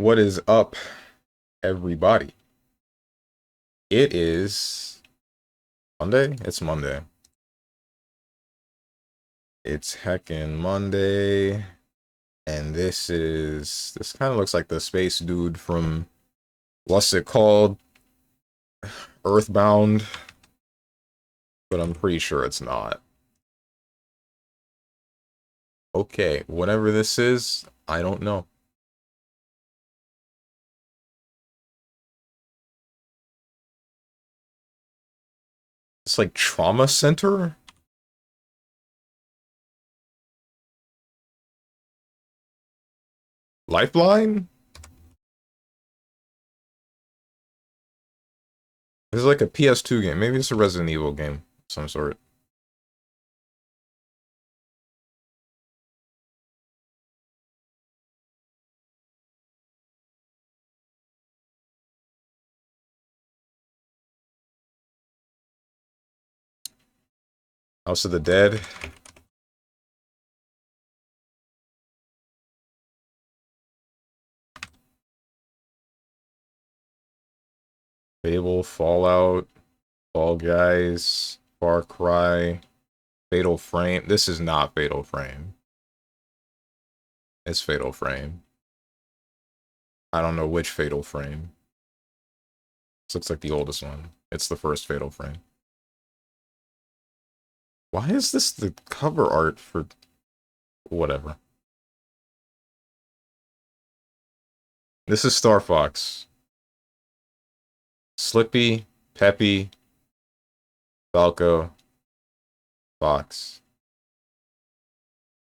What is up, everybody? It is Monday? It's Monday. It's heckin' Monday. And this kind of looks like the space dude from, what's it called? Earthbound. But I'm pretty sure it's not. Okay, whatever this is, I don't know. It's like Trauma Center? Lifeline? This is like a PS2 game. Maybe it's a Resident Evil game of some sort. House of the Dead. Fable, Fallout, Fall Guys, Far Cry, Fatal Frame. This is not Fatal Frame. It's Fatal Frame. I don't know which Fatal Frame. This looks like the oldest one. It's the first Fatal Frame. Why is this the cover art for whatever? This is Star Fox. Slippy, Peppy, Falco, Fox.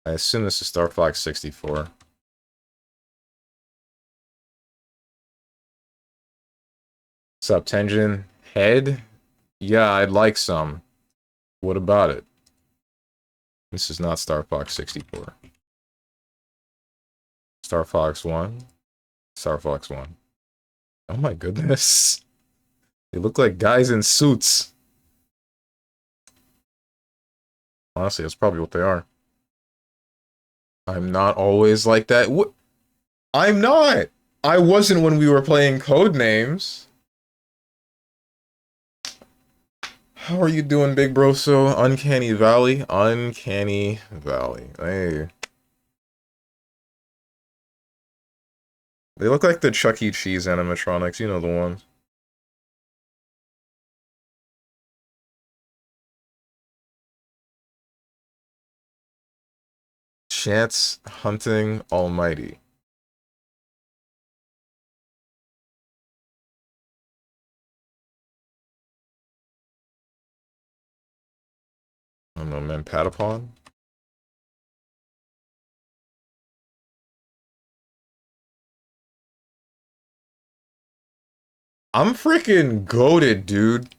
I assume this is Star Fox 64. What's up, Tenjin? Head? Yeah, I'd like some. What about it? This is not Star Fox 64. Star Fox 1. Star Fox 1. Oh my goodness. They look like guys in suits. Honestly, that's probably what they are. I'm not always like that. What? I'm not! I wasn't when we were playing Codenames. How are you doing, big bro? So, Uncanny Valley? Uncanny Valley. Hey. They look like the Chuck E. Cheese animatronics, you know the ones. Chance Hunting Almighty. I don't know, man. Patapon? I'm freaking goated, dude.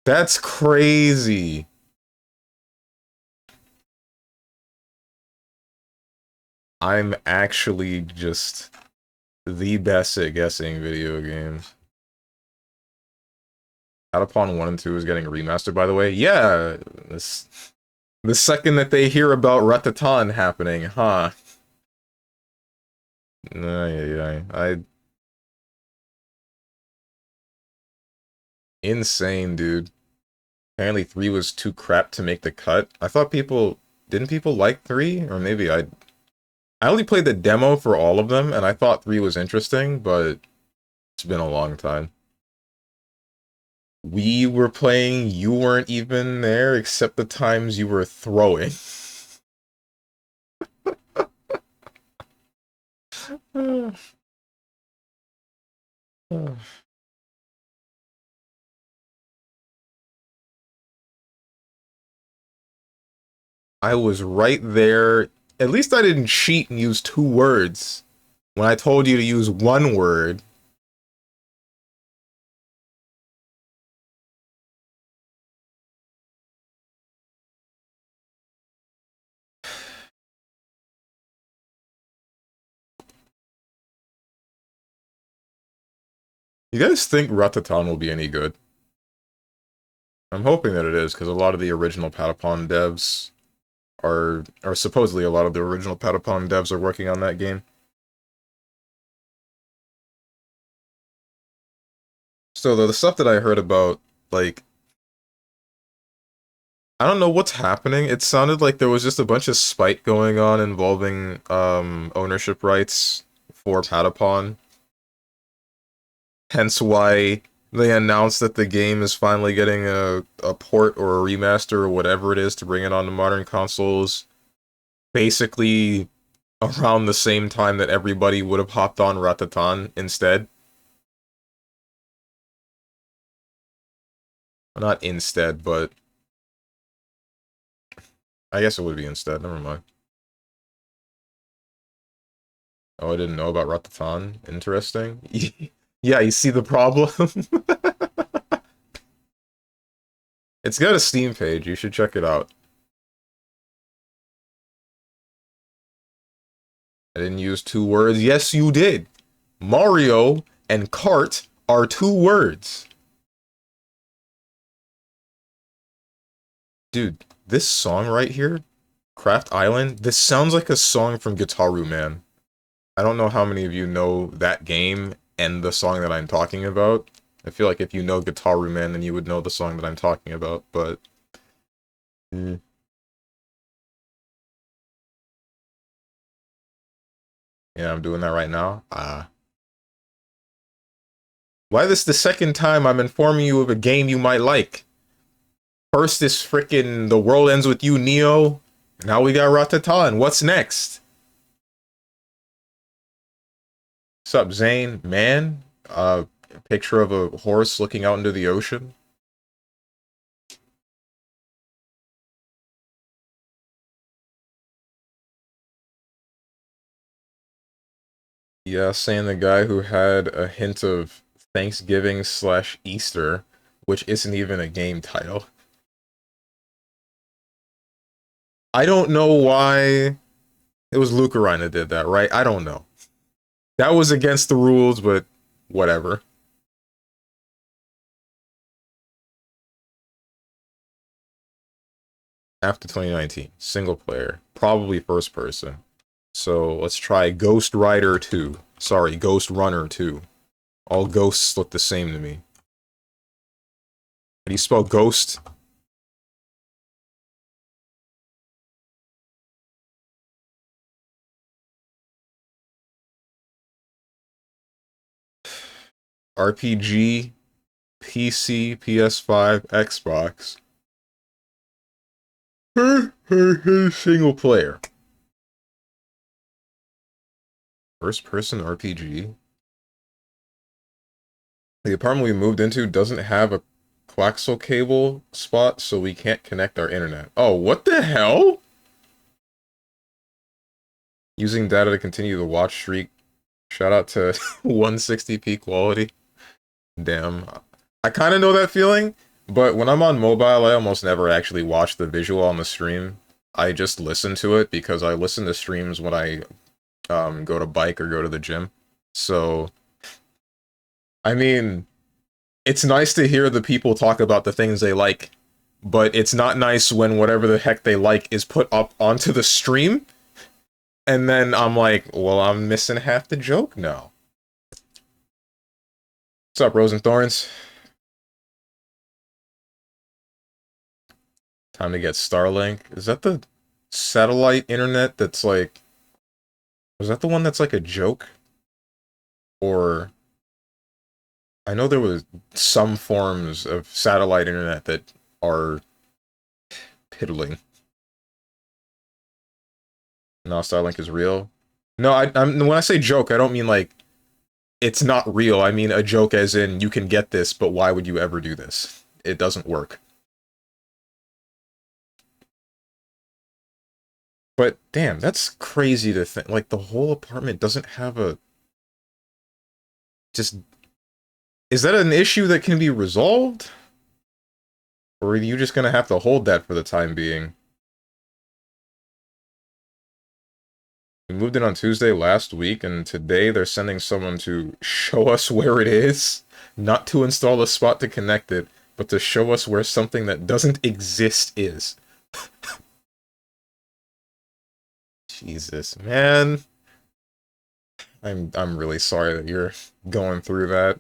That's crazy. I'm actually just the best at guessing video games. Patapon 1 and 2 is getting remastered, by the way. Yeah, the second that they hear about Ratatan happening, huh? I insane, dude. Apparently 3 was too crap to make the cut. I thought didn't people like 3? Or maybe I only played the demo for all of them, and I thought 3 was interesting, but it's been a long time. We were playing, you weren't even there, except the times you were throwing. I was right there. At least I didn't cheat and use 2 words when I told you to use 1 word. You guys think Ratatan will be any good? I'm hoping that it is, because a lot of the original Patapon devs are supposedly a lot of the original Patapon devs are working on that game. So the stuff that I heard about, like, I don't know what's happening. It sounded like there was just a bunch of spite going on involving ownership rights for Patapon. Hence why they announced that the game is finally getting a port or a remaster or whatever it is to bring it onto modern consoles. Basically around the same time that everybody would have hopped on Ratatan instead. Well, not instead, but I guess it would be instead. Never mind. Oh, I didn't know about Ratatan. Interesting. Yeah, you see the problem? It's got a Steam page. You should check it out. I didn't use two words. Yes, you did. Mario and cart are two words. Dude, this song right here, Craft Island, this sounds like a song from Guitaru Man. I don't know how many of you know that game and the song that I'm talking about. I feel like if you know Guitaru Man, then you would know the song that I'm talking about, but... Mm. Yeah, I'm doing that right now. Why this the second time I'm informing you of a game you might like? First is frickin' The World Ends With You, Neo. Now we got Ratatan. What's next? What's up, Zane? Man? Picture of a horse looking out into the ocean. Yeah, saying the guy who had a hint of Thanksgiving slash Easter, which isn't even a game title. I don't know why it was Lucarine that did that, right? I don't know. That was against the rules, but whatever. After 2019, single player, probably first person. So let's try Ghost Rider 2. Sorry, Ghost Runner 2. All ghosts look the same to me. How do you spell ghost? RPG, PC, PS5, Xbox. Single player. First person RPG. The apartment we moved into doesn't have a coaxial cable spot, so we can't connect our internet. Oh, what the hell? Using data to continue the watch streak. Shout out to 160p quality. Damn. I kind of know that feeling, but when I'm on mobile, I almost never actually watch the visual on the stream. I just listen to it because I listen to streams when I go to bike or go to the gym. So, I mean, it's nice to hear the people talk about the things they like, but it's not nice when whatever the heck they like is put up onto the stream, and then I'm like, well, I'm missing half the joke now. What's up, Rose and Thorns? Time to get Starlink. Is that the satellite internet that's like... Was that the one that's like a joke? Or... I know there was some forms of satellite internet that are piddling. No, Starlink is real. No, when I say joke, I don't mean like it's not real. I mean a joke as in you can get this, but why would you ever do this? It doesn't work. But damn, that's crazy to think. Like the whole apartment doesn't have a just is that an issue that can be resolved? Or are you just gonna have to hold that for the time being? We moved in on Tuesday last week, and today they're sending someone to show us where it is. Not to install a spot to connect it, but to show us where something that doesn't exist is. Jesus, man. I'm really sorry that you're going through that.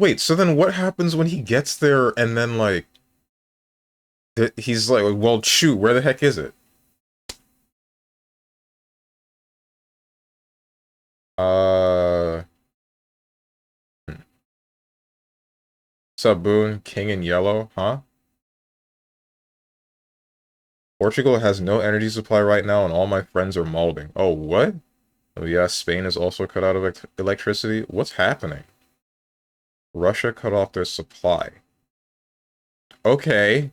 Wait, so then what happens when he gets there and then, like, he's like, well, shoot, where the heck is it? Uh, Sub Boone, King in Yellow, huh? Portugal has no energy supply right now, and all my friends are molding. Oh, what? Oh, yeah, Spain is also cut out of electricity. What's happening? Russia cut off their supply. Okay.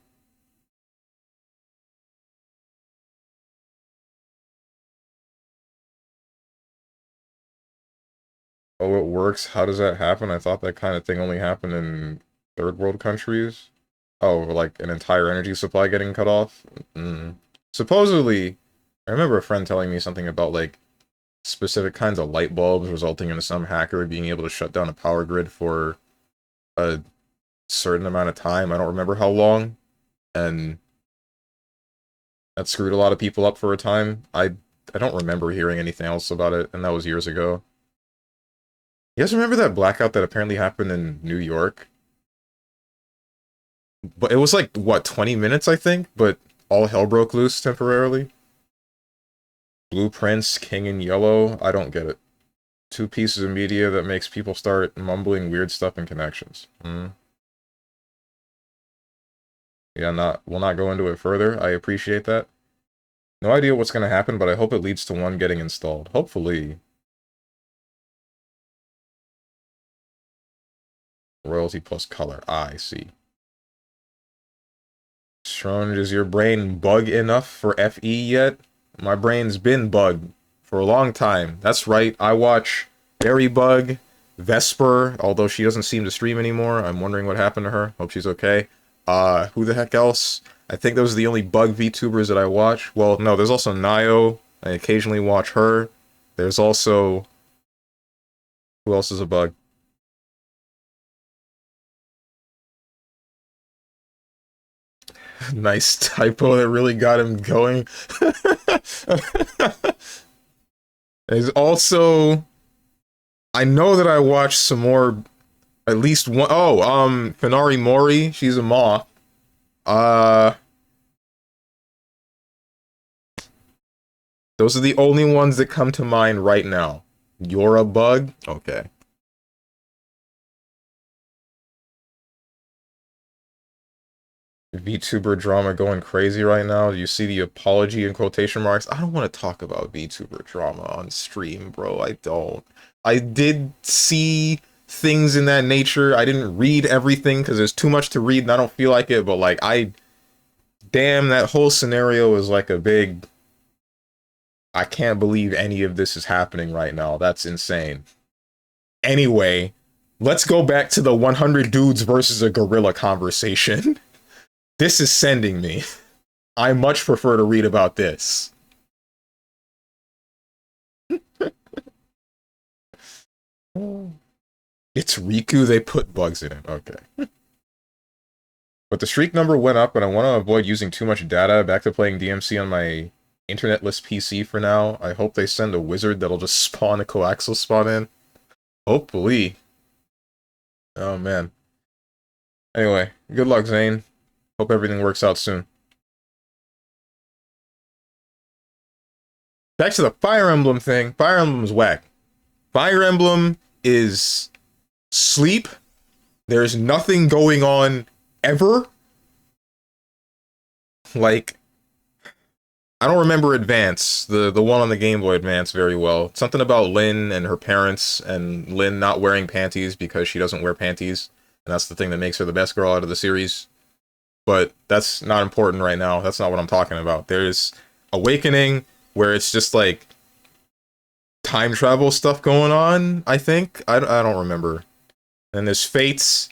Oh, it works. How does that happen? I thought that kind of thing only happened in third world countries. Oh, like an entire energy supply getting cut off? Mm. Supposedly, I remember a friend telling me something about, like, specific kinds of light bulbs resulting in some hacker being able to shut down a power grid for a certain amount of time. I don't remember how long. And that screwed a lot of people up for a time. I don't remember hearing anything else about it, and that was years ago. You guys remember that blackout that apparently happened in New York? But it was like, what, 20 minutes, I think? But all hell broke loose temporarily? Blueprints, King in Yellow? I don't get it. Two pieces of media that makes people start mumbling weird stuff in connections. Yeah, we'll not go into it further. I appreciate that. No idea what's going to happen, but I hope it leads to one getting installed. Hopefully. Royalty plus color. I see. Strange, is your brain bug enough for FE yet? My brain's been bugged for a long time. That's right, I watch Berry Bug, Vesper, although she doesn't seem to stream anymore. I'm wondering what happened to her. Hope she's okay. Who the heck else? I think those are the only bug VTubers that I watch. Well, no, there's also Nio. I occasionally watch her. There's also... Who else is a bug? Nice typo that really got him going. There's also... I know that I watched some more... At least one... Oh, Finari Mori. She's a moth. Uh... Those are the only ones that come to mind right now. You're a bug? Okay. VTuber drama going crazy right now. You see the apology in quotation marks? I don't want to talk about VTuber drama on stream, bro. I don't. I did see things in that nature. I didn't read everything because there's too much to read and I don't feel like it, but like damn, that whole scenario is like a big... I can't believe any of this is happening right now. That's insane. Anyway, let's go back to the 100 dudes versus a gorilla conversation. This is sending me. I much prefer to read about this. It's Riku, they put bugs in it. Okay. But the streak number went up, and I want to avoid using too much data. Back to playing DMC on my internetless PC for now. I hope they send a wizard that'll just spawn a coaxial spawn in. Hopefully. Oh, man. Anyway, good luck, Zane. Hope everything works out soon. Back to the Fire Emblem thing. Fire Emblem's whack. Fire Emblem is sleep. There's nothing going on ever. Like, I don't remember Advance, the one on the Game Boy Advance very well. Something about Lynn and her parents, and Lynn not wearing panties because she doesn't wear panties. And that's the thing that makes her the best girl out of the series. But that's not important right now. That's not what I'm talking about. There's Awakening, where it's just like time travel stuff going on, I think. I don't remember. And there's Fates,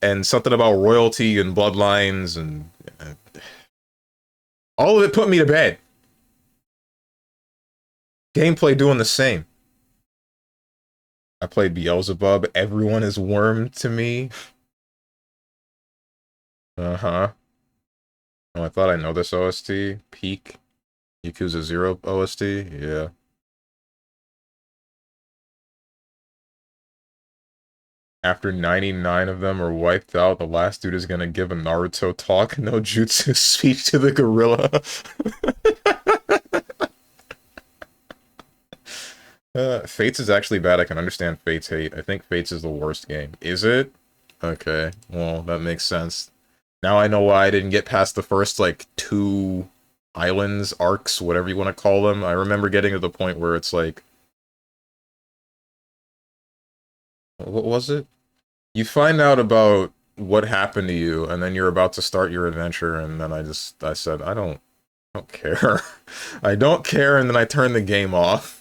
and something about royalty and bloodlines, and all of it put me to bed. Gameplay doing the same. I played Beelzebub. Everyone is worm to me. Uh-huh. Oh, I thought I know this OST. Peak. Yakuza 0 OST. Yeah. After 99 of them are wiped out, the last dude is gonna give a Naruto talk, no jutsu speech to the gorilla. Fates is actually bad. I can understand Fates hate. I think Fates is the worst game. Is it? Okay, well, that makes sense. Now I know why I didn't get past the first, like, two islands, arcs, whatever you want to call them. I remember getting to the point where it's like... What was it? You find out about what happened to you, and then you're about to start your adventure, and then I said, I don't care. I don't care, and then I turned the game off.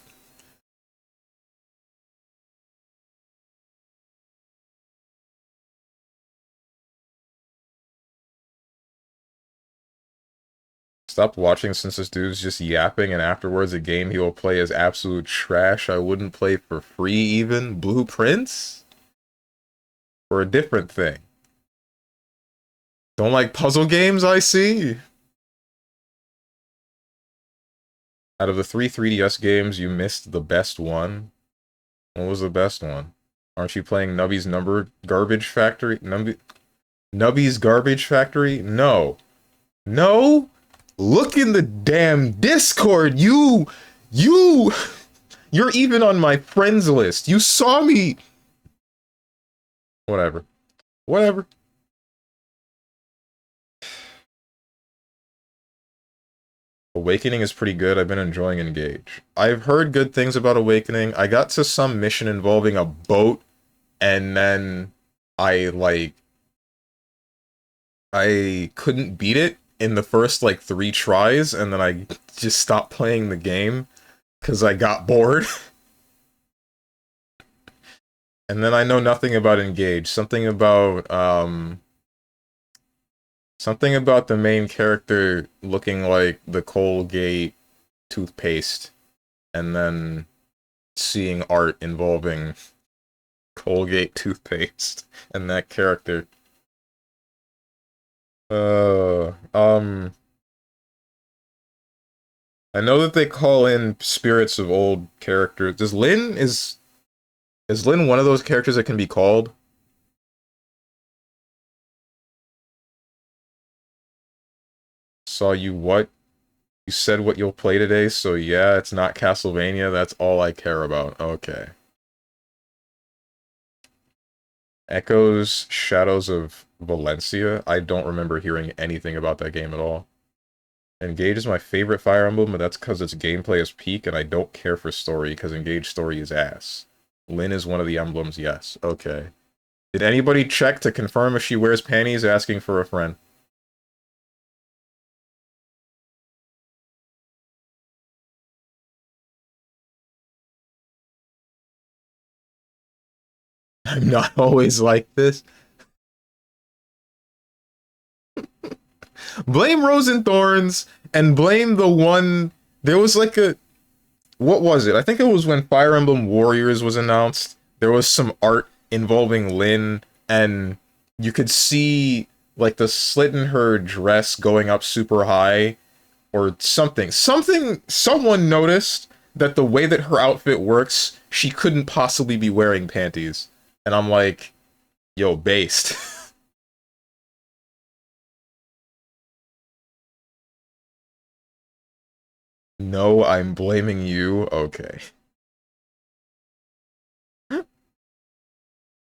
Stopped watching since this dude's just yapping, and afterwards a game he will play is absolute trash. I wouldn't play for free even. Blueprints? Or a different thing? Don't like puzzle games, I see? Out of the three 3DS games, you missed the best one. What was the best one? Aren't you playing Nubby's Number Garbage Factory? Nubby's Garbage Factory? No. No? Look in the damn Discord. You're even on my friends list. You saw me. Whatever. Whatever. Awakening is pretty good. I've been enjoying Engage. I've heard good things about Awakening. I got to some mission involving a boat, and then I couldn't beat it in the first, like, 3 tries, and then I just stopped playing the game, because I got bored. And then I know nothing about Engage. Something about the main character looking like the Colgate toothpaste, and then seeing art involving Colgate toothpaste and that character. I know that they call in spirits of old characters. Is Lynn one of those characters that can be called? Saw you what? You said what you'll play today, so yeah, it's not Castlevania, that's all I care about. Okay. Echoes, Shadows of Valencia? I don't remember hearing anything about that game at all. Engage is my favorite Fire Emblem, but that's because its gameplay is peak, and I don't care for story, because Engage story is ass. Lynn is one of the emblems, yes. Okay. Did anybody check to confirm if she wears panties asking for a friend? I'm not always like this. Blame Rose and Thorns, and blame the one... There was like a... What was it? I think it was when Fire Emblem Warriors was announced. There was some art involving Lynn, and you could see, like, the slit in her dress going up super high, or something. Someone noticed that the way that her outfit works, she couldn't possibly be wearing panties. And I'm like, yo, based. No, I'm blaming you. Okay.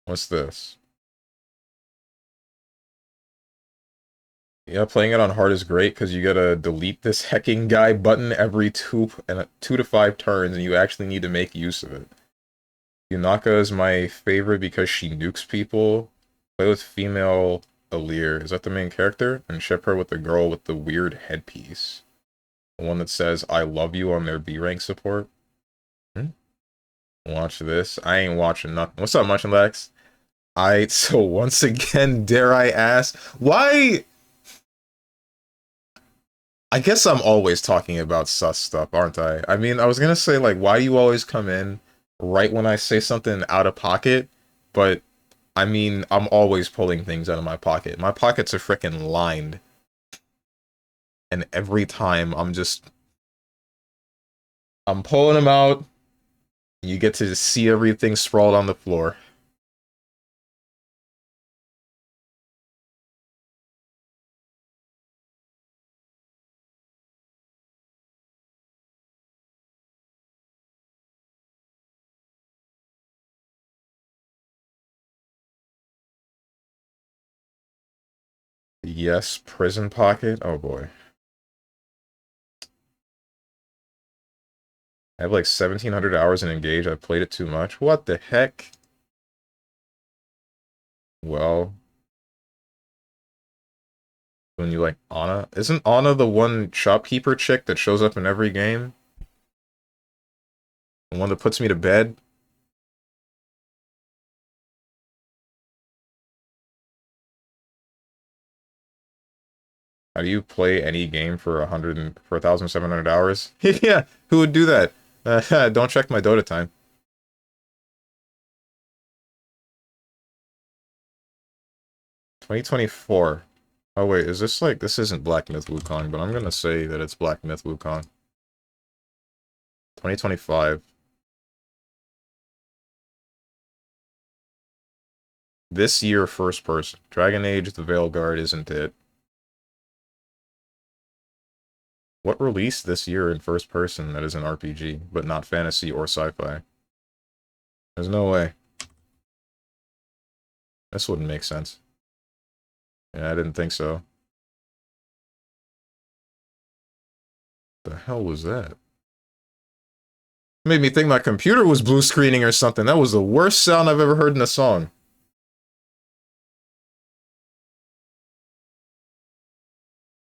What's this? Yeah, playing it on hard is great because you gotta delete this hecking guy button every 2 to 5 turns, and you actually need to make use of it. Yunaka is my favorite because she nukes people. Play with female Alir. Is that the main character? And ship her with the girl with the weird headpiece. The one that says, I love you on their B rank support. Hmm? Watch this. I ain't watching nothing. What's up, Munchin Lex? So once again, dare I ask, why... I guess I'm always talking about sus stuff, aren't I? I mean, I was gonna say, like, why do you always come in right when I say something out of pocket? But, I mean, I'm always pulling things out of my pocket. My pockets are freaking lined. And every time, I'm pulling them out. You get to see everything sprawled on the floor. Yes, Prison Pocket. Oh boy. I have like 1,700 hours in Engage. I've played it too much. What the heck? Well, when you like Ana? Isn't Ana the one shopkeeper chick that shows up in every game? The one that puts me to bed? How do you play any game for 1,700 hours? Yeah, who would do that? Don't check my Dota time. 2024. Oh wait, is this like, this isn't Black Myth Wukong, but I'm gonna say that it's Black Myth Wukong. 2025. This year, first person. Dragon Age, the Veil Guard isn't it. What released this year in first person that is an RPG, but not fantasy or sci-fi? There's no way. This wouldn't make sense. Yeah, I didn't think so. The hell was that? Made me think my computer was blue screening or something. That was the worst sound I've ever heard in a song.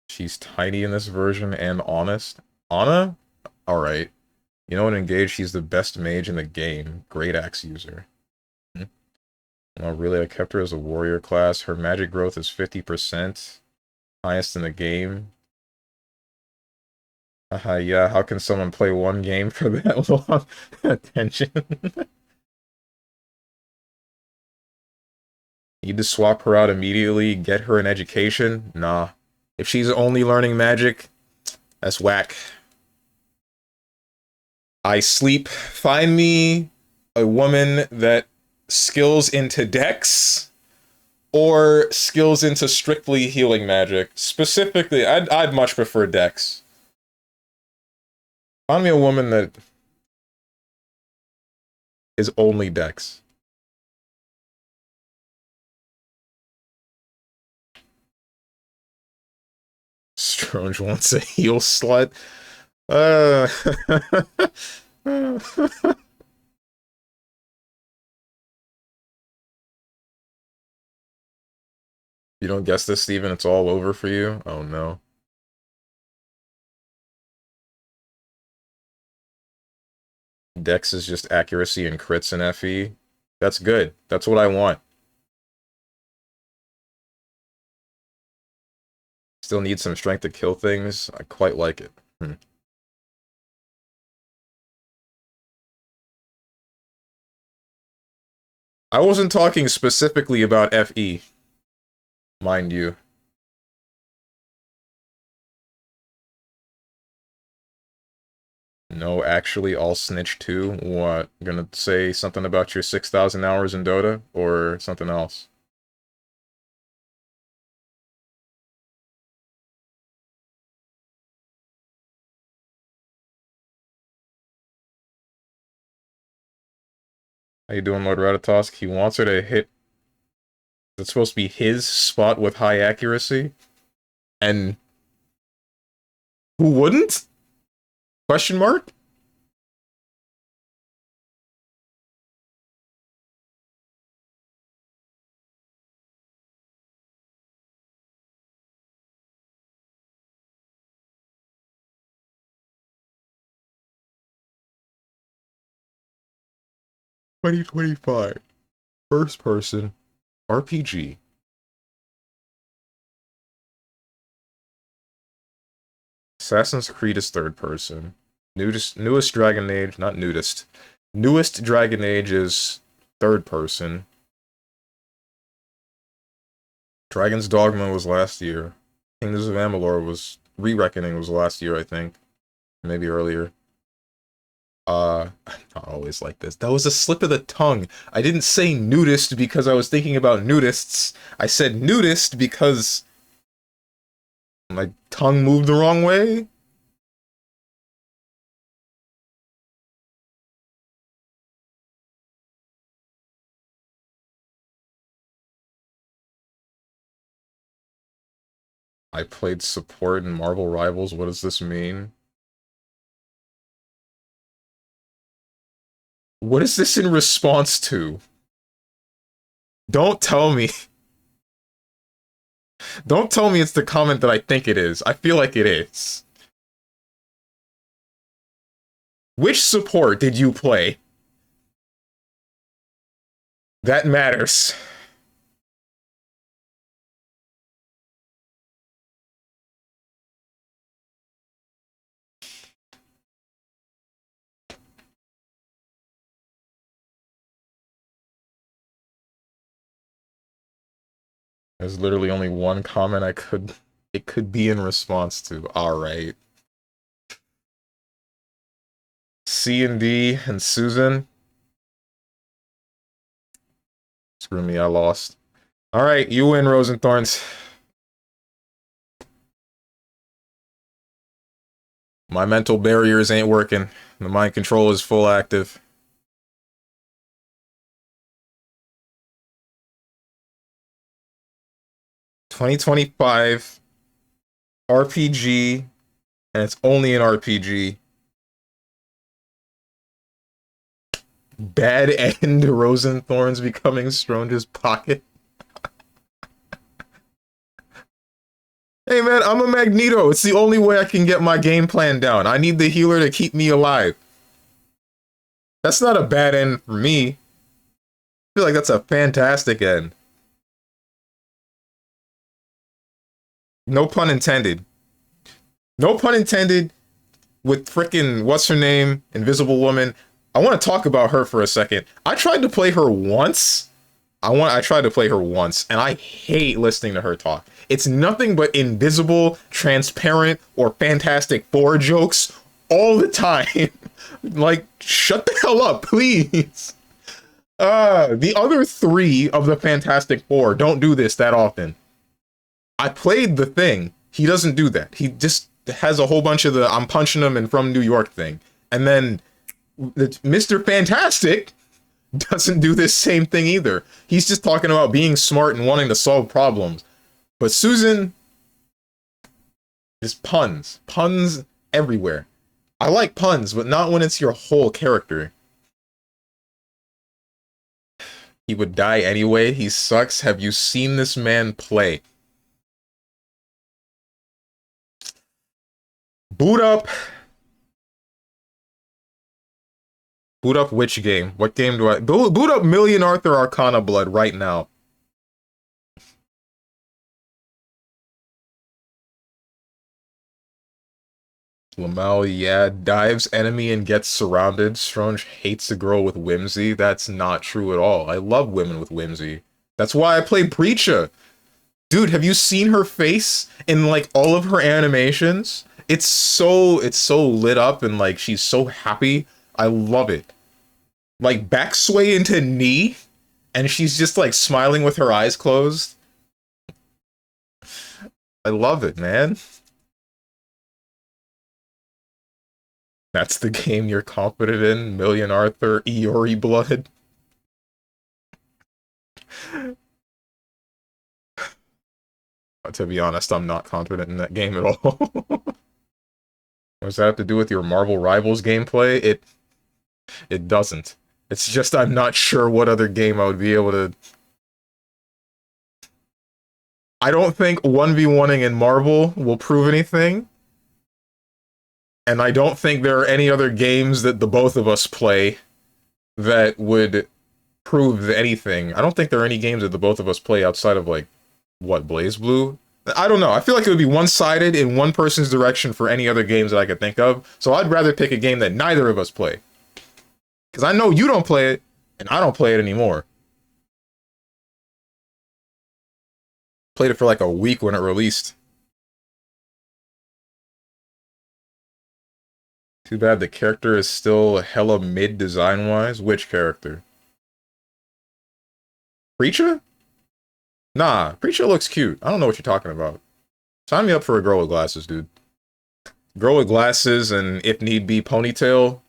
She's tiny in this version and honest. Ana? Alright. You know what, Engage? She's the best mage in the game. Great axe user. Oh, really? I kept her as a warrior class. Her magic growth is 50%. Highest in the game. Yeah, how can someone play one game for that long? Attention. Need to swap her out immediately, get her an education? Nah. If she's only learning magic, that's whack. I sleep. Find me a woman that skills into dex or skills into strictly healing magic. Specifically, I'd much prefer dex. Find me a woman that is only dex. Stronge wants a heal slut. Uh... You don't guess this, Steven? It's all over for you? Oh no. Dex is just accuracy and crits and FE. That's good. That's what I want. Still need some strength to kill things. I quite like it. I wasn't talking specifically about FE, mind you. No, actually, I'll snitch too. What? Gonna say something about your 6,000 hours in Dota? Or something else? How you doing, Lord Ratatosk? He wants her to hit... It's supposed to be his spot with high accuracy? And... Who wouldn't? Question mark? "2025. First person. RPG. Assassin's Creed is third person. Newest Dragon Age, not nudist. Newest Dragon Age is third person. Dragon's Dogma was last year. Kingdoms of Amalur was... Re-Reckoning was last year, I think. Maybe earlier. I'm not always like this. That was a slip of the tongue. I didn't say nudist because I was thinking about nudists. I said nudist because my tongue moved the wrong way. I played support in Marvel Rivals. What does this mean? What is this in response to? Don't tell me. Don't tell me it's the comment that I think it is. I feel like it is. Which support did you play? That matters. There's literally only one comment it could be in response to. Alright. C and D and Susan. Screw me, I lost. Alright, you win, Rosenthorns. My mental barriers ain't working. The mind control is full active. $2025 RPG, and it's only an RPG. Bad end Rosenthorns becoming Strange's pocket. Hey man, I'm a Magneto. It's the only way I can get my game plan down. I need the healer to keep me alive. That's not a bad end for me. I feel like that's a fantastic end. No pun intended. No pun intended with frickin' what's her name? Invisible Woman. I want to talk about her for a second. I tried to play her once. I tried to play her once, and I hate listening to her talk. It's nothing but invisible, transparent, or Fantastic Four jokes all the time. Like, shut the hell up, please. The other three of the Fantastic Four don't do this that often. I played the Thing. He doesn't do that. He just has a whole bunch of the I'm punching him and from New York thing. And then Mr. Fantastic doesn't do this same thing either. He's just talking about being smart and wanting to solve problems. But Susan, just puns. Puns everywhere. I like puns, but not when it's your whole character. He would die anyway. He sucks. Have you seen this man play? Boot up. Boot up which game? What game do I... Boot up Million Arthur Arcana Blood right now. Lamel, yeah, dives enemy and gets surrounded. Strange hates a girl with whimsy. That's not true at all. I love women with whimsy. That's why I play Preacha. Dude, have you seen her face in, like, all of her animations? It's so lit up and, like, she's so happy. I love it. Like, back sway into knee, and she's just, like, smiling with her eyes closed. I love it, man. That's the game you're confident in? Million Arthur, Iori Blood? To be honest, I'm not confident in that game at all. What does that have to do with your Marvel Rivals gameplay? It doesn't. It's just I'm not sure what other game I would be able to... I don't think 1v1ing in Marvel will prove anything. And I don't think there are any other games that the both of us play that would prove anything. I don't think there are any games that the both of us play outside of, like, what, BlazBlue? I don't know. I feel like it would be one-sided in one person's direction for any other games that I could think of. So I'd rather pick a game that neither of us play. Because I know you don't play it, and I don't play it anymore. Played it for like a week when it released. Too bad the character is still hella mid design-wise. Which character? Preacher? Nah, Preacher looks cute. I don't know what you're talking about. Sign me up for a girl with glasses, dude. Girl with glasses and, if need be, ponytail.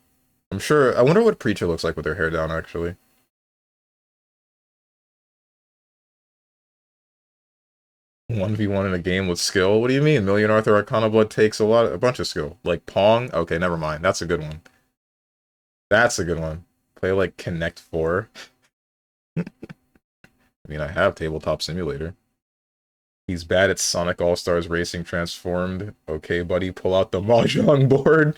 I'm sure... I wonder what Preacher looks like with her hair down, actually. 1v1 in a game with skill? What do you mean? Million Arthur Arcana Blood takes a bunch of skill. Like Pong? Okay, never mind. That's a good one. That's a good one. Play like Connect 4. I mean, I have Tabletop Simulator. He's bad at Sonic All-Stars Racing Transformed. Okay, buddy, pull out the Mahjong board.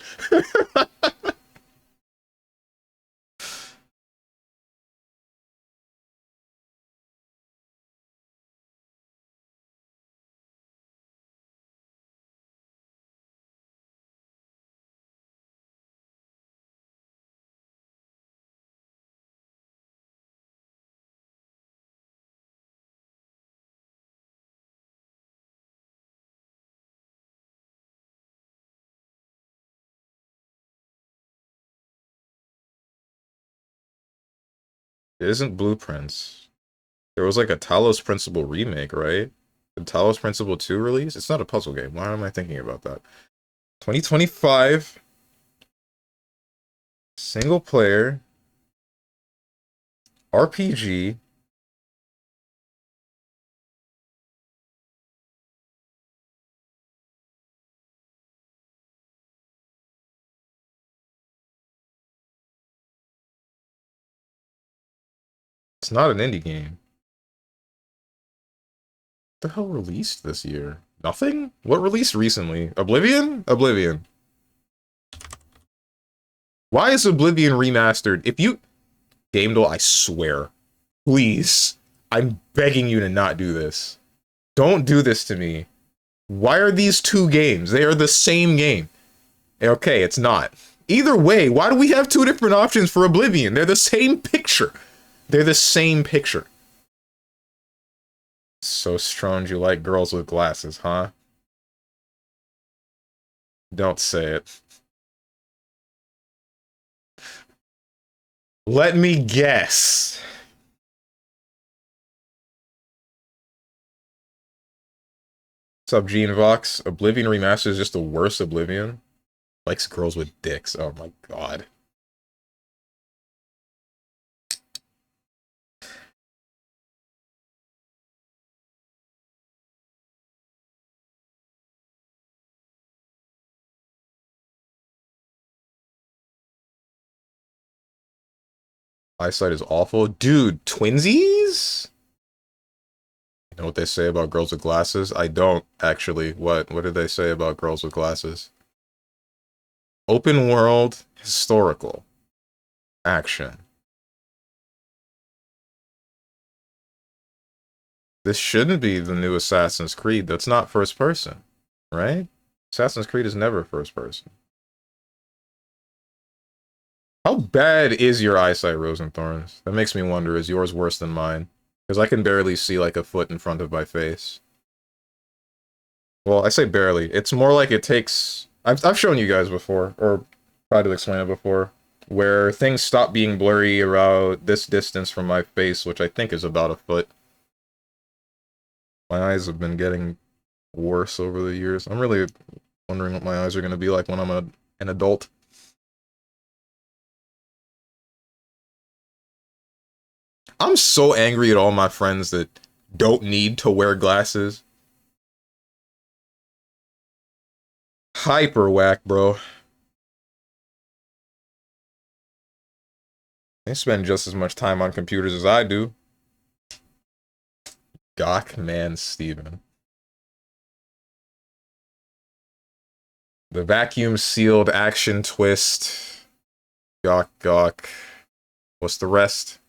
It isn't Blueprints. There was like a Talos Principle remake, right? Did Talos Principle 2 release? It's not a puzzle game. Why am I thinking about that? 2025. Single player. RPG. It's not an indie game. What the hell released this year? Nothing? What released recently? Oblivion? Oblivion. Why is Oblivion remastered? If you... GameDuel, I swear. Please. I'm begging you to not do this. Don't do this to me. Why are these two games? They are the same game. Okay, it's not. Either way, why do we have two different options for Oblivion? They're the same picture. They're the same picture. So strong you like girls with glasses, huh? Don't say it. Let me guess. What's up, Gene Vox? Oblivion Remastered is just the worst Oblivion. Likes girls with dicks. Oh my god. Eyesight is awful. Dude, twinsies? You know what they say about girls with glasses? I don't, actually. What? What did they say about girls with glasses? Open world, historical, action. This shouldn't be the new Assassin's Creed. That's not first person, right? Assassin's Creed is never first person. How bad is your eyesight, Rosenthorns? That makes me wonder, is yours worse than mine? Because I can barely see like a foot in front of my face. Well, I say barely. It's more like it takes... I've shown you guys before, or tried to explain it before, where things stop being blurry about this distance from my face, which I think is about a foot. My eyes have been getting worse over the years. I'm really wondering what my eyes are going to be like when I'm an adult. I'm so angry at all my friends that don't need to wear glasses. Hyper whack, bro. They spend just as much time on computers as I do. StrongmanSteven. The vacuum sealed action twist. Gawk. What's the rest?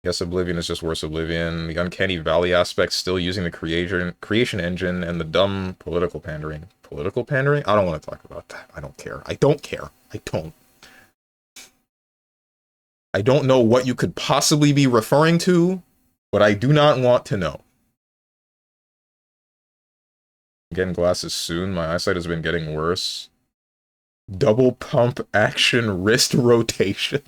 Yes, Oblivion is just worse Oblivion. The Uncanny Valley aspect still using the creation engine and the dumb political pandering. Political pandering? I don't want to talk about that. I don't care. I don't care. I don't. I don't know what you could possibly be referring to, but I do not want to know. I'm getting glasses soon. My eyesight has been getting worse. Double pump action wrist rotation.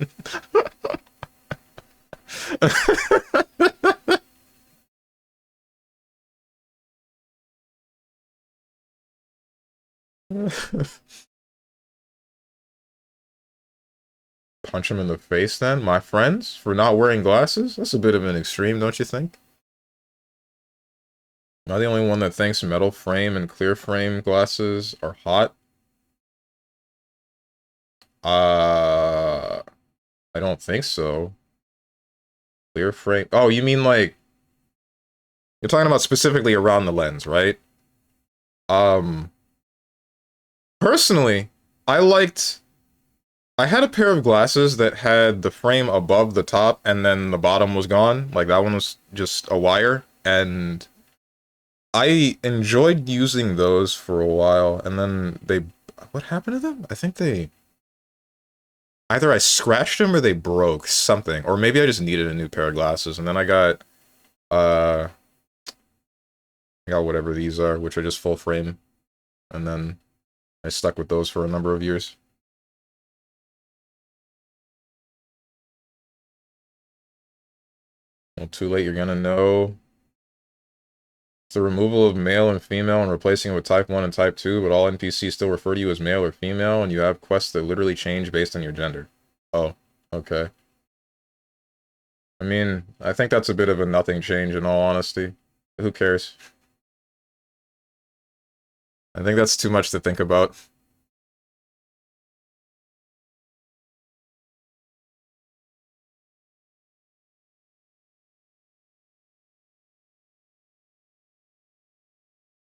Punch him in the face then? My friends? For not wearing glasses? That's a bit of an extreme, don't you think? Am I the only one that thinks metal frame and clear frame glasses are hot? I don't think so. Clear frame. Oh, you mean like you're talking about specifically around the lens, right? Um, Personally, I liked. I had a pair of glasses that had the frame above the top and then the bottom was gone. Like that one was just a wire. And I enjoyed using those for a while. And then they. What happened to them? I think they. Either I scratched them or they broke something. Or maybe I just needed a new pair of glasses. And then uh, I got whatever these are, which are just full frame. And then I stuck with those for a number of years. Well, too late, you're gonna know. It's the removal of male and female and replacing it with type 1 and type 2, but all NPCs still refer to you as male or female, and you have quests that literally change based on your gender. Oh, okay. I mean, I think that's a bit of a nothing change in all honesty. Who cares? I think that's too much to think about.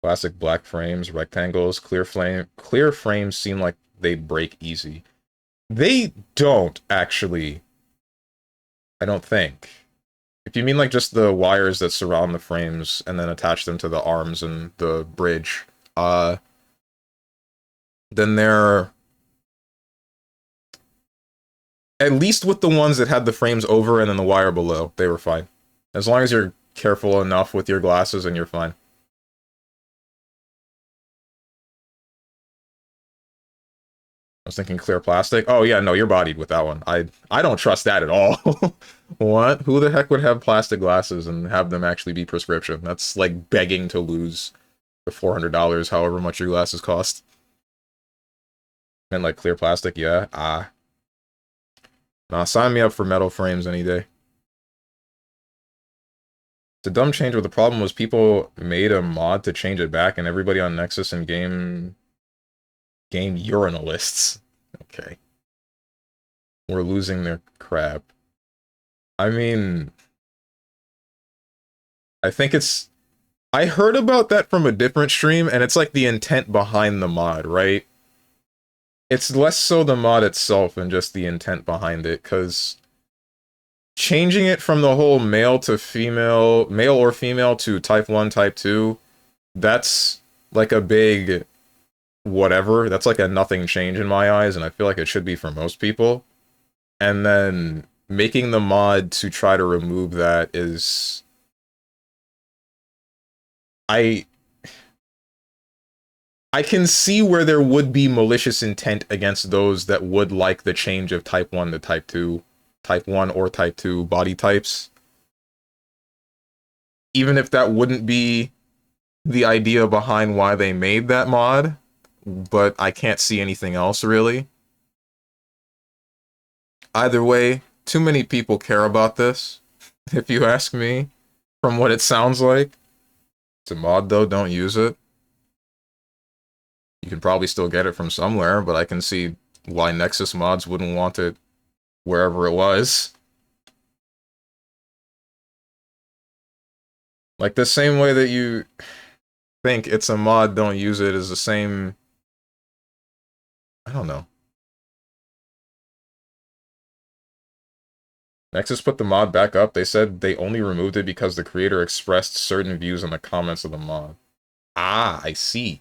Classic black frames, rectangles, clear frames seem like they break easy. They don't, actually. I don't think. If you mean like just the wires that surround the frames and then attach them to the arms and the bridge, uh, then they're at least with the ones that had the frames over and then the wire below, they were fine. As long as you're careful enough with your glasses and you're fine. I was thinking clear plastic. Oh yeah, no, you're bodied with that one. I don't trust that at all. What? Who the heck would have plastic glasses and have them actually be prescription? That's like begging to lose the $400, however much your glasses cost. And like clear plastic, yeah. Nah, sign me up for metal frames any day. It's a dumb change, but the problem was people made a mod to change it back, and everybody on Nexus and game urinalists. Okay. We're losing their crap. I mean, I think it's... I heard about that from a different stream, and it's like the intent behind the mod, right? It's less so the mod itself and just the intent behind it, because changing it from the whole male to female, male or female to type 1, type 2, that's like a big whatever. That's like a nothing change in my eyes, and I feel like it should be for most people. And then making the mod to try to remove that is... I can see where there would be malicious intent against those that would like the change of type 1 to type 1 or type 2 body types. Even if that wouldn't be the idea behind why they made that mod, but I can't see anything else, really. Either way, too many people care about this, if you ask me, from what it sounds like. It's a mod, though, don't use it. You can probably still get it from somewhere, but I can see why Nexus mods wouldn't want it wherever it was. Like, the same way that you think it's a mod, don't use it, is the same... I don't know. Nexus put the mod back up. They said they only removed it because the creator expressed certain views in the comments of the mod. Ah, I see.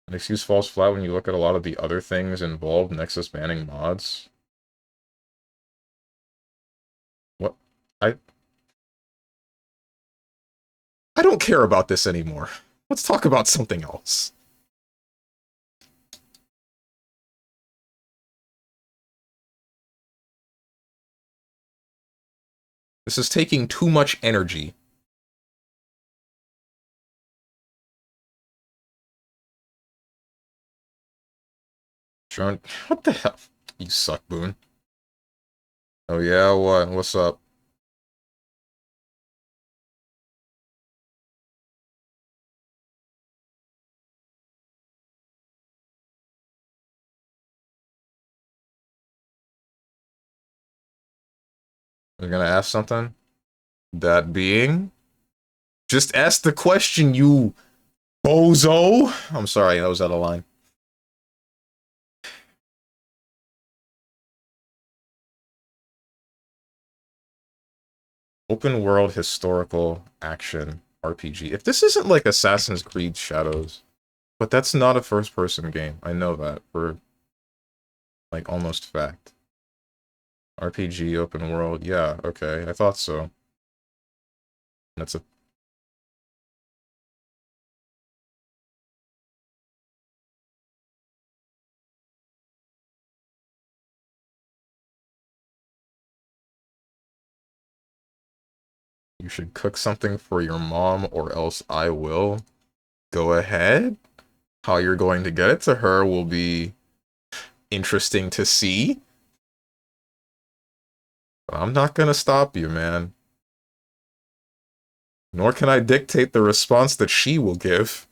An excuse falls flat when you look at a lot of the other things involved Nexus banning mods. What? I I don't care about this anymore. Let's talk about something else. This is taking too much energy. Drone, what the hell? You suck, Boone. Oh yeah, what? What's up? You're gonna ask something? That being? Just ask the question, you bozo! I'm sorry, that was out of line. Open world historical action RPG. If this isn't like Assassin's Creed Shadows, but that's not a first person game. I know that for like almost fact. RPG open world. Yeah, okay. I thought so. That's a you should cook something for your mom or else I will. Go ahead. How you're going to get it to her will be interesting to see. But I'm not gonna stop you, man. Nor can I dictate the response that she will give.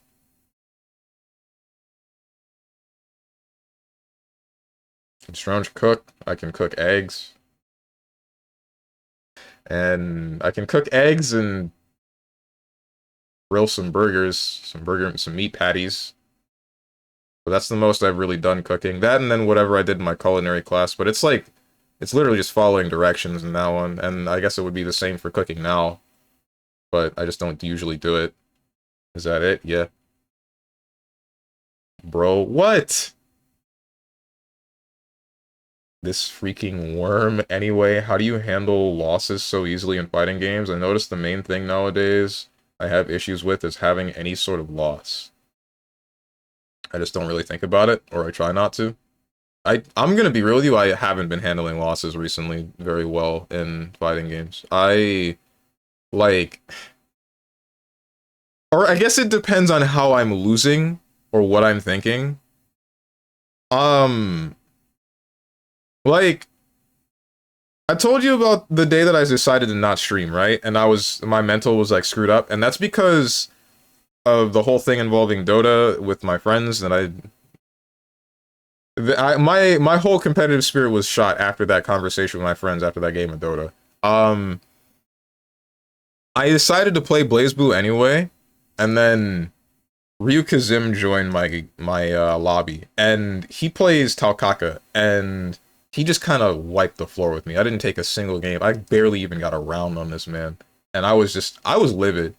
Can Strange cook? I can cook eggs. And I can cook eggs and grill some burgers, some meat patties. But that's the most I've really done cooking. That and then whatever I did in my culinary class. But it's like, it's literally just following directions in that one. And I guess it would be the same for cooking now. But I just don't usually do it. Is that it? Yeah. Bro, what? This freaking worm anyway. How do you handle losses so easily in fighting games? I noticed the main thing nowadays I have issues with is having any sort of loss. I just don't really think about it, or I try not to. I'm gonna be real with you, I haven't been handling losses recently very well in fighting games. Like, or I guess it depends on how I'm losing, or what I'm thinking. Um, like, I told you about the day that I decided to not stream, right? And my mental was like screwed up, and that's because of the whole thing involving Dota with my friends, and my whole competitive spirit was shot after that conversation with my friends after that game of Dota. Um, I decided to play BlazBlue anyway, and then Ryu Kazim joined my lobby, and he plays Taukaka, and he just kind of wiped the floor with me. I didn't take a single game. I barely even got a round on this man, and I was livid.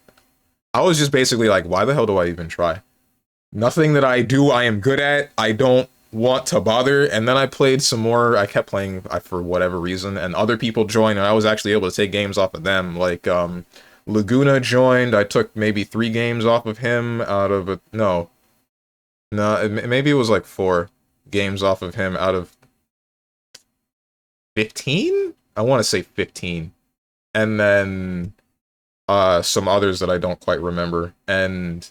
I was just basically like, why the hell do I even try? Nothing that I do I am good at. I don't want to bother. And then I played some more. I kept playing for whatever reason, and other people joined, and I was actually able to take games off of them. Like Laguna joined. I took maybe 3 games off of him out of a no, maybe it was like 4 games off of him out of 15. I want to say 15, and then some others that I don't quite remember. And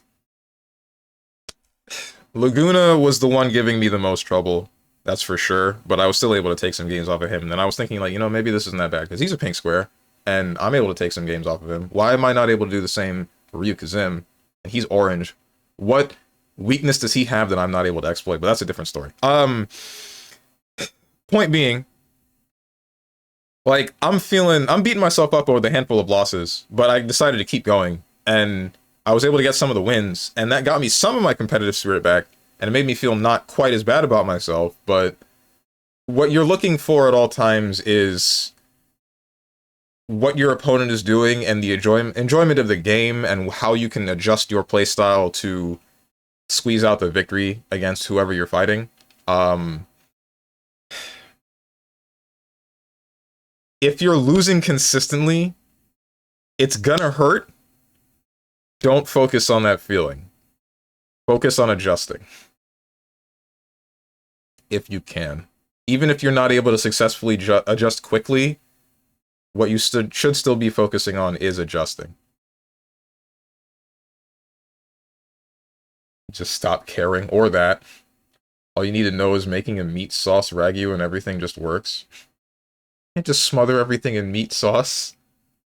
Laguna was the one giving me the most trouble, that's for sure, but I was still able to take some games off of him. And then I was thinking, like, maybe this isn't that bad, because he's a pink square, and I'm able to take some games off of him. Why am I not able to do the same for Ryu Kazim? And he's orange. What weakness does he have that I'm not able to exploit? But that's a different story. Point being, like, I'm beating myself up over the handful of losses, but I decided to keep going, and I was able to get some of the wins, and that got me some of my competitive spirit back, and it made me feel not quite as bad about myself. But what you're looking for at all times is what your opponent is doing and the enjoyment of the game, and how you can adjust your playstyle to squeeze out the victory against whoever you're fighting. If you're losing consistently, it's gonna hurt. Don't focus on that feeling. Focus on adjusting. If you can. Even if you're not able to successfully adjust quickly, what you should still be focusing on is adjusting. Just stop caring, or that. All you need to know is making a meat sauce ragu and everything just works. You can't just smother everything in meat sauce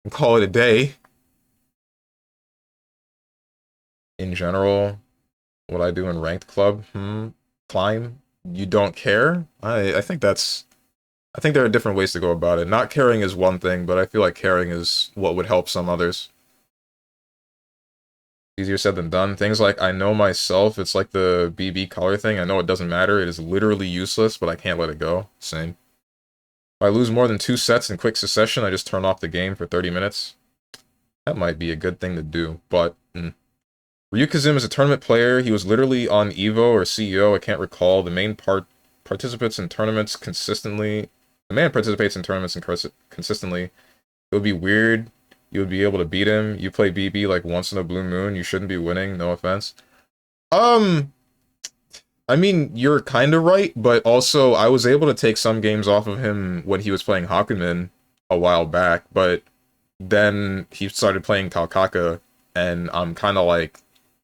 and call it a day. In general, what I do in ranked club, climb, you don't care? I think that's... I think there are different ways to go about it. Not caring is one thing, but I feel like caring is what would help some others. Easier said than done. Things like, I know myself, it's like the BB color thing. I know it doesn't matter. It is literally useless, but I can't let it go. Same. If I lose more than 2 sets in quick succession, I just turn off the game for 30 minutes. That might be a good thing to do, but... Ryukazim is a tournament player. He was literally on EVO or CEO, I can't recall. The main participates in tournaments consistently. The man participates in tournaments consistently. It would be weird. You would be able to beat him. You play BB like once in a blue moon. You shouldn't be winning. No offense. I mean, you're kind of right, but also I was able to take some games off of him when he was playing Hakumen a while back, but then he started playing Kalkaka, and I'm kind of like,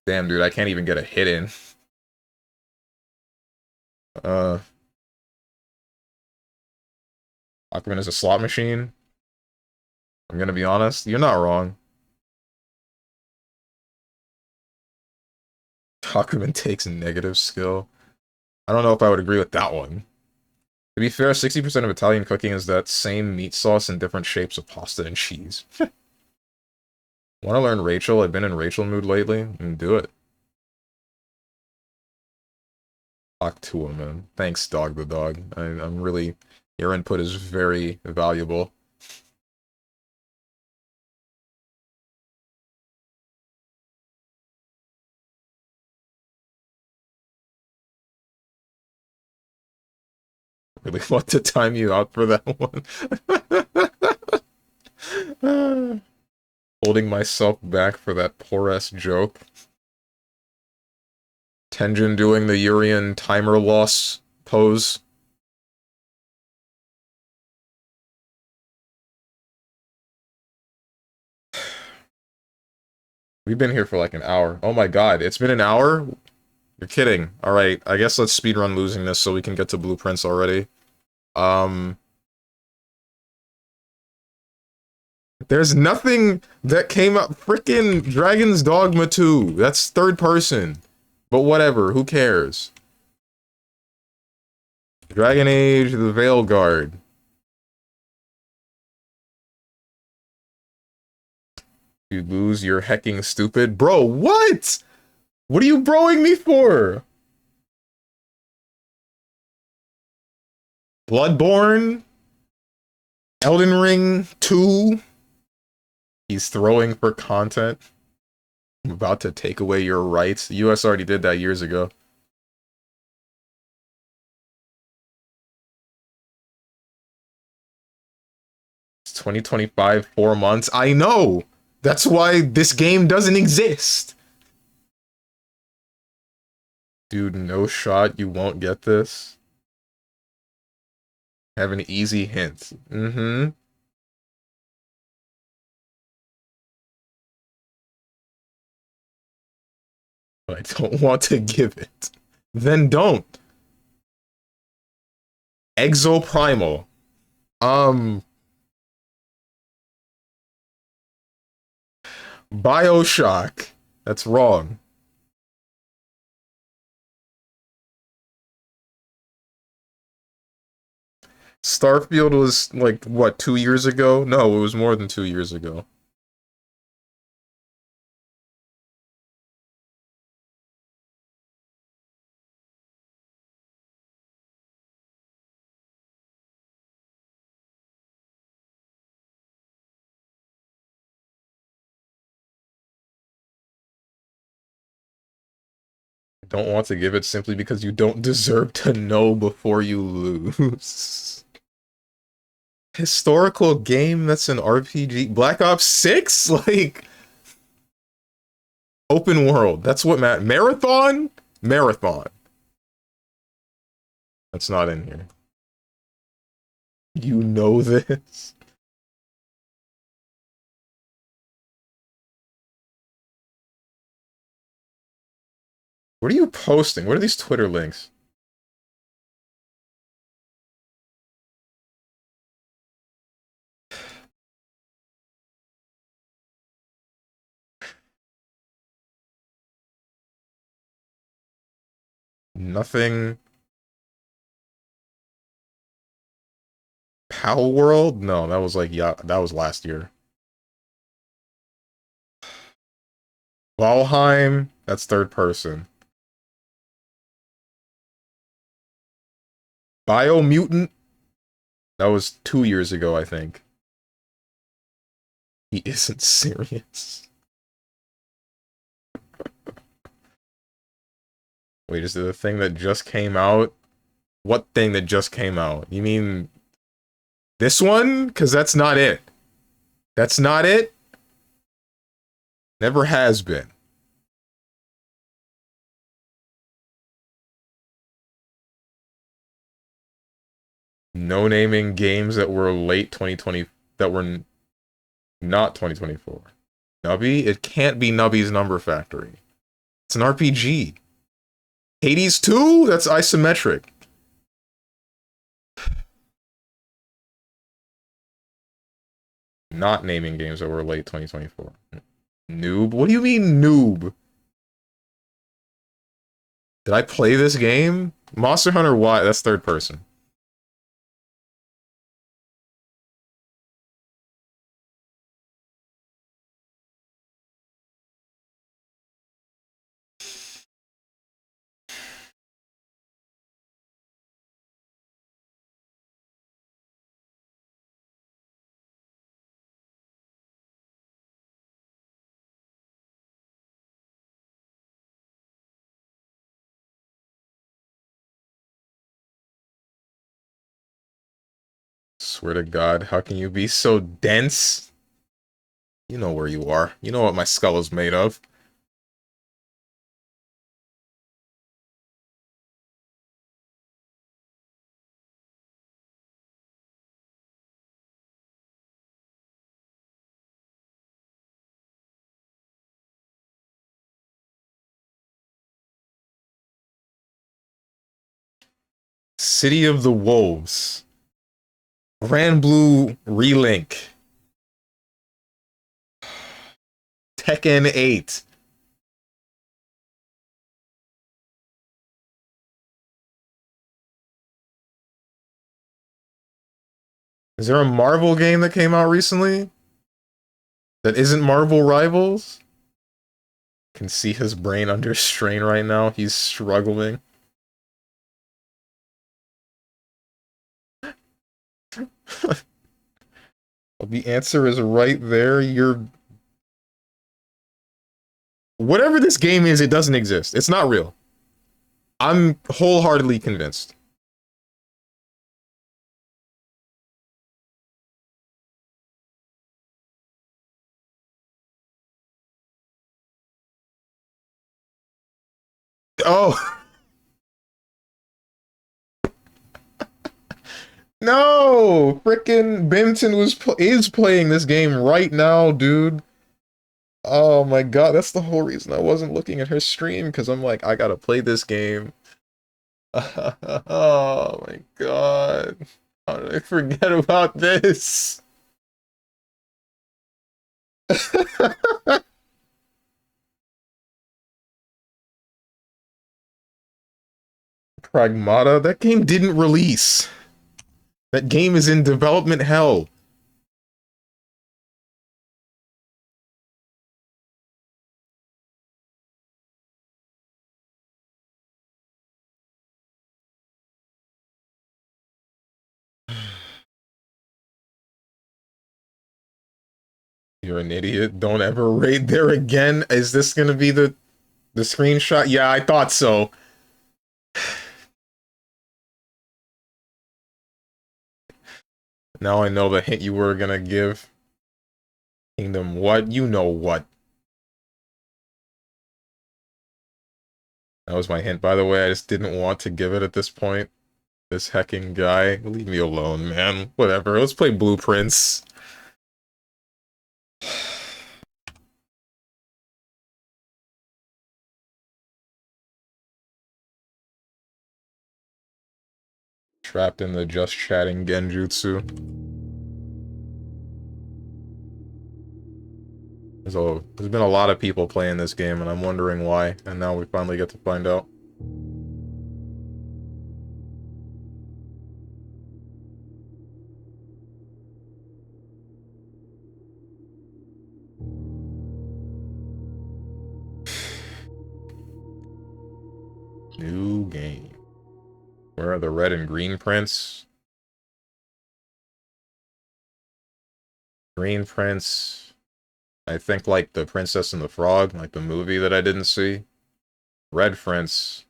damn, dude, I can't even get a hit in. Hakumen is a slot machine. I'm gonna be honest, you're not wrong. Hakumen takes negative skill. I don't know if I would agree with that one. To be fair, 60% of Italian cooking is that same meat sauce in different shapes of pasta and cheese. Want to learn Rachel? I've been in Rachel mood lately. Do it. Talk to him, man. Thanks, Dog the Dog. I'm really... Your input is very valuable. Really want to time you out for that one. Holding myself back for that poor-ass joke. Tenjin doing the Urian timer loss pose. We've been here for like an hour. Oh my god, it's been an hour? You're kidding. Alright, I guess let's speedrun losing this so we can get to blueprints already. There's nothing that came up. Frickin' Dragon's Dogma 2. That's third person. But whatever, who cares? Dragon Age, the Veil Guard. You lose, you're hecking stupid. Bro, what? What are you broing me for? Bloodborne? Elden Ring 2? He's throwing for content. I'm about to take away your rights. The US already did that years ago. It's 2025, 4 months. I know! That's why this game doesn't exist! Dude, no shot, you won't get this. Have an easy hint. I don't want to give it. Then don't. Exoprimal. Bioshock. That's wrong. Starfield was, like, what, 2 years ago? No, it was more than 2 years ago. I don't want to give it simply because you don't deserve to know before you lose. Historical game that's an RPG? Black Ops 6? Like... Open world. That's what Marathon? Marathon. That's not in here. You know this? What are you posting? What are these Twitter links? Nothing. Pal World? No, that was like, yeah, that was last year. Valheim? That's third person. Biomutant? That was 2 years ago, I think. He isn't serious. Wait, is it the thing that just came out? What thing that just came out? You mean this one? Because that's not it. That's not it? Never has been. No naming games that were late 2020, that were not 2024. Nubby? It can't be Nubby's Number Factory. It's an RPG. Hades 2? That's isometric. Not naming games that were late 2024. Noob? What do you mean, noob? Did I play this game? Monster Hunter Y, that's third person. Swear to God, how can you be so dense? You know where you are. You know what my skull is made of. City of the Wolves. Grand Blue Relink. Tekken 8. Is there a Marvel game that came out recently? That isn't Marvel Rivals? Can see his brain under strain right now. He's struggling. The answer is right there. You're... Whatever this game is, it doesn't exist. It's not real. I'm wholeheartedly convinced. Oh! No! Frickin' Benton is playing this game right now, dude. Oh my god, that's the whole reason I wasn't looking at her stream, because I'm like, I gotta play this game. Oh my god. How did I forget about this? Pragmata? That game didn't release. That game is in development hell. You're an idiot. Don't ever raid there again. Is this gonna be the screenshot? Yeah, I thought so. Now I know the hint you were gonna give. Kingdom what? You know what. That was my hint, by the way. I just didn't want to give it at this point. This hecking guy. Leave me alone, man. Whatever. Let's play Blueprints. Trapped in the just chatting genjutsu. There's been a lot of people playing this game, and I'm wondering why, and now we finally get to find out. New game. Where are the red and green prints? Green prints. I think like the Princess and the Frog, like the movie that I didn't see. Red prints.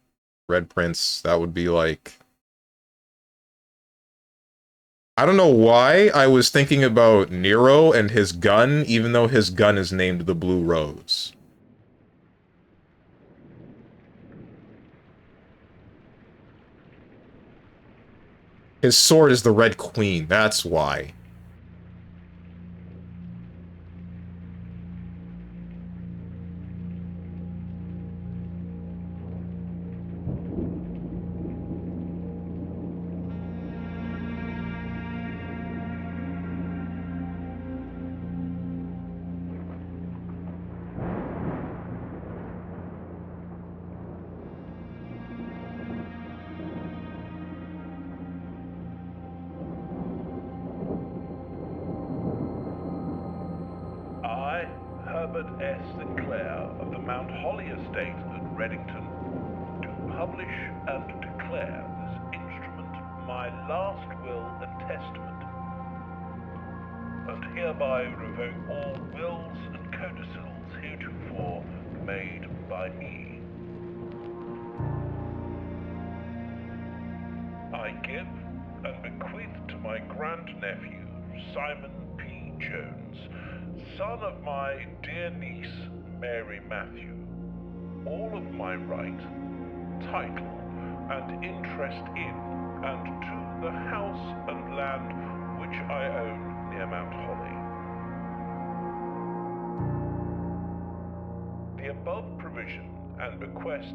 Red prints, that would be like... I don't know why I was thinking about Nero and his gun, even though his gun is named the Blue Rose. His sword is the Red Queen, that's why.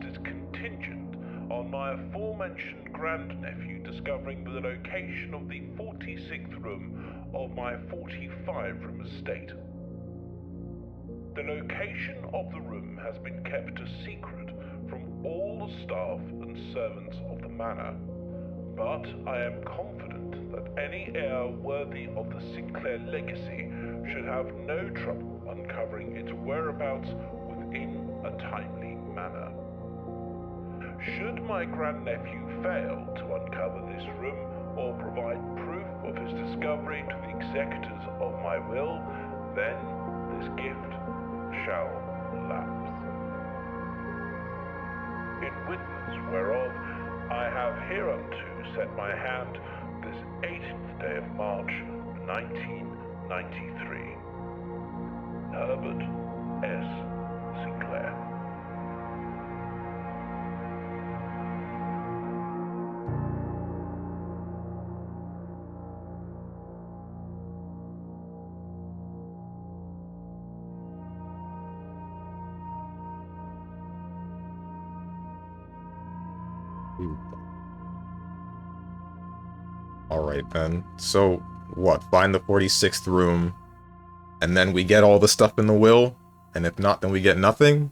Is contingent on my aforementioned grandnephew discovering the location of the 46th room of my 45-room estate. The location of the room has been kept a secret from all the staff and servants of the manor, but I am confident that any heir worthy of the Sinclair legacy should have no trouble uncovering its whereabouts within a timely manner. Should my grandnephew fail to uncover this room or provide proof of his discovery to the executors of my will, then this gift shall lapse. In witness whereof I have hereunto set my hand this 18th day of March, 1993. Herbert S. Sinclair. Alright then. So, what? Find the 46th room, and then we get all the stuff in the will? And if not, then we get nothing?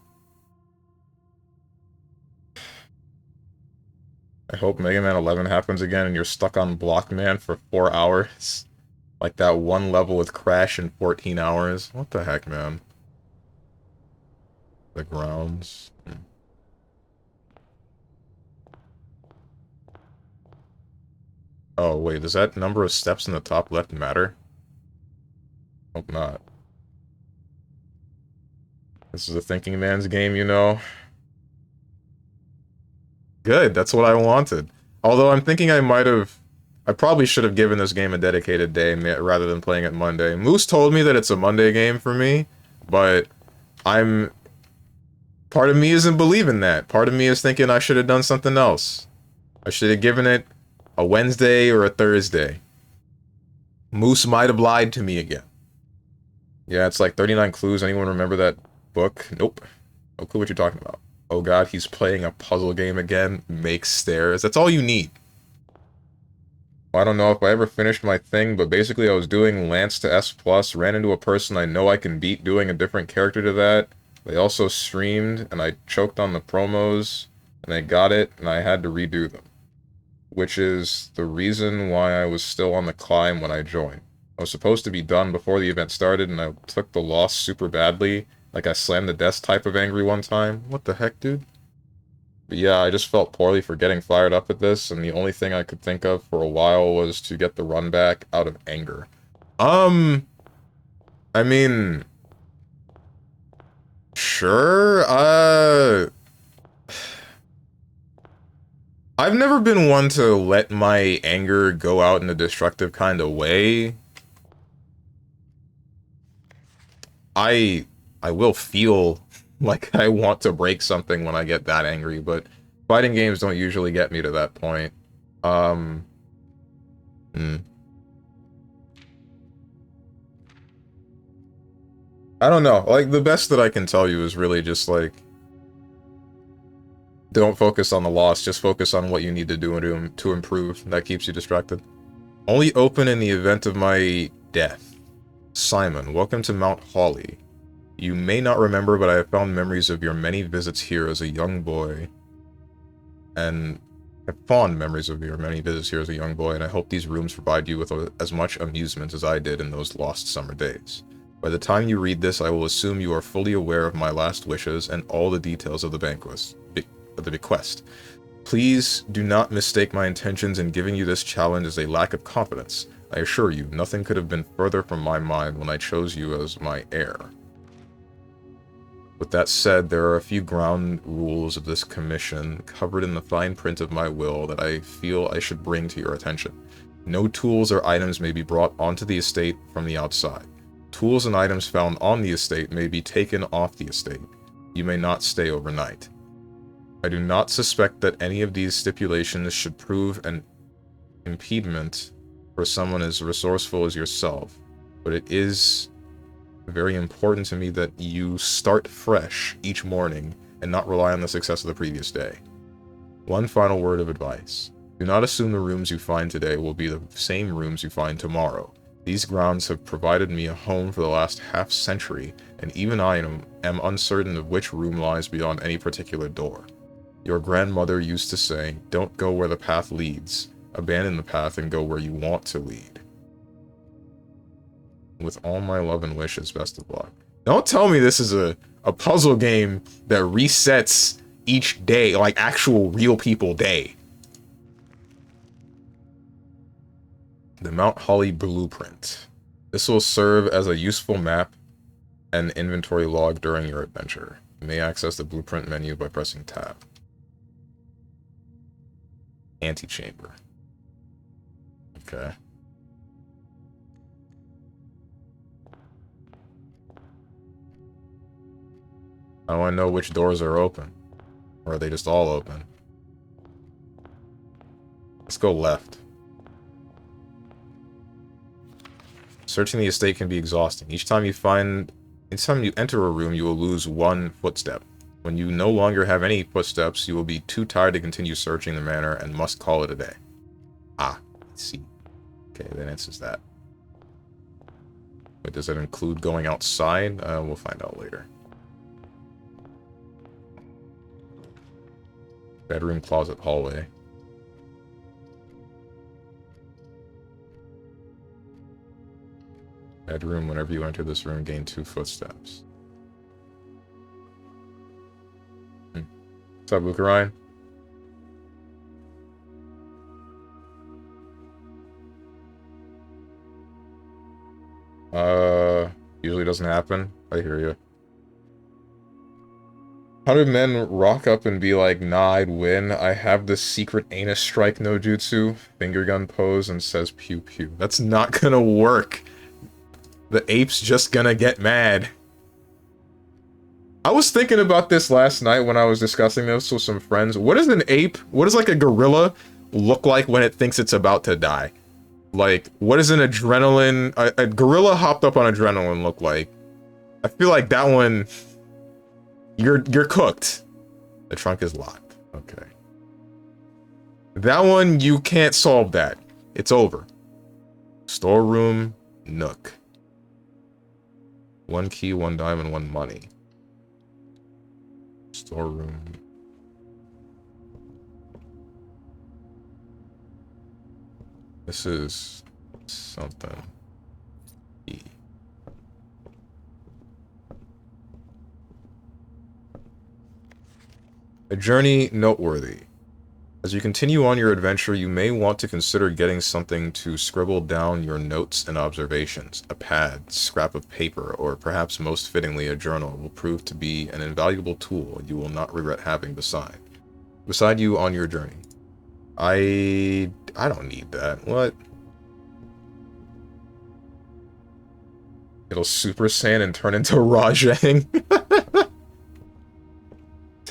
I hope Mega Man 11 happens again and you're stuck on Blockman for 4 hours. Like that one level with Crash in 14 hours. What the heck, man? The grounds. Oh, wait, does that number of steps in the top left matter? Hope not. This is a thinking man's game, you know? Good, that's what I wanted. Although I'm thinking I probably should have given this game a dedicated day rather than playing it Monday. Moose told me that it's a Monday game for me, but part of me isn't believing that. Part of me is thinking I should have done something else. I should have given it a Wednesday or a Thursday. Moose might have lied to me again. Yeah, it's like 39 Clues. Anyone remember that book? Nope. No clue what you're talking about. Oh god, he's playing a puzzle game again. Make stairs. That's all you need. I don't know if I ever finished my thing, but basically I was doing Lance to S+, ran into a person I know I can beat doing a different character to that. They also streamed, and I choked on the promos, and they got it, and I had to redo them. Which is the reason why I was still on the climb when I joined. I was supposed to be done before the event started, and I took the loss super badly. Like I slammed the desk type of angry one time. What the heck, dude? But yeah, I just felt poorly for getting fired up at this, and the only thing I could think of for a while was to get the run back out of anger. I mean, sure, I've never been one to let my anger go out in a destructive kind of way. I will feel like I want to break something when I get that angry, but fighting games don't usually get me to that point. Um, hmm. I don't know. Like, the best that I can tell you is really just, like, don't focus on the loss, just focus on what you need to do to improve. That keeps you distracted. Only open in the event of my death. Simon, welcome to Mount Holly. You may not remember, but I have found memories of your many visits here as a young boy. And I have fond memories of your many visits here as a young boy, and I hope these rooms provide you with as much amusement as I did in those lost summer days. By the time you read this, I will assume you are fully aware of my last wishes and all the details of the bequest. Please do not mistake my intentions in giving you this challenge as a lack of confidence. I assure you, nothing could have been further from my mind when I chose you as my heir. With that said, there are a few ground rules of this commission covered in the fine print of my will that I feel I should bring to your attention. No tools or items may be brought onto the estate from the outside. Tools and items found on the estate may be taken off the estate. You may not stay overnight. I do not suspect that any of these stipulations should prove an impediment for someone as resourceful as yourself, but it is very important to me that you start fresh each morning and not rely on the success of the previous day. One final word of advice. Do not assume the rooms you find today will be the same rooms you find tomorrow. These grounds have provided me a home for the last half-century, and even I am uncertain of which room lies beyond any particular door. Your grandmother used to say, "Don't go where the path leads. Abandon the path and go where you want to lead." With all my love and wishes, best of luck. Don't tell me this is a puzzle game that resets each day, like actual real people day. The Mount Holly Blueprint. This will serve as a useful map and inventory log during your adventure. You may access the blueprint menu by pressing tab. Antechamber. Okay. How do I know which doors are open? Or are they just all open? Let's go left. Searching the estate can be exhausting. Each time you enter a room, you will lose one footstep. When you no longer have any footsteps, you will be too tired to continue searching the manor and must call it a day. Ah, let's see. Okay, that answers that. But does that include going outside? We'll find out later. Bedroom, closet, hallway. Bedroom, whenever you enter this room, gain 2 footsteps. What's up, Lucarine? Usually doesn't happen. I hear you. 100 men rock up and be like, "Nah, I'd win. I have this secret anus strike no jutsu," finger gun pose, and says pew pew. That's not gonna work. The ape's just gonna get mad. I was thinking about this last night when I was discussing this with some friends. What does an ape, what does like a gorilla look like when it thinks it's about to die? Like, what does an adrenaline, a gorilla hopped up on adrenaline look like? I feel like that one, you're cooked. The trunk is locked. Okay. That one, you can't solve that. It's over. Storeroom, nook. 1 key, 1 diamond, 1 money. Storeroom. This is something. E. A journey noteworthy. As you continue on your adventure, you may want to consider getting something to scribble down your notes and observations. A pad, scrap of paper, or perhaps most fittingly a journal will prove to be an invaluable tool you will not regret having beside you on your journey. I don't need that. What? It'll Super Saiyan and turn into Rajang.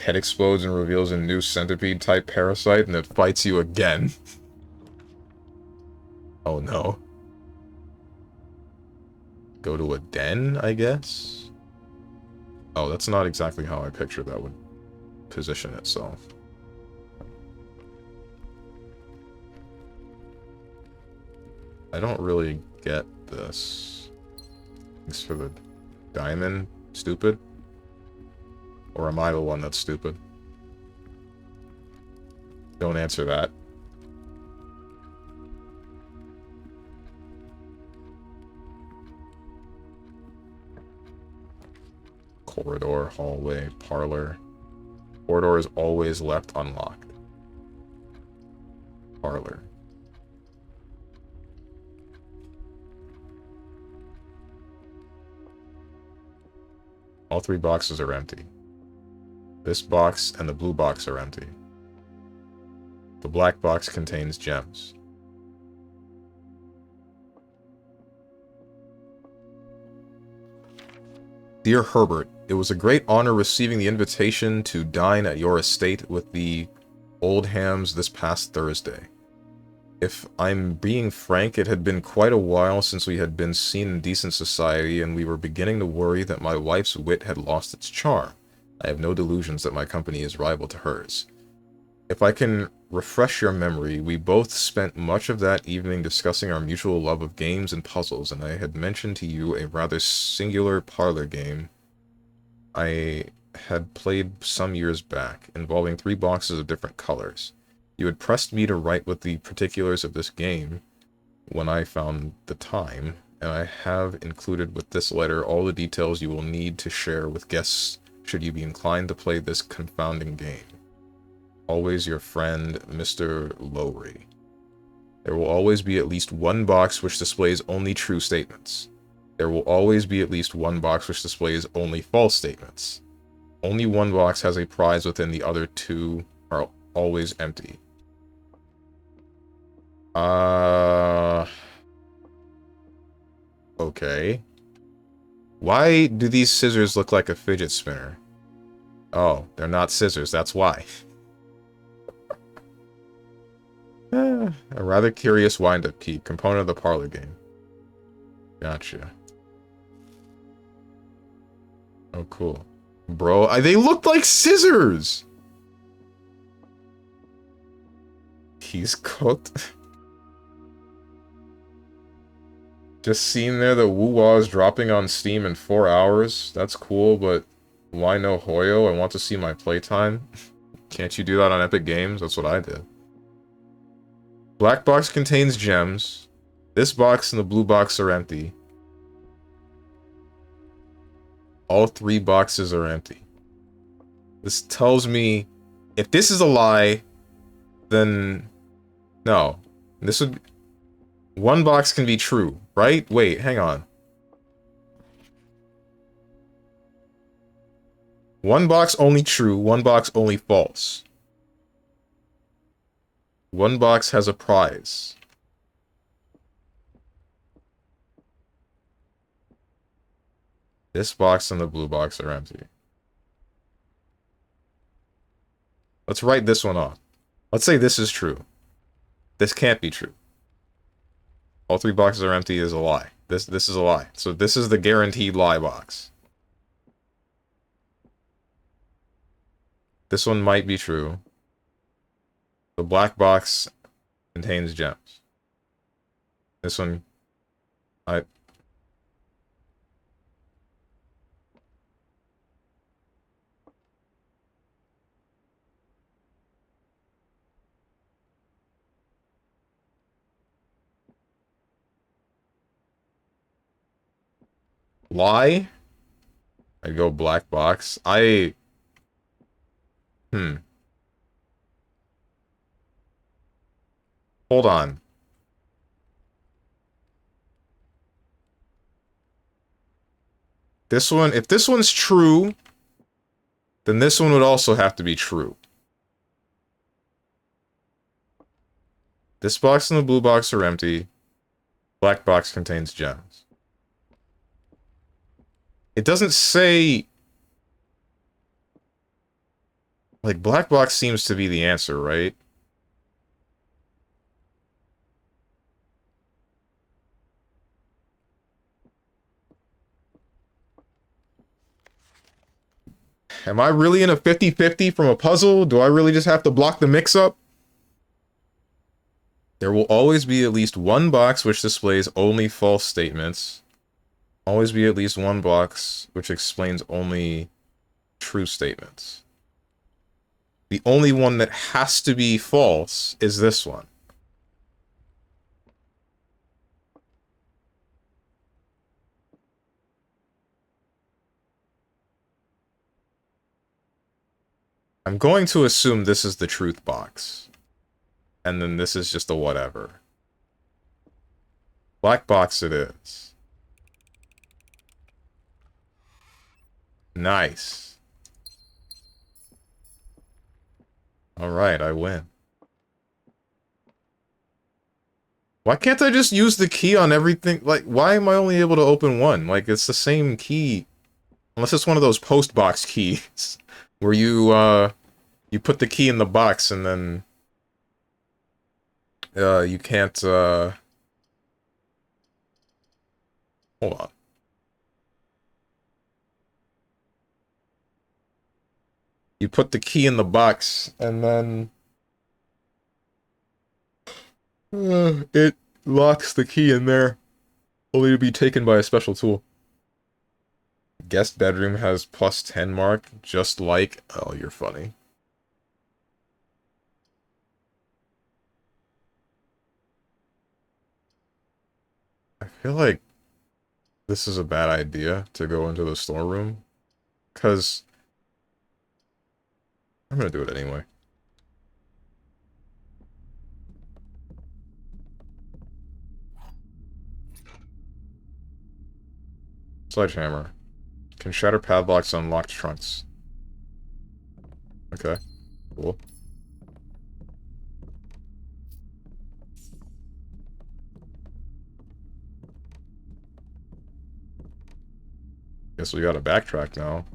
Head explodes and reveals a new centipede-type parasite, and it fights you again. Oh no. Go to a den, I guess? Oh, that's not exactly how I pictured that would position itself. I don't really get this. Thanks for the diamond, stupid. Or am I the one that's stupid? Don't answer that. Corridor, hallway, parlor. Corridor is always left unlocked. Parlor. All three boxes are empty. This box and the blue box are empty. The black box contains gems. Dear Herbert, it was a great honor receiving the invitation to dine at your estate with the Oldhams this past Thursday. If I'm being frank, it had been quite a while since we had been seen in decent society, and we were beginning to worry that my wife's wit had lost its charm. I have no delusions that my company is rival to hers. If I can refresh your memory, we both spent much of that evening discussing our mutual love of games and puzzles, and I had mentioned to you a rather singular parlor game I had played some years back, involving 3 boxes of different colors. You had pressed me to write with the particulars of this game when I found the time, and I have included with this letter all the details you will need to share with guests should you be inclined to play this confounding game. Always your friend, Mr. Lowry. There will always be at least one box which displays only true statements. There will always be at least one box which displays only false statements. Only one box has a prize within, the other 2 are always empty. Okay. Why do these scissors look like a fidget spinner? Oh, they're not scissors, that's why. A rather curious wind-up key, component of the parlor game. Gotcha. Oh, cool. Bro, they looked like scissors! He's cooked. Just seeing there the woo-wah is dropping on Steam in 4 hours. That's cool, but why no Hoyo? I want to see my playtime. Can't you do that on Epic Games? That's what I did. Black box contains gems. This box and the blue box are empty. All 3 boxes are empty. This tells me, if this is a lie, then no. This would... One box can be true, right? Wait, hang on. One box only true, one box only false. One box has a prize. This box and the blue box are empty. Let's write this one off. Let's say this is true. This can't be true. All 3 boxes are empty is a lie. This is a lie. So this is the guaranteed lie box. This one might be true. The black box contains gems. This one, I'd go black box. Hmm. Hold on. This one, if this one's true, then this one would also have to be true. This box and the blue box are empty. Black box contains gems. It doesn't say... Like, black box seems to be the answer, right? Am I really in a 50-50 from a puzzle? Do I really just have to block the mix-up? There will always be at least one box which displays only false statements. Always be at least one box which explains only true statements. The only one that has to be false is this one. I'm going to assume this is the truth box. And then this is just a whatever. Black box it is. Nice. Alright, I win. Why can't I just use the key on everything? Like, why am I only able to open one? Like, it's the same key. Unless it's one of those post box keys. Where you put the key in the box and then... you can't, hold on. You put the key in the box, and then... it locks the key in there. Only to be taken by a special tool. Guest bedroom has +10 mark, just like... Oh, you're funny. I feel like this is a bad idea to go into the storeroom. Because... I'm gonna do it anyway. Sledgehammer. Can shatter padlocks on locked trunks. Okay. Cool. Guess we gotta backtrack now.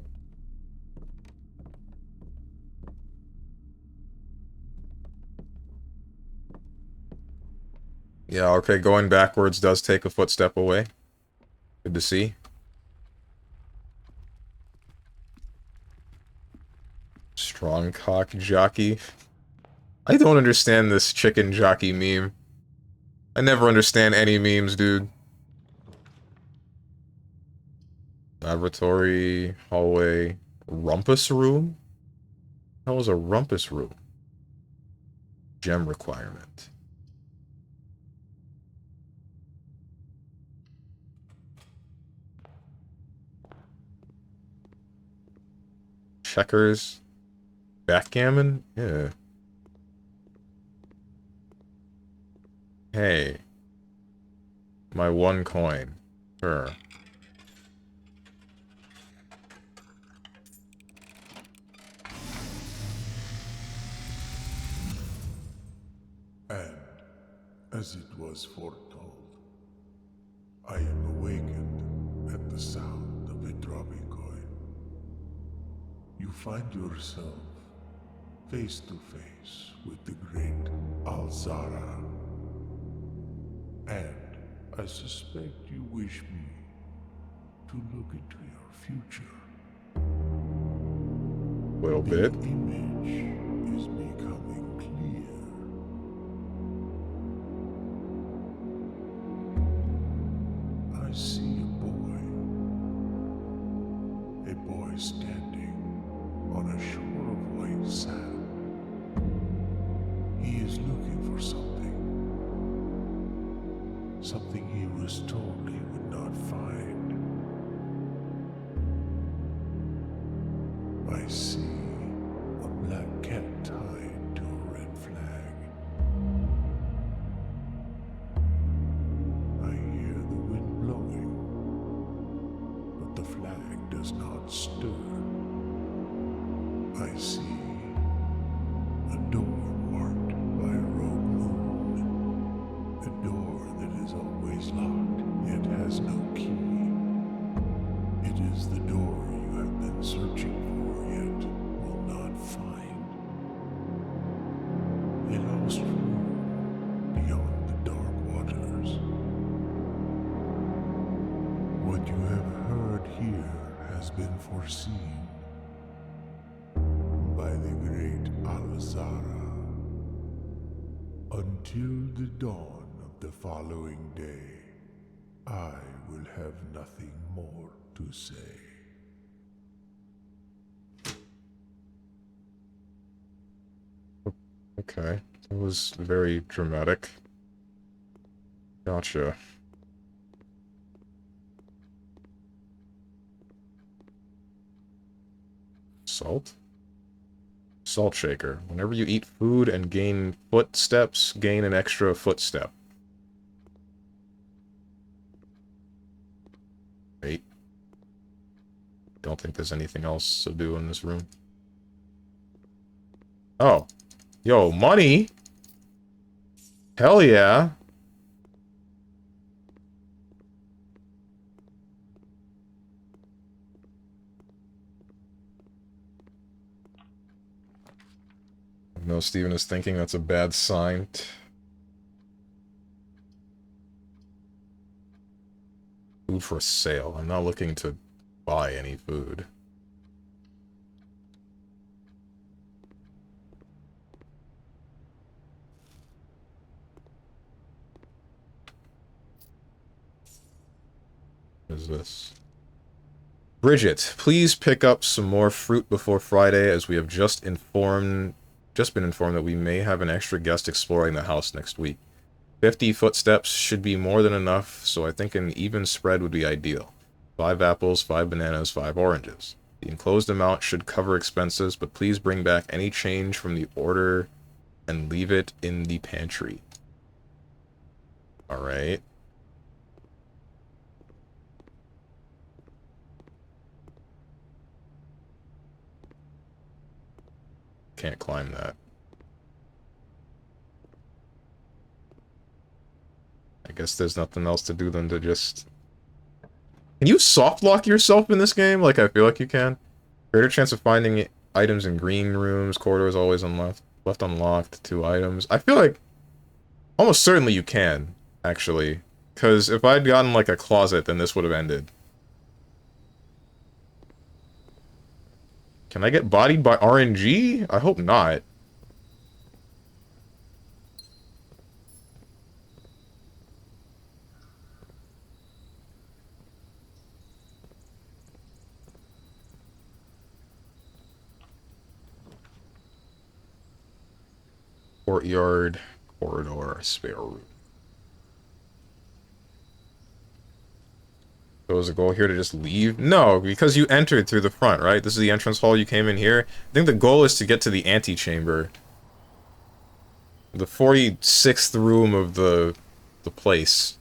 Yeah, okay, going backwards does take a footstep away. Good to see. Strong cock jockey. I don't understand this chicken jockey meme. I never understand any memes, dude. Laboratory, hallway, rumpus room? How was a rumpus room? Gem requirement. Checkers. Backgammon? Yeah. Hey. My one coin. Sure. And, as it was foretold, I am awakened at the sound of a dropping coin. You find yourself face to face with the great Alzara. And I suspect you wish me to look into your future. Little The bit. image is becoming clear. I see a boy standing on a shore of white sand. He is looking for something. Something he was told he would not find. I see a black cat tied to a red flag. stir. I see a door marked by a rogue moon. A door that is always locked, yet has no key. It is the door you have been searching for, yet will not find. A lost room beyond the dark waters. What you have heard here has been foreseen by the great Alzara. Until the dawn of the following day, I will have nothing more to say. Okay, that was very dramatic. Gotcha. Salt? Salt shaker. Whenever you eat food and gain footsteps, gain an extra footstep. Wait. Don't think there's anything else to do in this room. Oh. Yo, money! Hell yeah! No, Steven is thinking that's a bad sign. Food for sale. I'm not looking to buy any food. What is this? Bridget, please pick up some more fruit before Friday, as we have just been informed that we may have an extra guest exploring the house next week. 50 footsteps should be more than enough, so I think an even spread would be ideal. 5 apples, 5 bananas, 5 oranges. The enclosed amount should cover expenses, but please bring back any change from the order and leave it in the pantry. Alright. Can't climb that. I guess there's nothing else to do than to just... Can you soft lock yourself in this game? Like, I feel like you can. Greater chance of finding items in green rooms. Corridors always left unlocked. 2 items. I feel like... Almost certainly you can, actually. Because if I'd gotten, like, a closet, then this would have ended. Can I get bodied by RNG? I hope not. Courtyard, corridor, spare room. So was the goal here to just leave? No, because you entered through the front, right? This is the entrance hall, you came in here. I think the goal is to get to the antechamber. The 46th room of the place.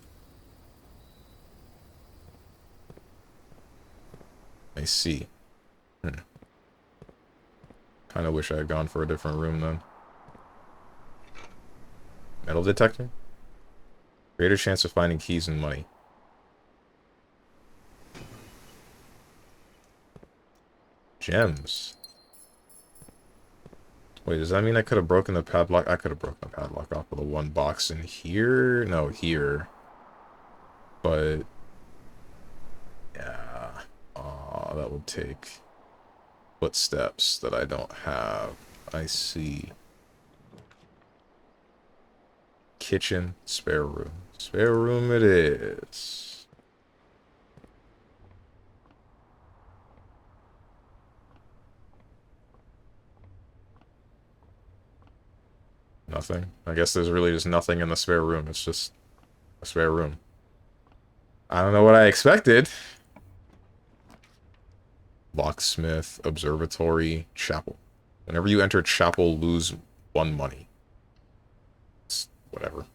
I see. Kinda wish I had gone for a different room then. Metal detector? Greater chance of finding keys and money. Gems. Wait, does that mean I could have broken the padlock? I could have broken the padlock off of the one box in here? No, here. But... yeah. Aw, that would take footsteps that I don't have. I see. Kitchen, spare room. Spare room it is. Nothing. I guess there's really just nothing in the spare room. It's just a spare room. I don't know what I expected. Locksmith, observatory, chapel. Whenever you enter chapel, lose 1 money. It's whatever.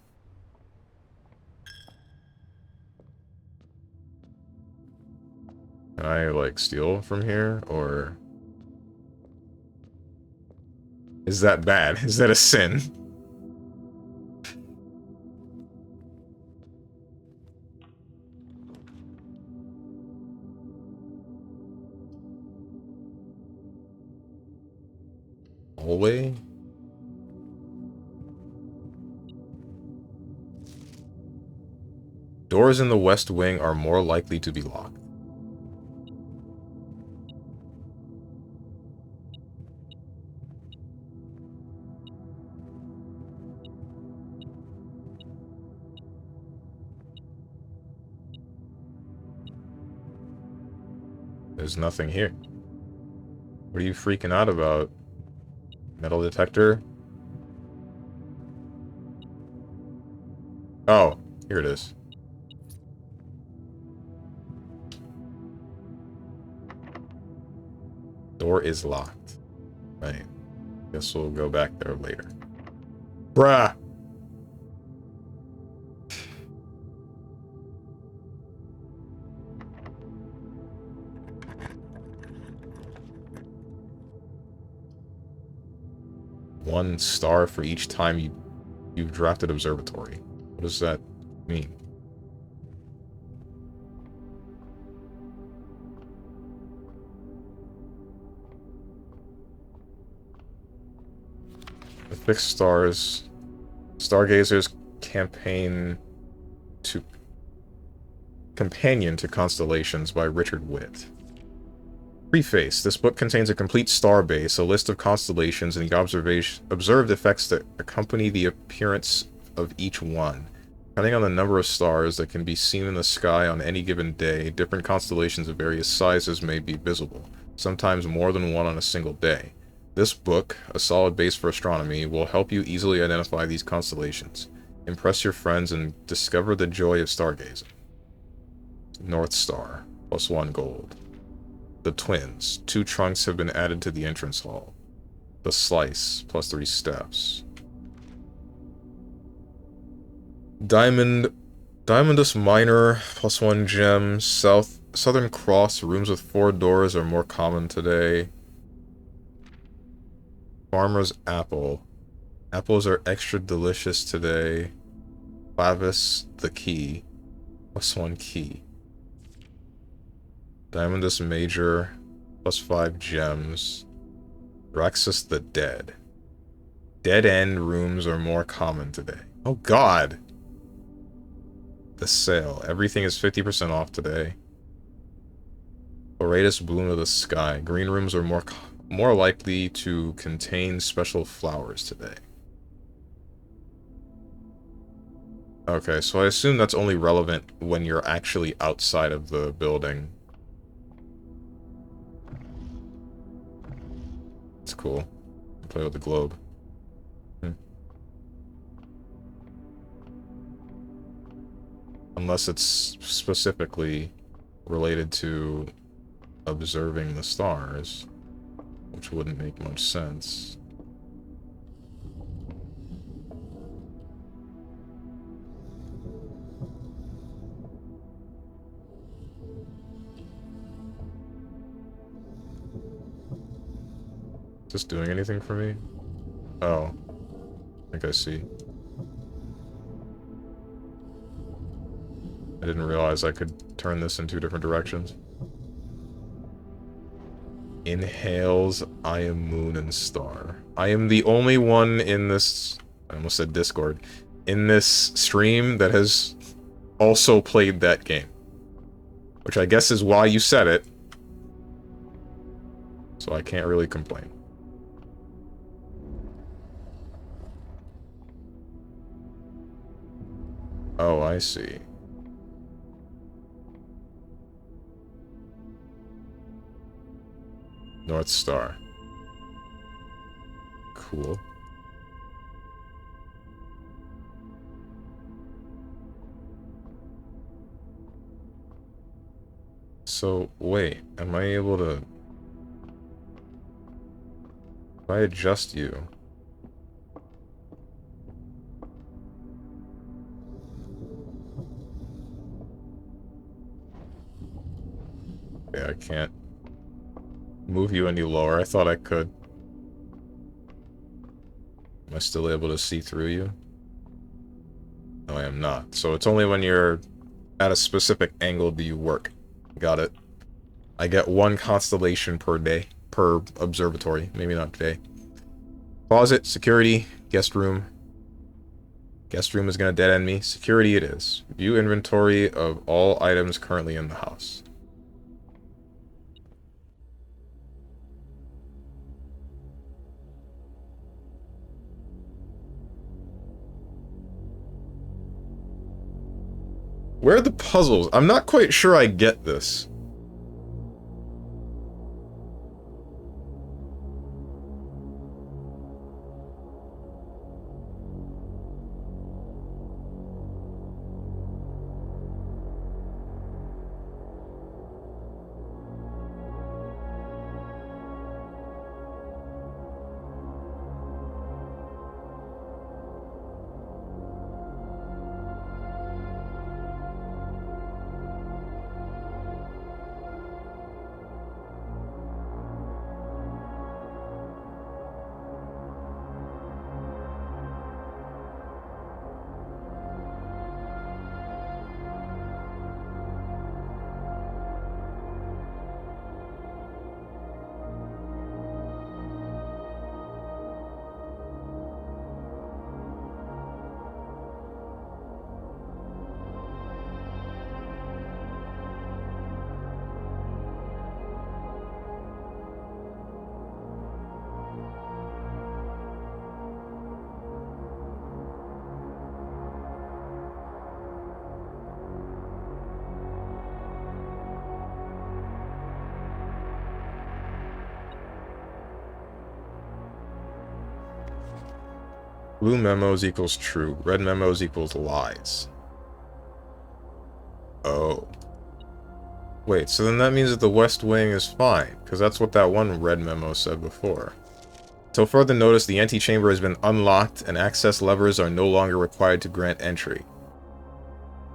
Can I, like, steal from here, or... Is that bad? Is that a sin? Hallway? Doors in the west wing are more likely to be locked. There's nothing here. What are you freaking out about? Metal detector? Oh, here it is. Door is locked. Right. Guess we'll go back there later. Bruh! One star for each time you've drafted observatory. What does that mean? The fixed stars. Stargazer's campaign to Companion to Constellations by Richard Witt. Preface. This book contains a complete star base, a list of constellations, and the observed effects that accompany the appearance of each one. Depending on the number of stars that can be seen in the sky on any given day, different constellations of various sizes may be visible, sometimes more than one on a single day. This book, a solid base for astronomy, will help you easily identify these constellations, impress your friends, and discover the joy of stargazing. North Star, +1 gold. The Twins, 2 trunks have been added to the entrance hall. The Slice, +3 steps. Diamondus Minor, +1 gem. Southern Cross, rooms with 4 doors are more common today. Farmer's Apple. Apples are extra delicious today. Clavis, the key. +1 key. Diamondus Major, +5 gems. Raxus the Dead. Dead end rooms are more common today. Oh god! The sale. Everything is 50% off today. Boreas Bloom of the Sky. Green rooms are more likely to contain special flowers today. Okay, so I assume that's only relevant when you're actually outside of the building. It's cool. Play with the globe. Unless it's specifically related to observing the stars, which wouldn't make much sense. Is this doing anything for me? Oh. I think I see. I didn't realize I could turn this in 2 different directions. Inhales, I am moon and star. I am the only one in this... I almost said Discord. In this stream that has also played that game. Which I guess is why you said it. So I can't really complain. Oh, I see. North Star. Cool. So, wait, am I able to... If I adjust you... Yeah, I can't move you any lower. I thought I could. Am I still able to see through you? No, I am not. So it's only when you're at a specific angle do you work. Got it. I get 1 constellation per day. Per observatory. Maybe not day. Closet, security, guest room. Guest room is going to dead end me. Security it is. View inventory of all items currently in the house. Where are the puzzles? I'm not quite sure I get this. Blue memos equals true. Red memos equals lies. Oh. Wait, so then that means that the West Wing is fine, because that's what that one red memo said before. Till further notice, the antechamber has been unlocked, and access levers are no longer required to grant entry.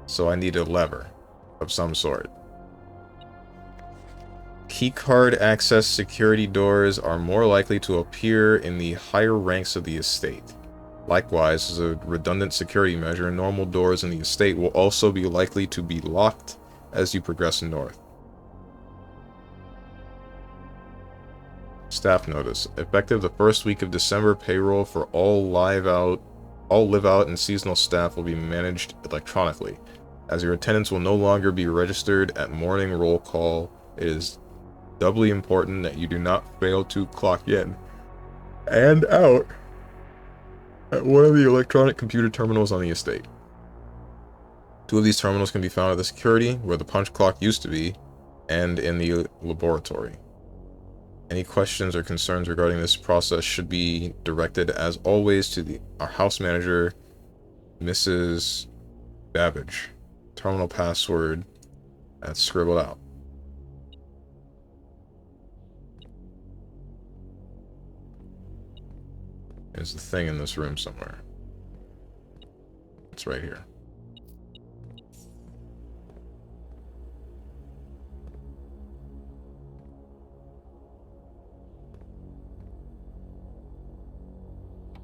So I need a lever of some sort. Keycard access security doors are more likely to appear in the higher ranks of the estate. Likewise, as a redundant security measure, normal doors in the estate will also be likely to be locked as you progress north. Staff notice. Effective the first week of December, payroll for all live out and seasonal staff will be managed electronically. As your attendance will no longer be registered at morning roll call, it is doubly important that you do not fail to clock in and out at one of the electronic computer terminals on the estate. 2 of these terminals can be found at the security, where the punch clock used to be, and in the laboratory. Any questions or concerns regarding this process should be directed, as always, to our house manager, Mrs. Babbage. Terminal password, that's scribbled out. There's the thing in this room somewhere. It's right here.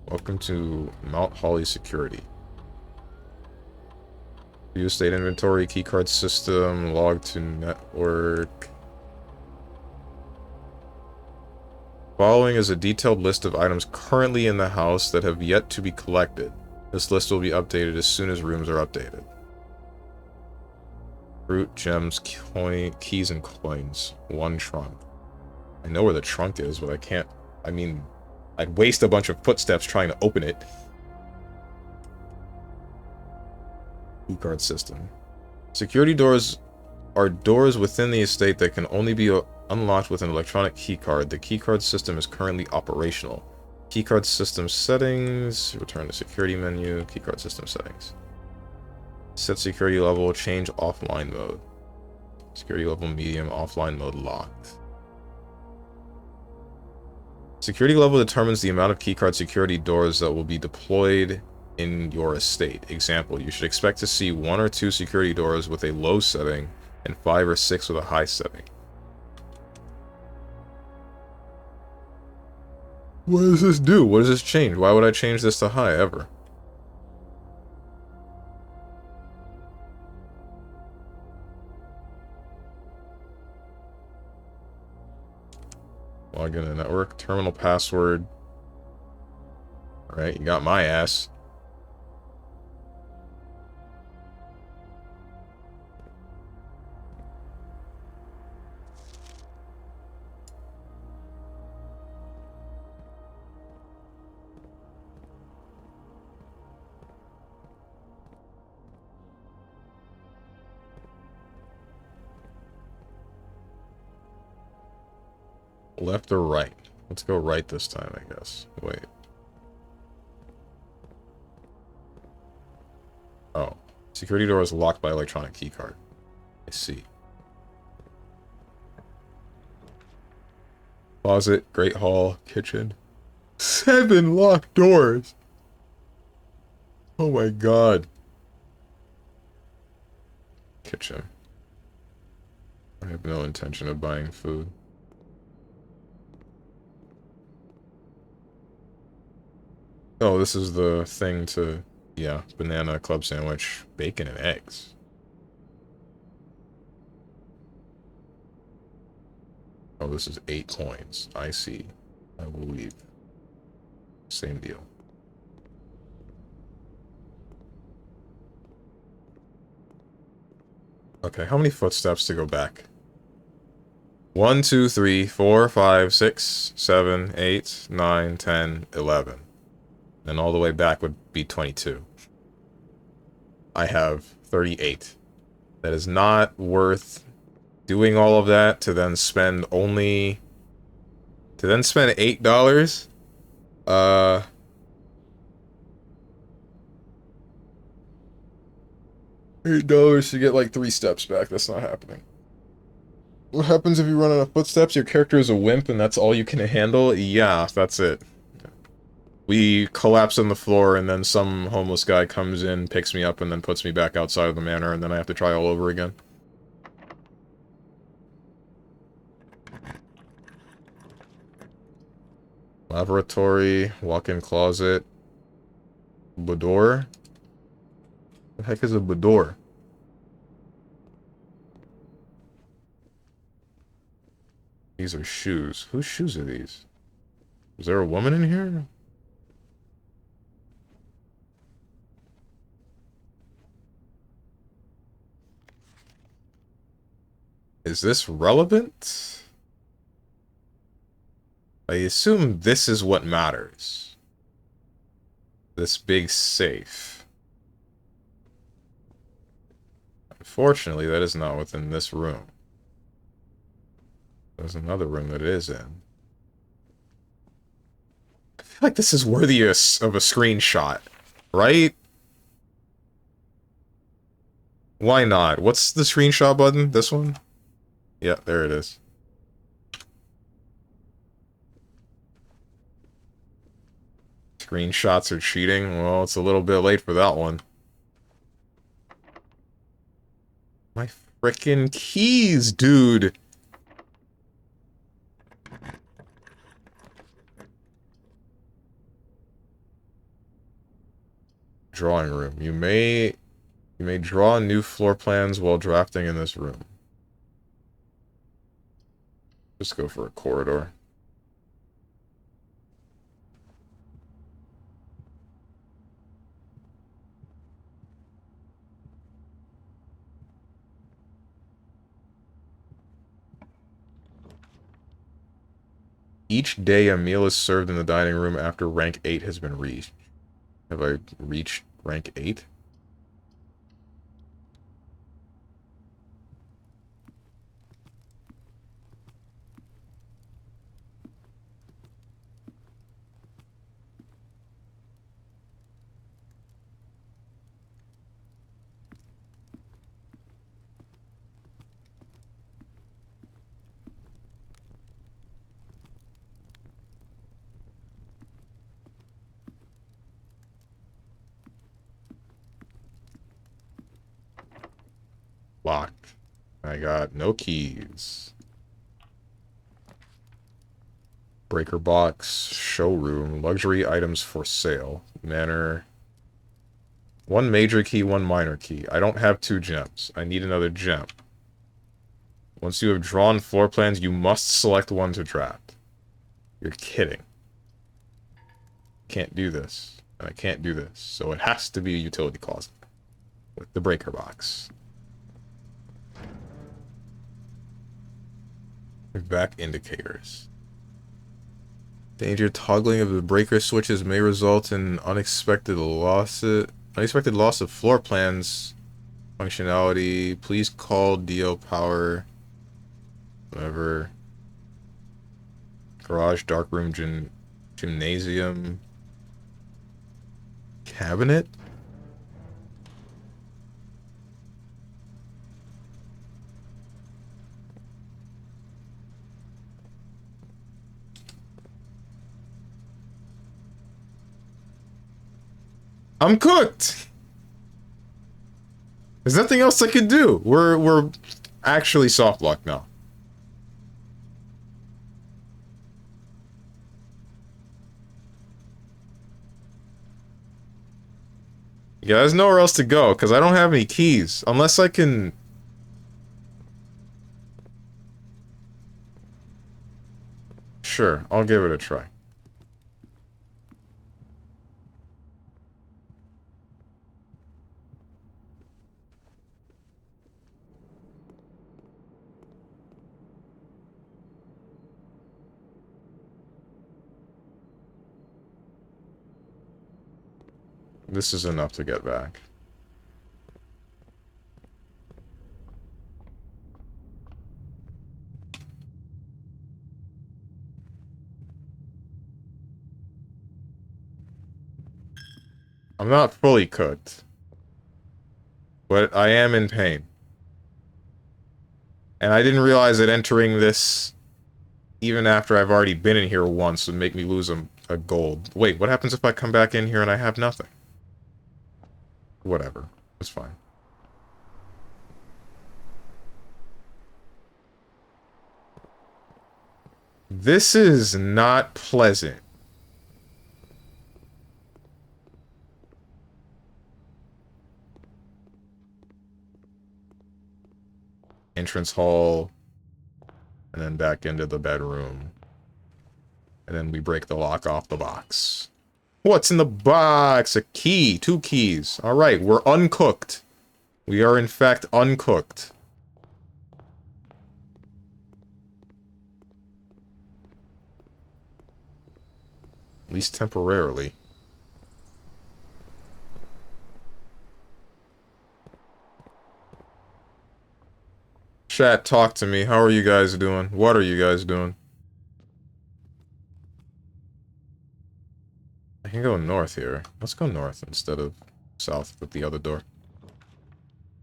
Welcome to Mount Holly Security. View state inventory, keycard system, log to network. Following is a detailed list of items currently in the house that have yet to be collected. This list will be updated as soon as rooms are updated. Fruit, gems, keys, and coins. 1 trunk. I know where the trunk is, but I can't... I mean, I'd waste a bunch of footsteps trying to open it. Keycard system. Security doors are doors within the estate that can only be unlocked with an electronic keycard. The keycard system is currently operational. Keycard system settings. Return to security menu. Keycard system settings. Set security level. Change offline mode. Security level medium. Offline mode locked. Security level determines the amount of keycard security doors that will be deployed in your estate. Example, you should expect to see 1 or 2 security doors with a low setting and 5 or 6 with a high setting. What does this do? What does this change? Why would I change this to high, ever? Log in the network. Terminal password. Alright, you got my ass. Left or right? Let's go right this time, I guess. Wait. Oh. Security door is locked by electronic keycard. I see. Closet, great hall, kitchen. 7 locked doors! Oh my god. Kitchen. I have no intention of buying food. Oh, this is the thing to... Yeah, banana, club sandwich, bacon, and eggs. Oh, this is 8 coins. I see. I will leave. Same deal. Okay, how many footsteps to go back? 1, 2, 3, 4, 5, 6, 7, 8, 9, 10, 11. And all the way back would be 22. I have 38. That is not worth doing all of that to then spend only... To then spend $8? $8 to get like 3 steps back. That's not happening. What happens if you run out of footsteps? Your character is a wimp and that's all you can handle? Yeah, that's it. We collapse on the floor and then some homeless guy comes in, picks me up, and then puts me back outside of the manor, and then I have to try all over again. Laboratory, walk-in closet, boudoir? What the heck is a boudoir? These are shoes. Whose shoes are these? Is there a woman in here? Is this relevant? I assume this is what matters. This big safe. Unfortunately, that is not within this room. There's another room that it is in. I feel like this is worthy of a screenshot, right? Why not? What's the screenshot button? This one? Yeah, there it is. Screenshots are cheating? Well, it's a little bit late for that one. My frickin' keys, dude! Drawing room. You may draw new floor plans while drafting in this room. Just go for a corridor. Each day a meal is served in the dining room after rank 8 has been reached. Have I reached rank 8? Locked. I got no keys. Breaker box, showroom, luxury items for sale, manor. One major key, one minor key. I don't have 2 gems. I need another gem. Once you have drawn floor plans, you must select one to draft. You're kidding. Can't do this. And I can't do this. So it has to be a utility closet. With the breaker box. Back indicators. Danger toggling of the breaker switches may result in unexpected loss of floor plans functionality. Please call DO power. Whatever. Garage, darkroom, gymnasium. Cabinet? I'm cooked! There's nothing else I could do. We're actually soft locked now. Yeah, there's nowhere else to go, because I don't have any keys. Unless I can... Sure, I'll give it a try. This is enough to get back. I'm not fully cooked. But I am in pain. And I didn't realize that entering this, even after I've already been in here once, would make me lose a gold. Wait, what happens if I come back in here and I have nothing? Whatever. It's fine. This is not pleasant. Entrance hall. And then back into the bedroom. And then we break the lock off the box. What's in the box? A key. 2 keys. Alright, we're uncooked. We are in fact uncooked. At least temporarily. Chat, talk to me. How are you guys doing? What are you guys doing? I can go north here. Let's go north instead of south with the other door.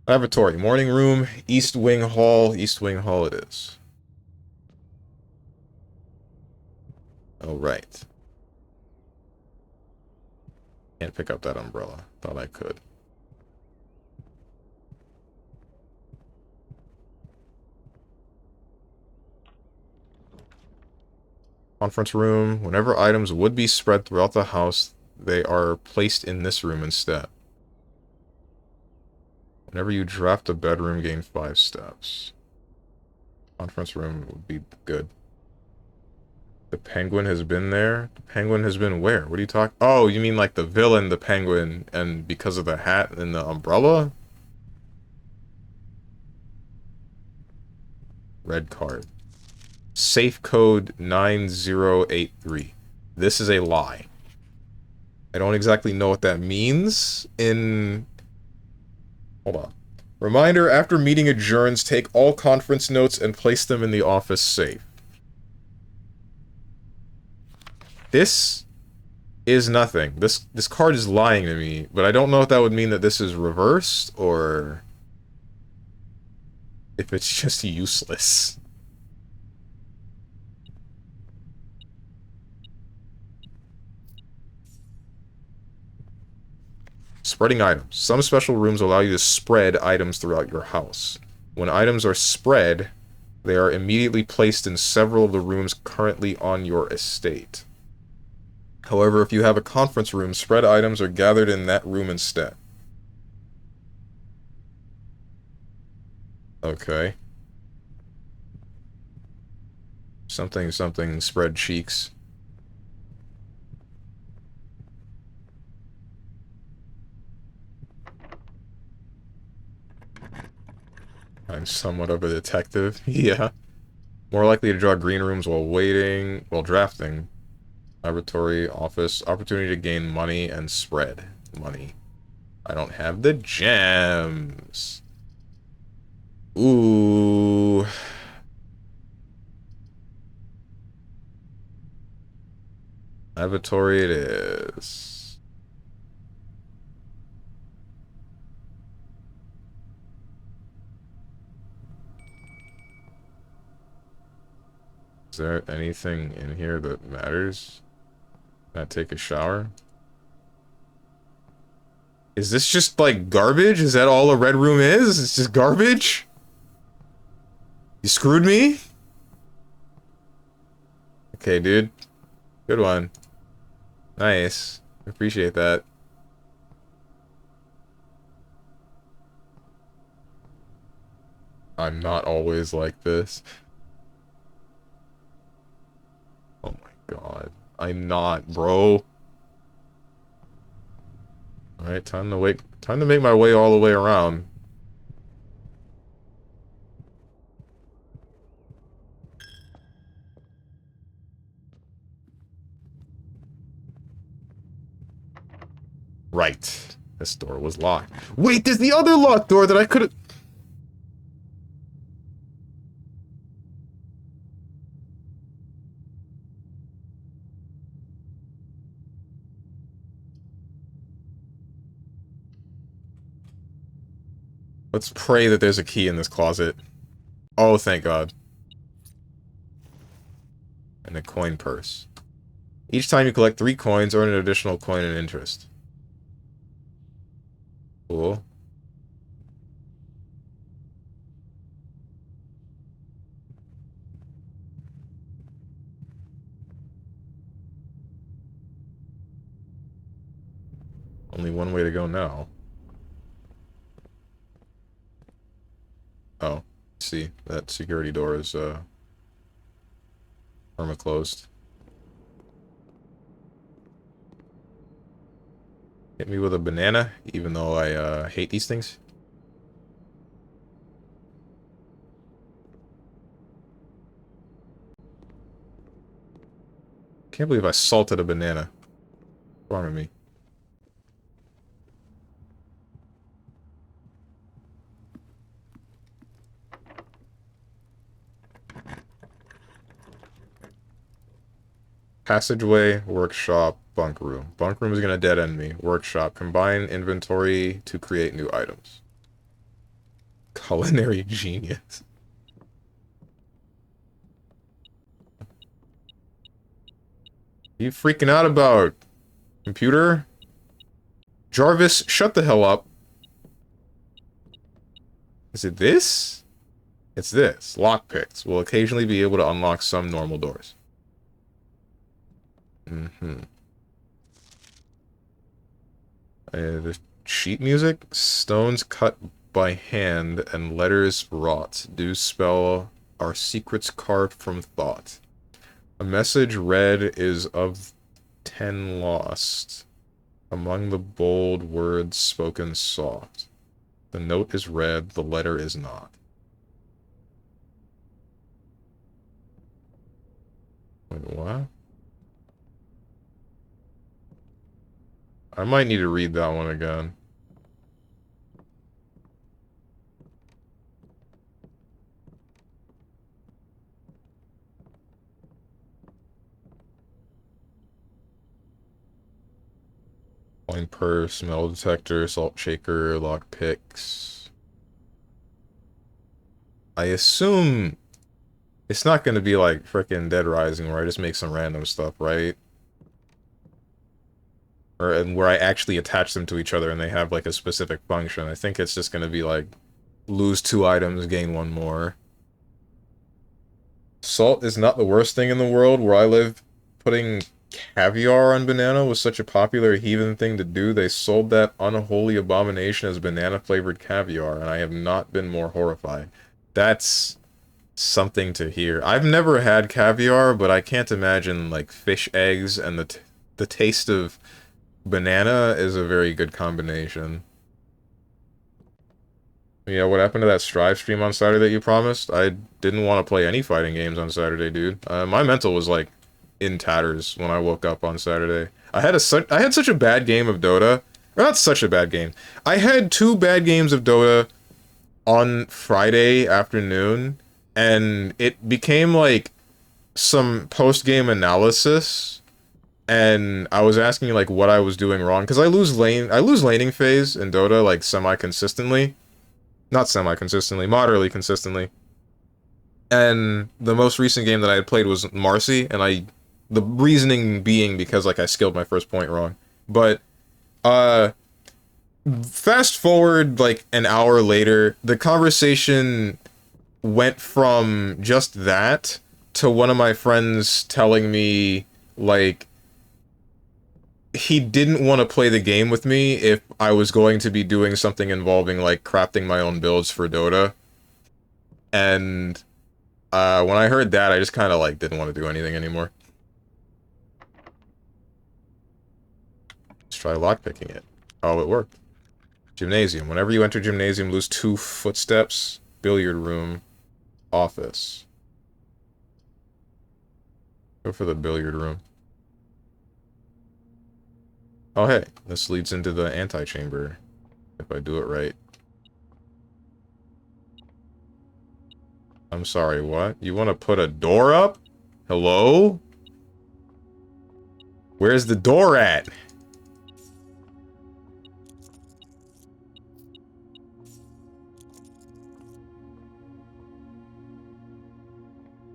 Laboratory. Morning room. East wing hall. East wing hall it is. Alright. Can't pick up that umbrella. Thought I could. Conference room. Whenever items would be spread throughout the house, they are placed in this room instead. Whenever you draft a bedroom, gain 5 steps. Conference room would be good. The penguin has been there? The penguin has been where? What are you talking? Oh, you mean like the villain, the penguin, and because of the hat and the umbrella? Red card. Safe code 9083. This is a lie. I don't exactly know what that means in... Hold on. Reminder, after meeting adjourns, take all conference notes and place them in the office safe. This is nothing. This card is lying to me, but I don't know if that would mean that this is reversed, or... if it's just useless. Spreading items. Some special rooms allow you to spread items throughout your house. When items are spread, They are immediately placed in several of the rooms currently on your estate. However, if you have a conference room, spread items are gathered in that room instead. Okay. Something, something, spread cheeks. I'm somewhat of a detective. Yeah. More likely to draw green rooms while waiting, while drafting. Laboratory, office, opportunity to gain money and spread money. I don't have the gems. Ooh. Laboratory it is. Is there anything in here that matters? Can I take a shower? Is this just like garbage? Is that all a red room is? It's just garbage? You screwed me? Okay, dude. Good one. Nice. Appreciate that. I'm not always like this. Oh my god. I'm not, bro. Alright, time to make my way all the way around. Right. This door was locked. Wait, there's the other locked door that I could've... Let's pray that there's a key in this closet. Oh, thank God. And a coin purse. Each time you collect 3 coins, earn an additional coin and interest. Cool. Only one way to go now. Oh, see, that security door is, perma-closed. Hit me with a banana, even though I, hate these things. Can't believe I salted a banana. What's wrong with me? Passageway, workshop, bunk room. Bunk room is gonna dead end me. Workshop, combine inventory to create new items. Culinary genius. You freaking out about? Computer? Jarvis, shut the hell up. Is it this? It's this. Lockpicks will occasionally be able to unlock some normal doors. Mm-hmm. The sheet music? Stones cut by hand and letters wrought do spell our secrets carved from thought. A message read is of 10 lost. Among the bold words spoken soft. The note is read, the letter is not. Wait, what? I might need to read that one again. Coin purse, metal detector, salt shaker, lock picks. I assume it's not going to be like frickin' Dead Rising where I just make some random stuff, right? And where I actually attach them to each other and they have like a specific function. I think it's just going to be like lose 2 items, gain 1 more. Salt is not the worst thing in the world. Where I live, putting caviar on banana was such a popular heathen thing to do. They sold that unholy abomination as banana-flavored caviar, and I have not been more horrified. That's something to hear. I've never had caviar, but I can't imagine, like, fish eggs and the taste of banana is a very good combination. Yeah, what happened to that Strive stream on Saturday that you promised? I didn't want to play any fighting games on Saturday, dude. My mental was, like, in tatters when I woke up on Saturday. I had such a bad game of Dota. Or not such a bad game. I had 2 bad games of Dota on Friday afternoon, and it became, like, some post-game analysis, and I was asking, like, what I was doing wrong, because I lose laning phase in Dota, like, semi-consistently. Not semi-consistently, moderately consistently. And the most recent game that I had played was Marcy, and the reasoning being because, like, I skilled my first point wrong. But, fast forward, like, an hour later, the conversation went from just that to one of my friends telling me, like, he didn't want to play the game with me if I was going to be doing something involving, like, crafting my own builds for Dota. And, when I heard that, I just kind of, like, didn't want to do anything anymore. Let's try lockpicking it. Oh, it worked. Gymnasium. Whenever you enter gymnasium, lose 2 footsteps. Billiard room. Office. Go for the billiard room. Oh, hey. This leads into the antechamber. If I do it right. I'm sorry, what? You want to put a door up? Hello? Where's the door at?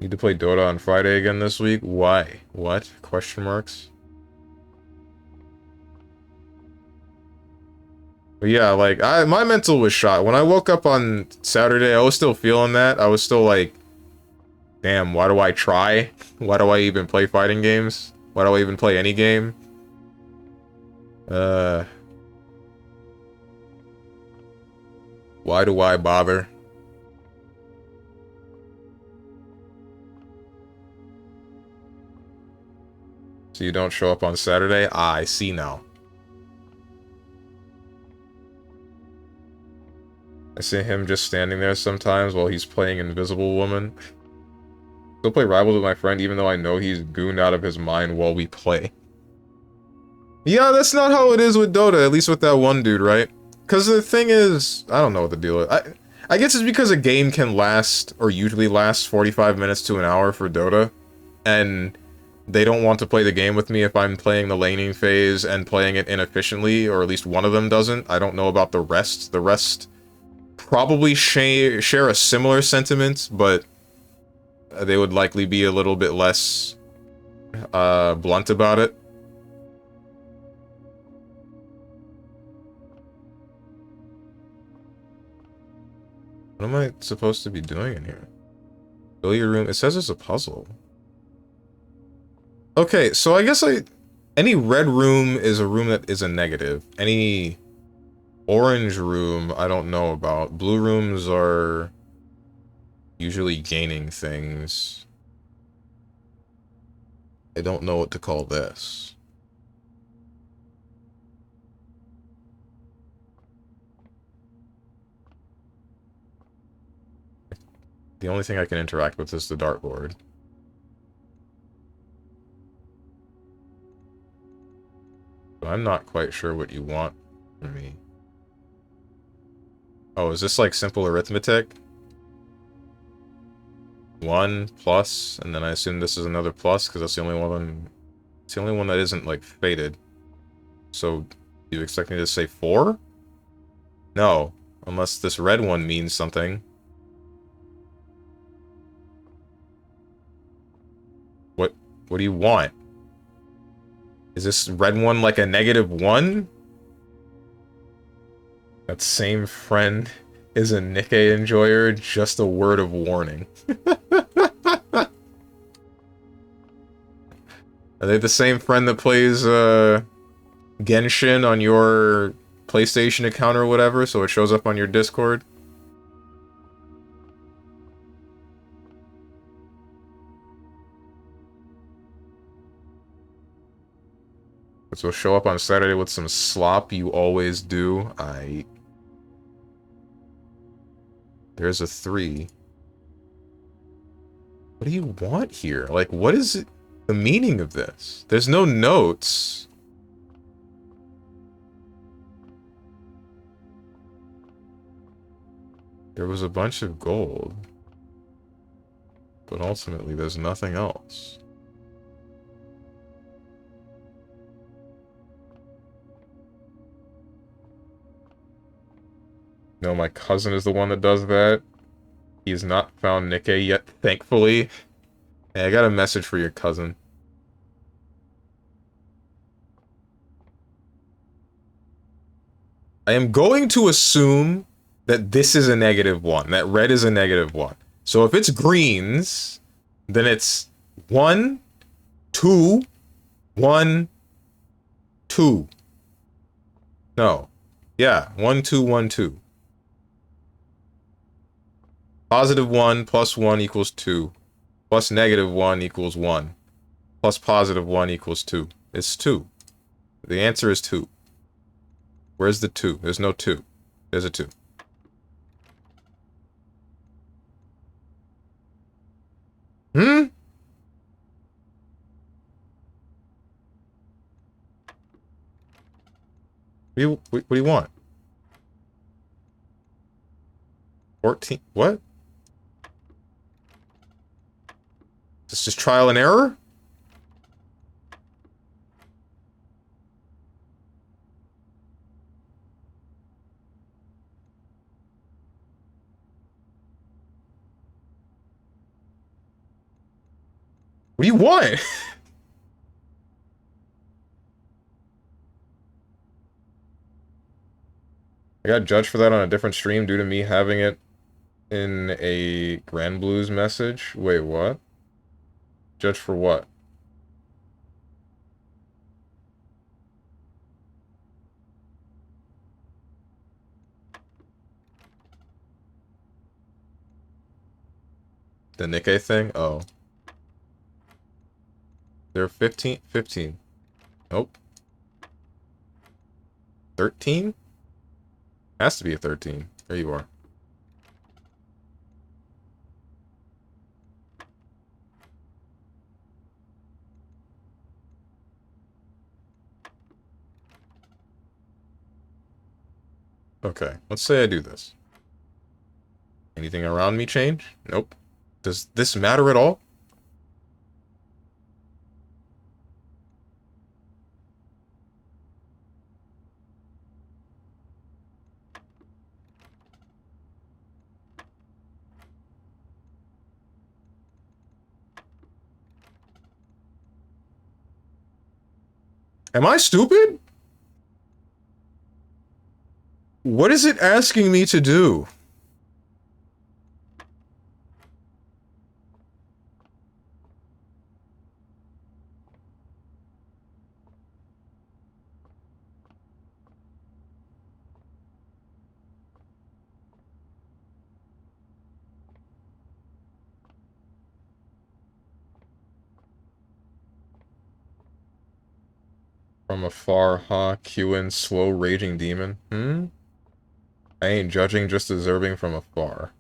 Need to play Dota on Friday again this week? Why? What? Question marks? But yeah, like, my mental was shot. When I woke up on Saturday, I was still feeling that. I was still like, damn, why do I try? Why do I even play fighting games? Why do I even play any game? Why do I bother? So you don't show up on Saturday? Ah, I see now. I see him just standing there sometimes while he's playing Invisible Woman. Still play Rivals with my friend even though I know he's gooned out of his mind while we play. Yeah, that's not how it is with Dota, at least with that one dude, right? Because the thing is, I don't know what the deal is. I guess it's because a game can last, or usually lasts, 45 minutes to an hour for Dota. And they don't want to play the game with me if I'm playing the laning phase and playing it inefficiently, or at least one of them doesn't. I don't know about the rest. The rest probably share a similar sentiment, but they would likely be a little bit less blunt about it. What am I supposed to be doing in here? Billiard room. It says it's a puzzle. Okay, so I guess any red room is a room that is a negative. Any orange room, I don't know about. Blue rooms are usually gaining things. I don't know what to call this. The only thing I can interact with is the dartboard. But I'm not quite sure what you want from me. Oh, is this like simple arithmetic? 1 plus, and then I assume this is another plus because that's the only one. It's the only one that isn't like faded. So, you expect me to say 4? No, unless this red one means something. What do you want? Is this red one like a -1? That same friend is a Nikkei enjoyer, just a word of warning. Are they the same friend that plays, Genshin on your PlayStation account or whatever, so it shows up on your Discord? So show up on Saturday with some slop you always do. There's a 3. What do you want here? Like, what is the meaning of this? There's no notes. There was a bunch of gold. But ultimately, there's nothing else. No, my cousin is the one that does that. He has not found Nikkei yet, thankfully. Hey, I got a message for your cousin. I am going to assume that this is a -1, that red is a -1. So if it's greens, then it's 1, 2, 1, 2. No. Yeah, 1, 2, 1, 2. +1 plus 1 equals 2. Plus -1 equals 1. Plus +1 equals 2. It's 2. The answer is 2. Where's the 2? There's no 2. There's a 2. Hmm? What do you want? 14? What? Is this just trial and error? What do you want? I got judged for that on a different stream due to me having it in a Grand Blues message. Wait, what? Judged for what? The Nikkei thing? Oh. They're 15? 15. Nope. 13? Has to be a 13. There you are. Okay, let's say I do this. Anything around me change? Nope. Does this matter at all? Am I stupid? What is it asking me to do? From afar, huh? Queuing, slow raging demon. I ain't judging, just observing from afar.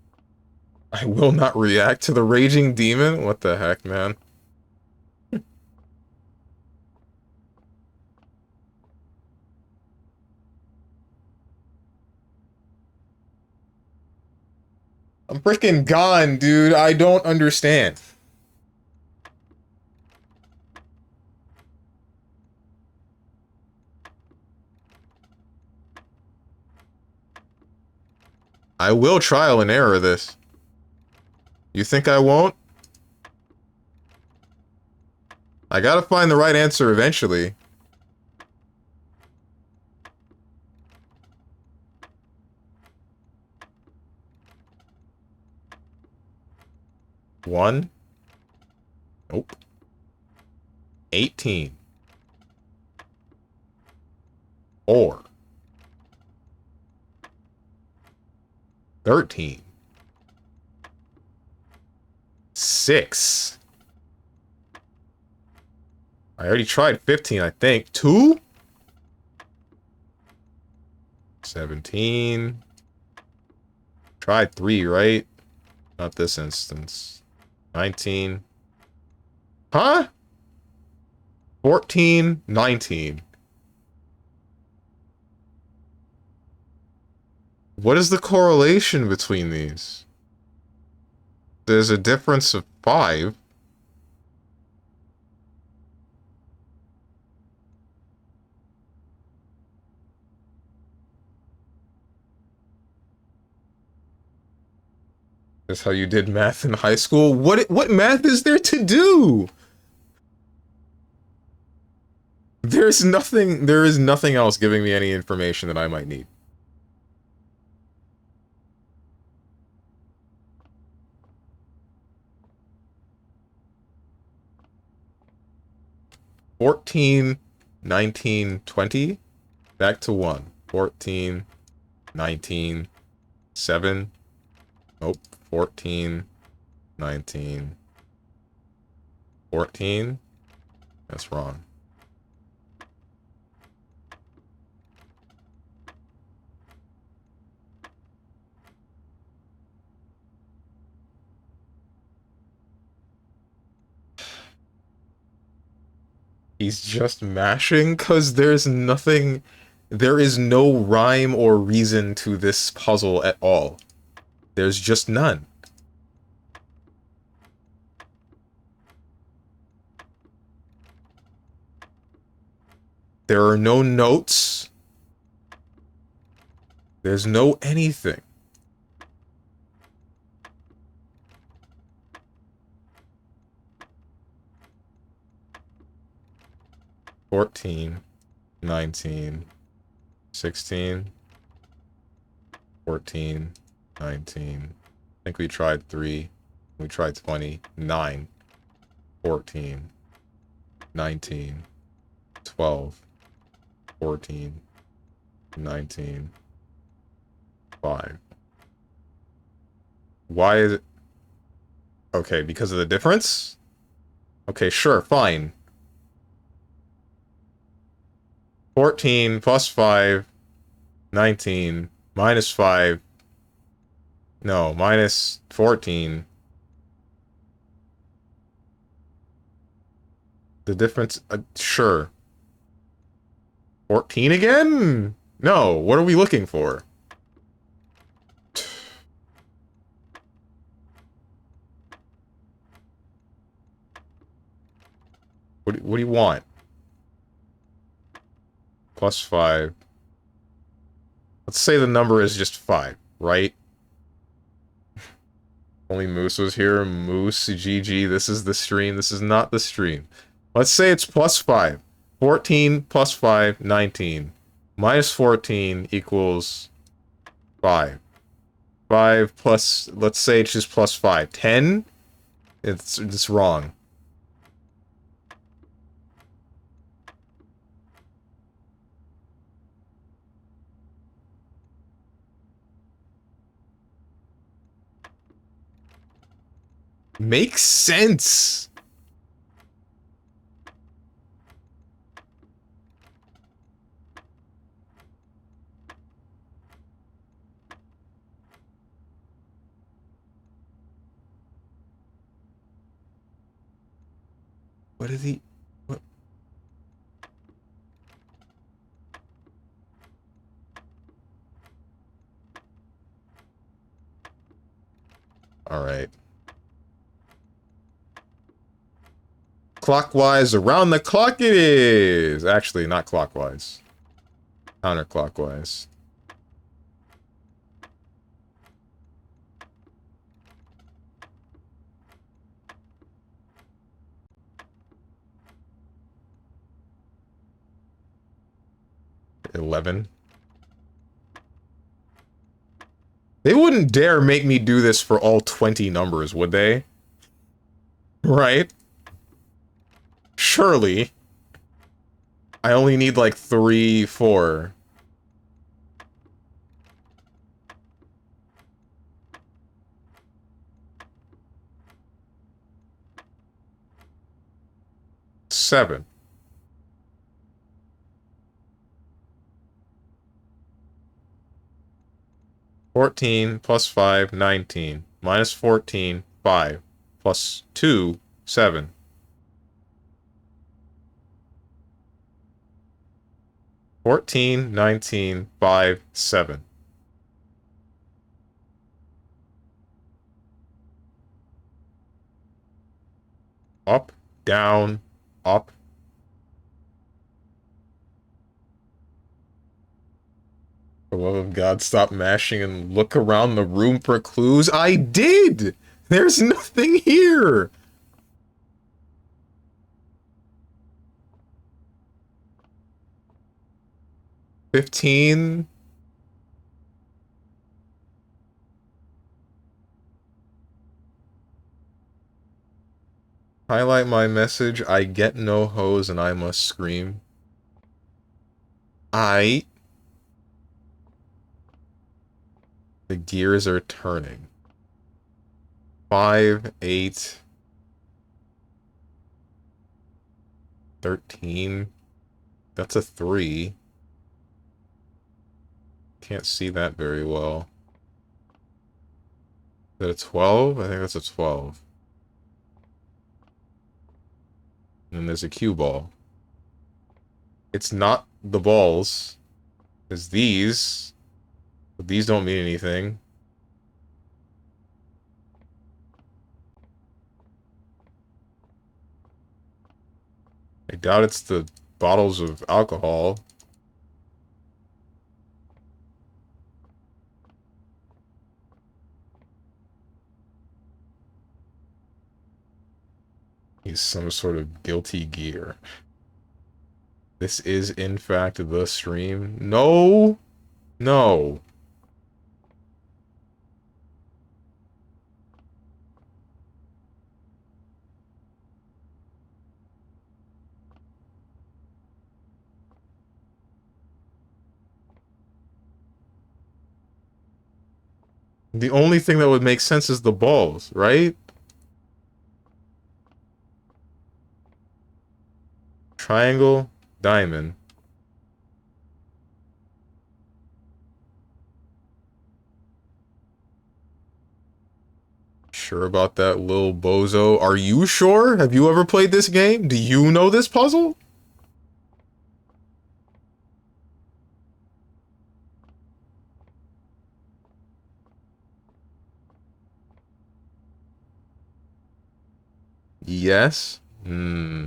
I will not react to the raging demon? What the heck, man? I'm freaking gone, dude. I don't understand. I will trial and error this. You think I won't? I gotta find the right answer eventually. One? Nope. 18. 4. 13. 6. I already tried 15, I think. 2? 17. Tried 3, right? Not this instance. 19. Huh? 14, 19. What is the correlation between these? There's a difference of 5. That's how you did math in high school? What math is there to do? There is nothing else giving me any information that I might need. $14, 19, 20. Back to 1. 14, 19, 7. Nope. 14, 19, 14. That's wrong. He's just mashing because there is no rhyme or reason to this puzzle at all. There's just none. There are no notes. There's no anything. $14, 19, 16, 14, 19. I think we tried 3. We tried 20, 9, 14, 19, 12, 14, 19, 5. Why is it? Okay, because of the difference? Okay, sure, fine. 14 plus 5, 19, minus 5. No, minus 14. The difference, sure. 14 again? No, what are we looking for? What do you want? Plus 5. Let's say the number is just 5, right? Only Moose was here. Moose, GG, this is the stream. This is not the stream. Let's say it's plus 5. 14 plus 5, 19. Minus 14 equals 5. 5 plus, let's say it's just plus 5. 10? It's wrong. Makes sense. What is he? What? All right. Clockwise, around the clock it is! Actually, not clockwise. Counterclockwise. $11. They wouldn't dare make me do this for all 20 numbers, would they? Right? Surely. I only need like 3, 4. Seven. $14 plus 5, 19. Minus 14, 5. Plus 2, 7. 14, 19, 5, 7. Up, down, up. For the love of God, stop mashing and look around the room for clues. I did! There's nothing here! $15. Highlight my message. I get no hose and I must scream. The gears are turning. 5, 8, 13. That's a 3. Can't see that very well. Is that a 12? I think that's a 12. And then there's a cue ball. It's not the balls. It's these. But these don't mean anything. I doubt it's the bottles of alcohol. He's some sort of guilty gear. This is, in fact, the stream. No! No. The only thing that would make sense is the balls, right? Triangle, diamond. Sure about that, Lil Bozo? Are you sure? Have you ever played this game? Do you know this puzzle? Yes? Hmm.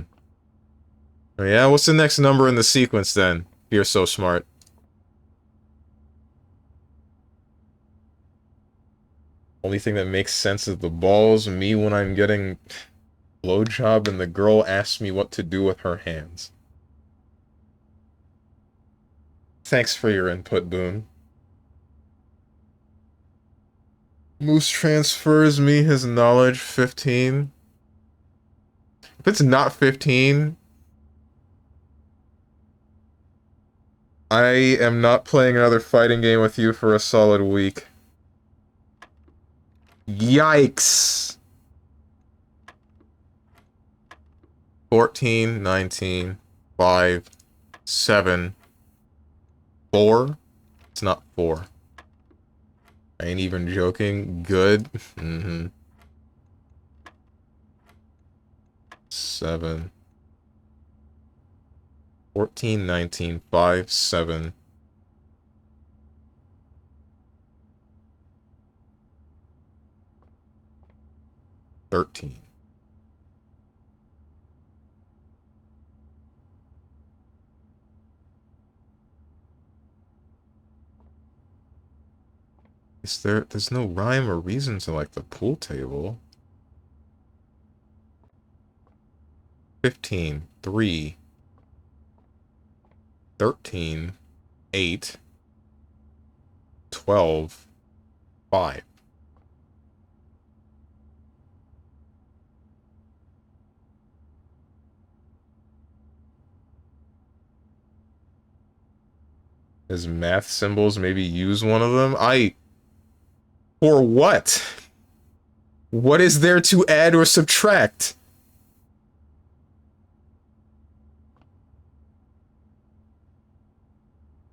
Oh, yeah, what's the next number in the sequence then? You're so smart. Only thing that makes sense is the balls. Me when I'm getting blowjob and the girl asks me what to do with her hands. Thanks for your input, Boone. Moose transfers me his knowledge. 15. If it's not 15, I am not playing another fighting game with you for a solid week. Yikes. 14, 19, 5, 7, 4. It's not 4. I ain't even joking. Good. 7. 14, 19, 5, 7. 13. There's no rhyme or reason to like the pool table. 15, 3, 13, 8, 12, 5. As math symbols, maybe use one of them? For what? What is there to add or subtract?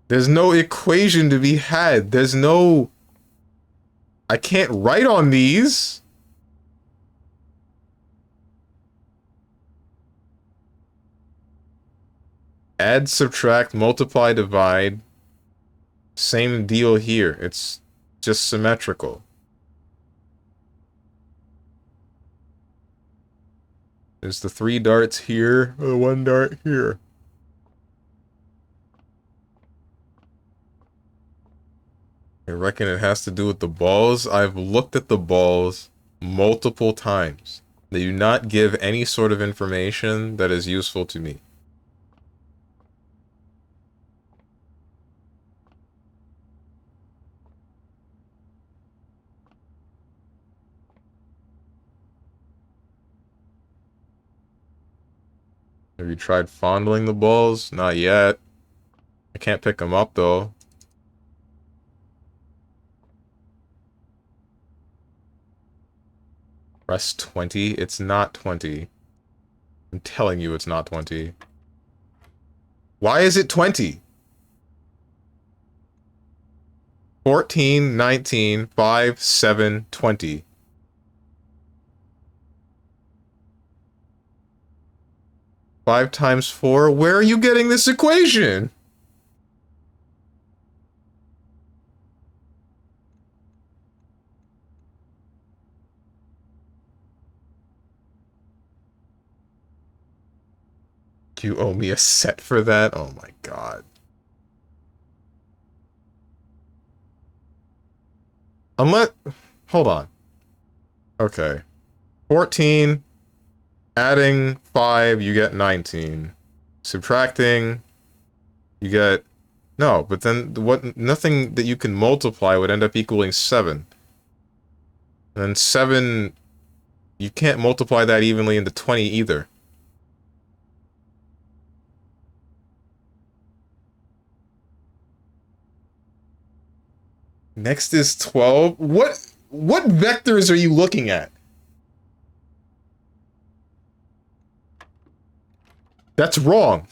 There's no equation to be had. There's no... I can't write on these. Add, subtract, multiply, divide. Same deal here. It's just symmetrical. There's the 3 darts here, the 1 dart here. I reckon it has to do with the balls. I've looked at the balls multiple times. They do not give any sort of information that is useful to me. Have you tried fondling the balls? Not yet. I can't pick them up, though. Press 20? It's not 20. I'm telling you it's not 20. Why is it 20? 14, 19, 5, 7, 20. 5 times 4? Where are you getting this equation? You owe me a set for that? Oh my god. Unless... Hold on. Okay. 14. Adding 5, you get 19. Subtracting, you get... No, but then what? Nothing that you can multiply would end up equaling 7. And then 7... You can't multiply that evenly into 20 either. Next is 12. What vectors are you looking at? That's wrong.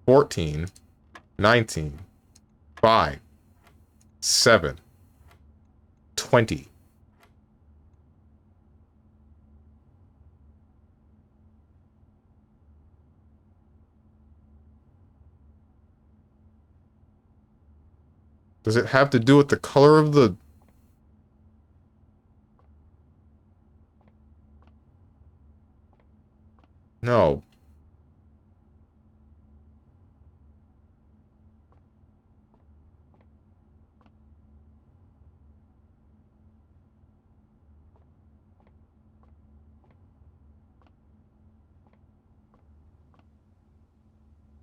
$14, 19, 5, 7, 20. Does it have to do with the color of the... No.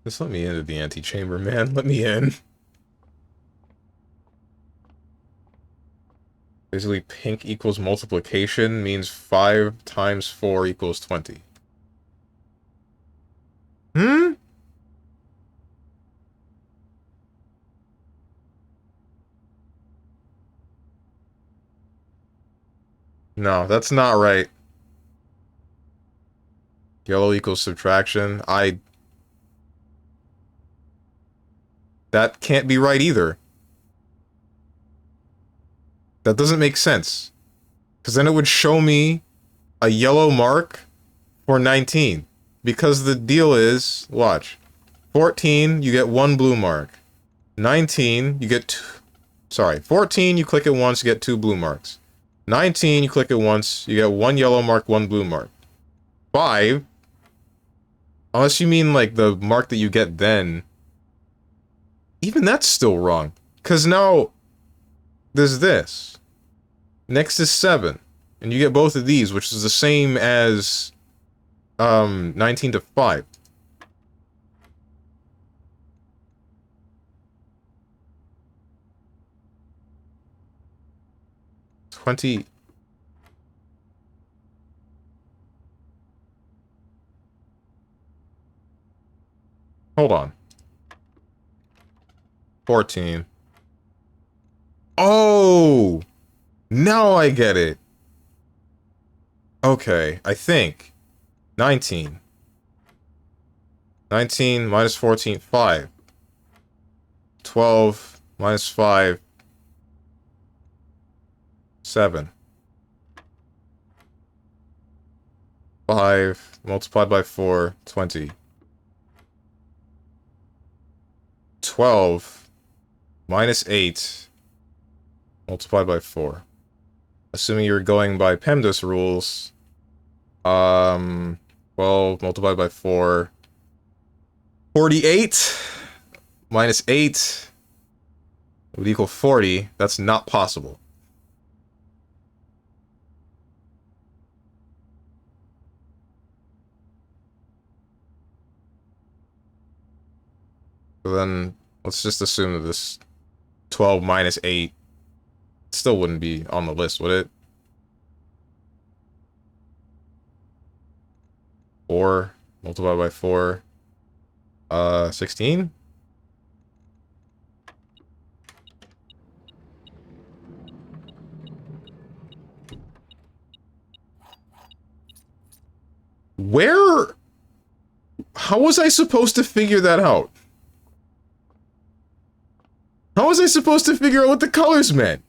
Just let me into the antechamber, man. Let me in. Basically, pink equals multiplication means 5 times 4 equals 20. Hmm? No, that's not right. Yellow equals subtraction. That can't be right either. That doesn't make sense. Because then it would show me a yellow mark for 19. Because the deal is, watch. 14, you get 1 blue mark. 19, you get 2... Sorry, 14, you click it once, you get 2 blue marks. 19, you click it once, you get 1 yellow mark, 1 blue mark. 5, unless you mean, like, the mark that you get then, even that's still wrong. Because now, there's this. Next is 7. And you get both of these, which is the same as, 19 to 5. $20. Hold on. 14. Oh! Now I get it. Okay, I think. 19. 19 minus 14, 5. 12 minus 5, 7. 5 multiplied by 4, 20. 12 minus 8 multiplied by 4. Assuming you're going by PEMDAS rules, 12 multiplied by 4, 48 minus 8 would equal 40. That's not possible. So then, let's just assume that this 12 minus 8 still wouldn't be on the list, would it? 4 multiplied by 4, 16? Where? How was I supposed to figure that out? How was I supposed to figure out what the colors meant?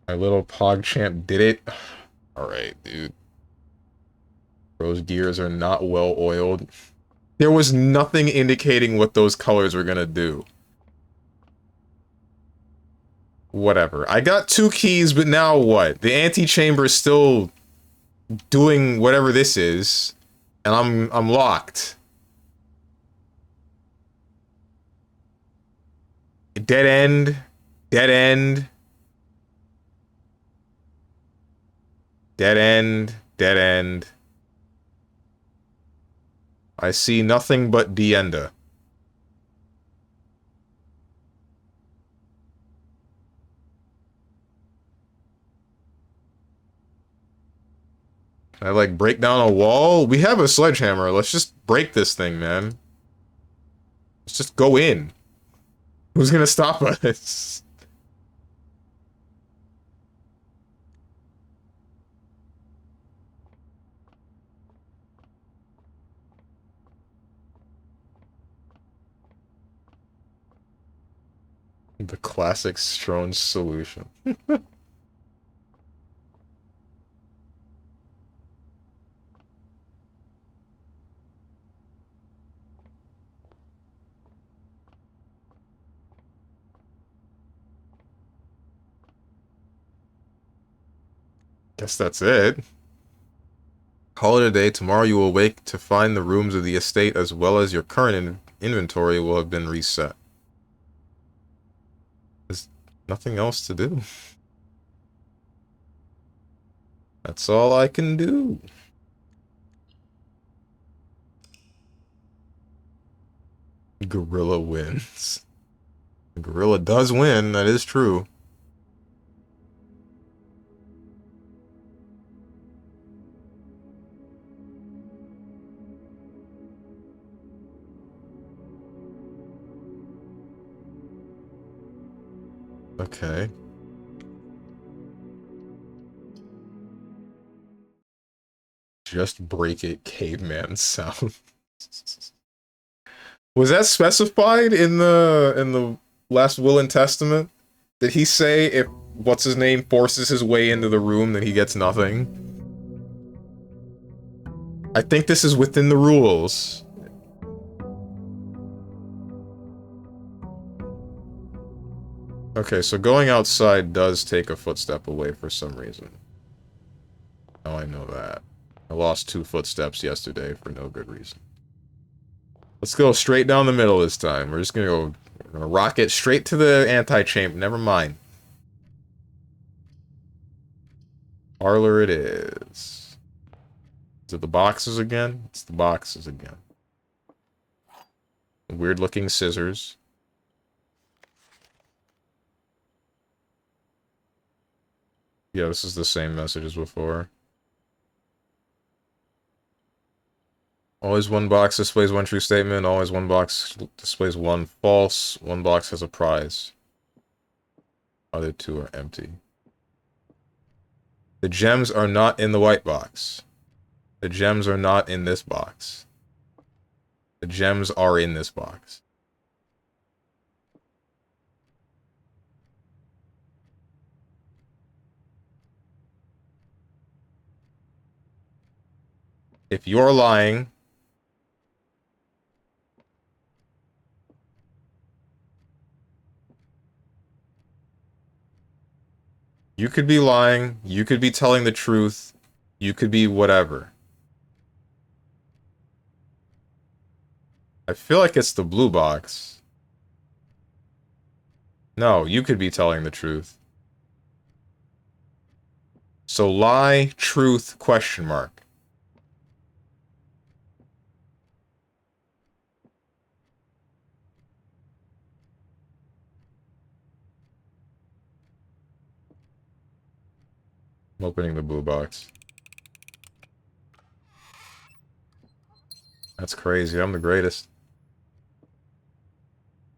My little PogChamp did it. Alright, dude. Those gears are not well oiled. There was nothing indicating what those colors were gonna do. Whatever. I got 2 keys, but now what? The antechamber is still doing whatever this is, and I'm locked. Dead end. Dead end. Dead end. Dead end. I see nothing but Dienda. Can I, like, break down a wall? We have a sledgehammer. Let's just break this thing, man. Let's just go in. Who's gonna stop us? The classic Stronge solution. Guess that's it. Call it a day. Tomorrow you will wake to find the rooms of the estate as well as your current inventory will have been reset. There's nothing else to do. That's all I can do. Gorilla wins. Gorilla does win, that is true. Okay. Just break it, caveman sound. Was that specified in the last will and testament? Did he say if what's his name forces his way into the room, then he gets nothing? I think this is within the rules. Okay, so going outside does take a footstep away for some reason. Now I know that. I lost 2 footsteps yesterday for no good reason. Let's go straight down the middle this time. We're just gonna go... We're gonna rocket straight to the anti-chamber. Never mind. Parlor it is. Is it the boxes again? It's the boxes again. Weird-looking scissors. Yeah, this is the same message as before. Always one box displays one true statement. Always one box displays one false. One box has a prize. Other two are empty. The gems are not in the white box. The gems are not in this box. The gems are in this box. If you're lying, you could be lying, you could be telling the truth, you could be whatever. I feel like it's the blue box. No, you could be telling the truth. So lie, truth, question mark. I'm opening the blue box. That's crazy. I'm the greatest.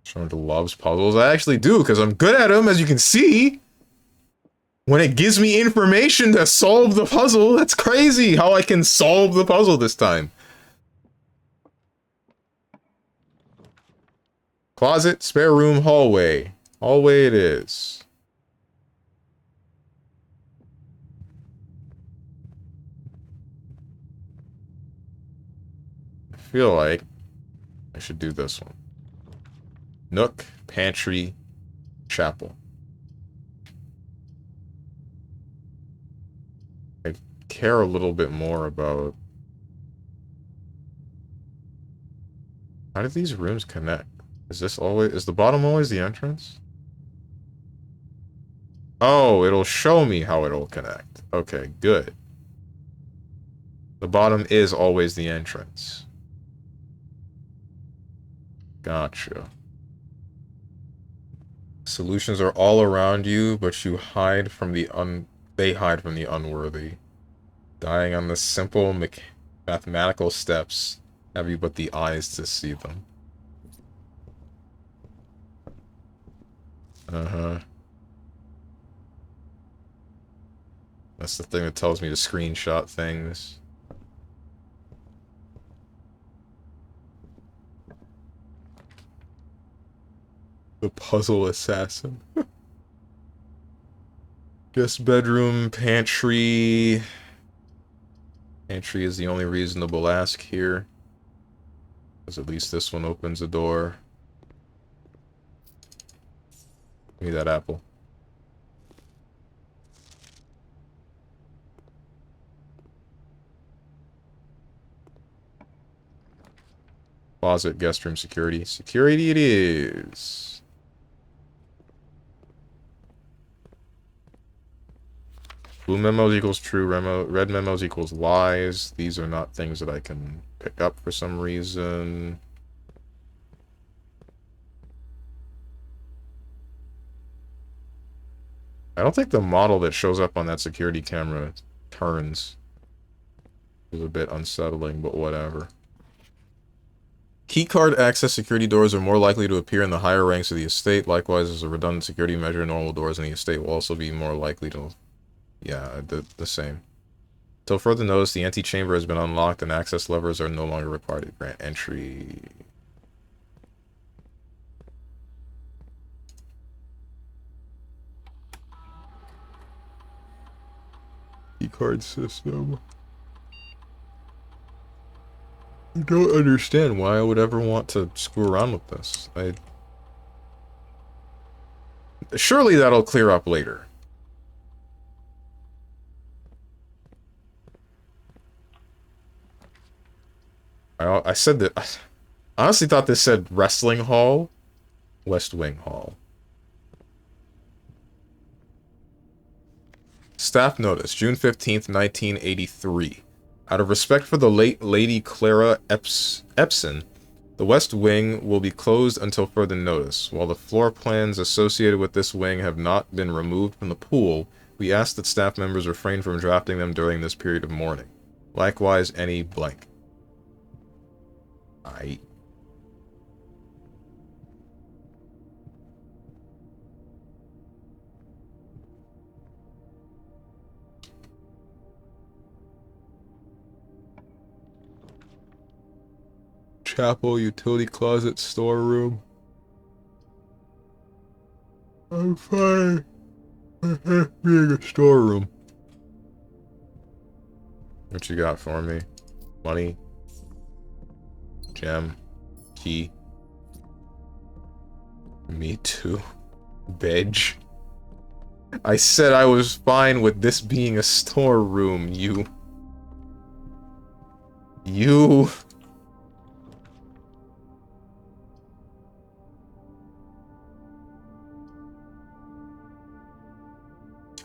Someone who loves puzzles. I actually do, because I'm good at them, as you can see. When it gives me information to solve the puzzle, that's crazy how I can solve the puzzle this time. Closet, spare room, hallway. Hallway it is. I feel like I should do this one. Nook, pantry, chapel. I care a little bit more about... How do these rooms connect? Is the bottom always the entrance? Oh, it'll show me how it'll connect. Okay, good. The bottom is always the entrance. Gotcha. Solutions are all around you, but you hide from the they hide from the unworthy. Dying on the simple mathematical steps, have you but the eyes to see them. Uh-huh. That's the thing that tells me to screenshot things. The puzzle assassin. Guest bedroom, pantry. Pantry is the only reasonable ask here. Because at least this one opens a door. Give me that apple. Closet, guest room, security. Security it is. Blue memos equals true, red memos equals lies. These are not things that I can pick up for some reason. I don't think the model that shows up on that security camera turns. It was a bit unsettling, but whatever. Keycard access security doors are more likely to appear in the higher ranks of the estate. Likewise, as a redundant security measure, normal doors in the estate will also be more likely to... Yeah, the same. Till further notice, the antechamber has been unlocked and access levers are no longer required to grant entry. Keycard system. I don't understand why I would ever want to screw around with this. Surely that'll clear up later. I said that... I honestly thought this said Wrestling Hall, West Wing Hall. Staff notice, June 15th, 1983. Out of respect for the late Lady Clara Epson, the West Wing will be closed until further notice. While the floor plans associated with this wing have not been removed from the pool, We ask that staff members refrain from drafting them during this period of mourning. Likewise, any blank. Aight. Chapel, utility closet, storeroom. I'm fine. Being a storeroom. What you got for me? Money. Gem. Key. Me too. Bedge. I said I was fine with this being a storeroom, you.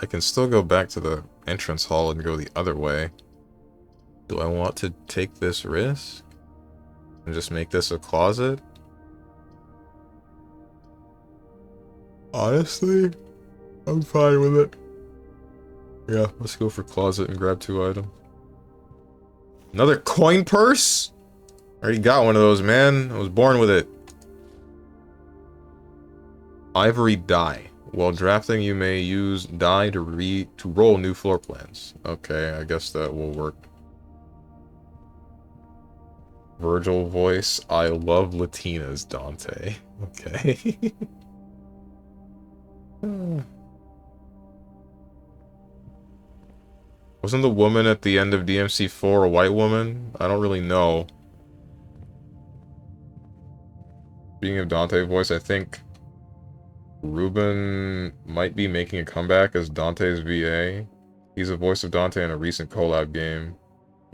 I can still go back to the entrance hall and go the other way. Do I want to take this risk? And just make this a closet? Honestly, I'm fine with it. Yeah, let's go for closet and grab 2 items. Another coin purse? I already got one of those, man. I was born with it. Ivory die. While drafting, you may use die to roll new floor plans. Okay, I guess that will work. Virgil voice. I love Latinas, Dante. Okay. Wasn't the woman at the end of DMC4 a white woman? I don't really know. Speaking of Dante voice, I think Ruben might be making a comeback as Dante's VA. He's the voice of Dante in a recent collab game.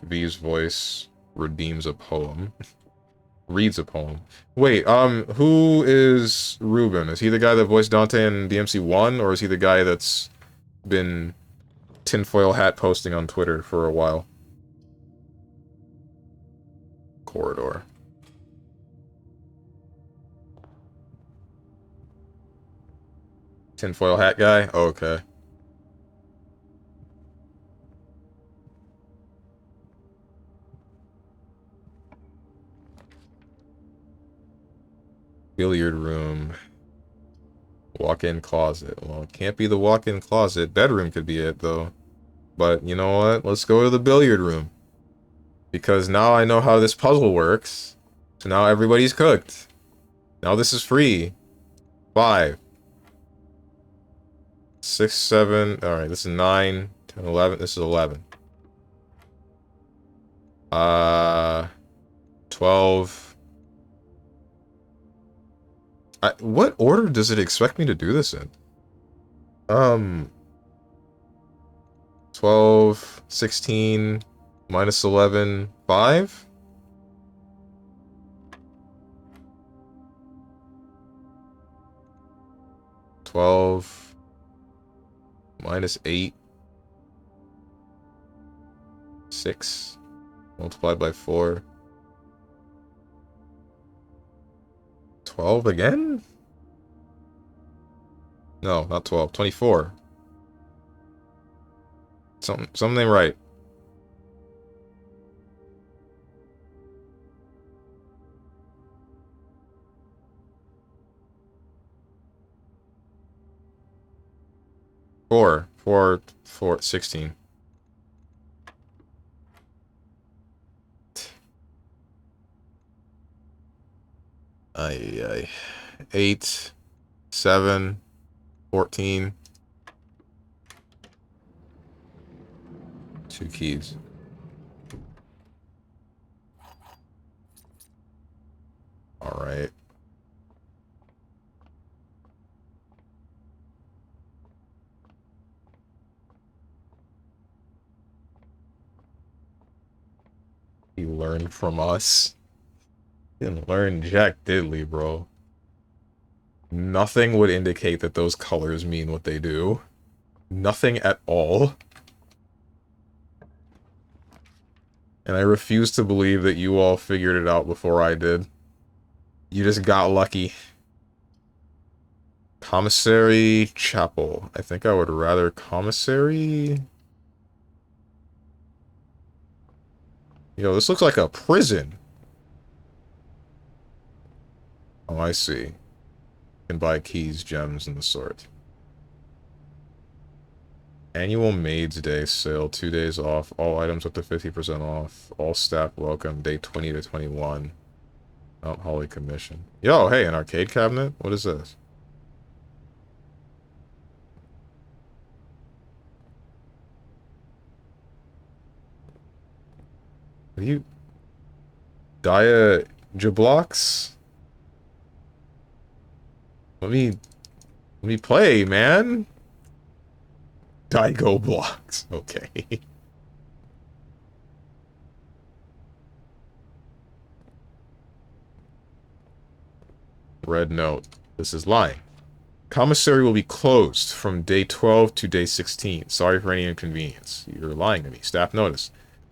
V's voice redeems a poem. Reads a poem. Wait, who is Ruben? Is he the guy that voiced Dante in DMC1, or is he the guy that's been tinfoil hat posting on Twitter for a while? Corridor. Tinfoil hat guy? Oh, okay. Billiard room. Walk-in closet. Well, it can't be the walk-in closet. Bedroom could be it, though. But, you know what? Let's go to the billiard room. Because now I know how this puzzle works. So now everybody's cooked. Now this is free. 5. 6, 7. Alright, this is 9, 10, 11. This is 11. 12. What order does it expect me to do this in? 12, 16, minus 11, 5? $12 minus 8, 6 multiplied by 4. 12 again? No, not 12. 24. Something ain't right. Four, 16. Ay. 8, 7, 14. 2 keys. Alright. You learned from us. Didn't learn jack diddly, bro. Nothing would indicate that those colors mean what they do. Nothing at all. And I refuse to believe that you all figured it out before I did. You just got lucky. Commissary Chapel. I think I would rather commissary. Yo, this looks like a prison. Oh, I see. You can buy keys, gems, and the sort. Annual Maids Day sale, 2 days off. All items up to 50% off. All staff welcome, day 20 to 21. Mount Holly Commission. Yo, hey, an arcade cabinet? What is this? Are you... Dia Jablocks? Let me play, man. Daigo blocks. Okay. Red note. This is lying. Commissary will be closed from day 12 to day 16. Sorry for any inconvenience. You're lying to me. Staff notice.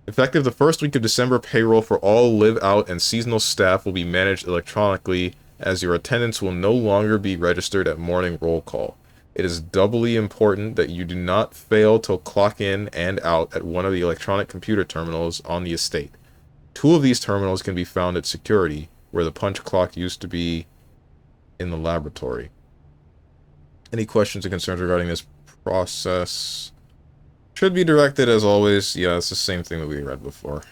Effective the first week of December, payroll for all live-out and seasonal staff will be managed electronically, as your attendance will no longer be registered at morning roll call. It is doubly important that you do not fail to clock in and out at one of the electronic computer terminals on the estate. 2 of these terminals can be found at security, where the punch clock used to be in the laboratory. Any questions or concerns regarding this process should be directed, as always. Yeah, it's the same thing that we read before.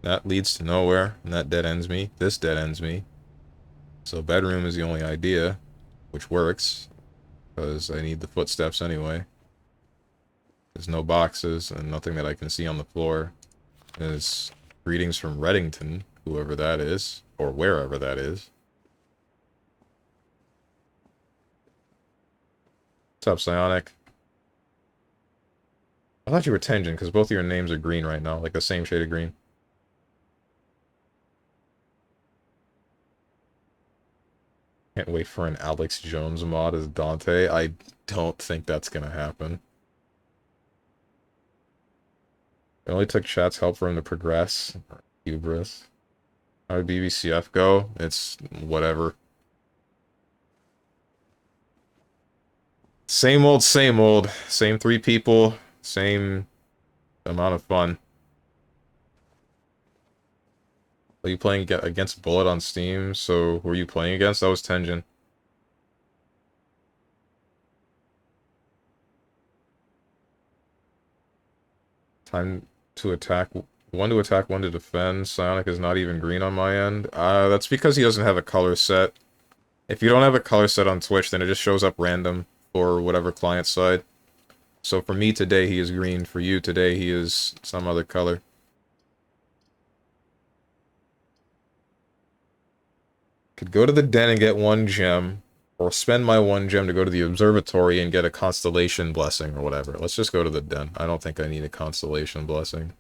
That leads to nowhere, and that dead ends me. This dead ends me. So bedroom is the only idea, which works, because I need the footsteps anyway. There's no boxes, and nothing that I can see on the floor. There's greetings from Reddington, whoever that is, or wherever that is. What's up, Psionic? I thought you were Tenjin, because both of your names are green right now, like the same shade of green. Can't wait for an Alex Jones mod as Dante. I don't think that's gonna happen. It only took chat's help for him to progress. Hubris. How did BBCF go? It's whatever. Same old, same old. Same 3 people. Same amount of fun. Are you playing against Bullet on Steam? So, who are you playing against? That was Tenjin. Time to attack. 1 to attack, 1 to defend. Psionic is not even green on my end. That's because he doesn't have a color set. If you don't have a color set on Twitch, then it just shows up random for whatever client side. So for me today, he is green. For you today, he is some other color. Could go to the den and get 1 gem, or spend my 1 gem to go to the observatory and get a constellation blessing or whatever. Let's just go to the den. I don't think I need a constellation blessing.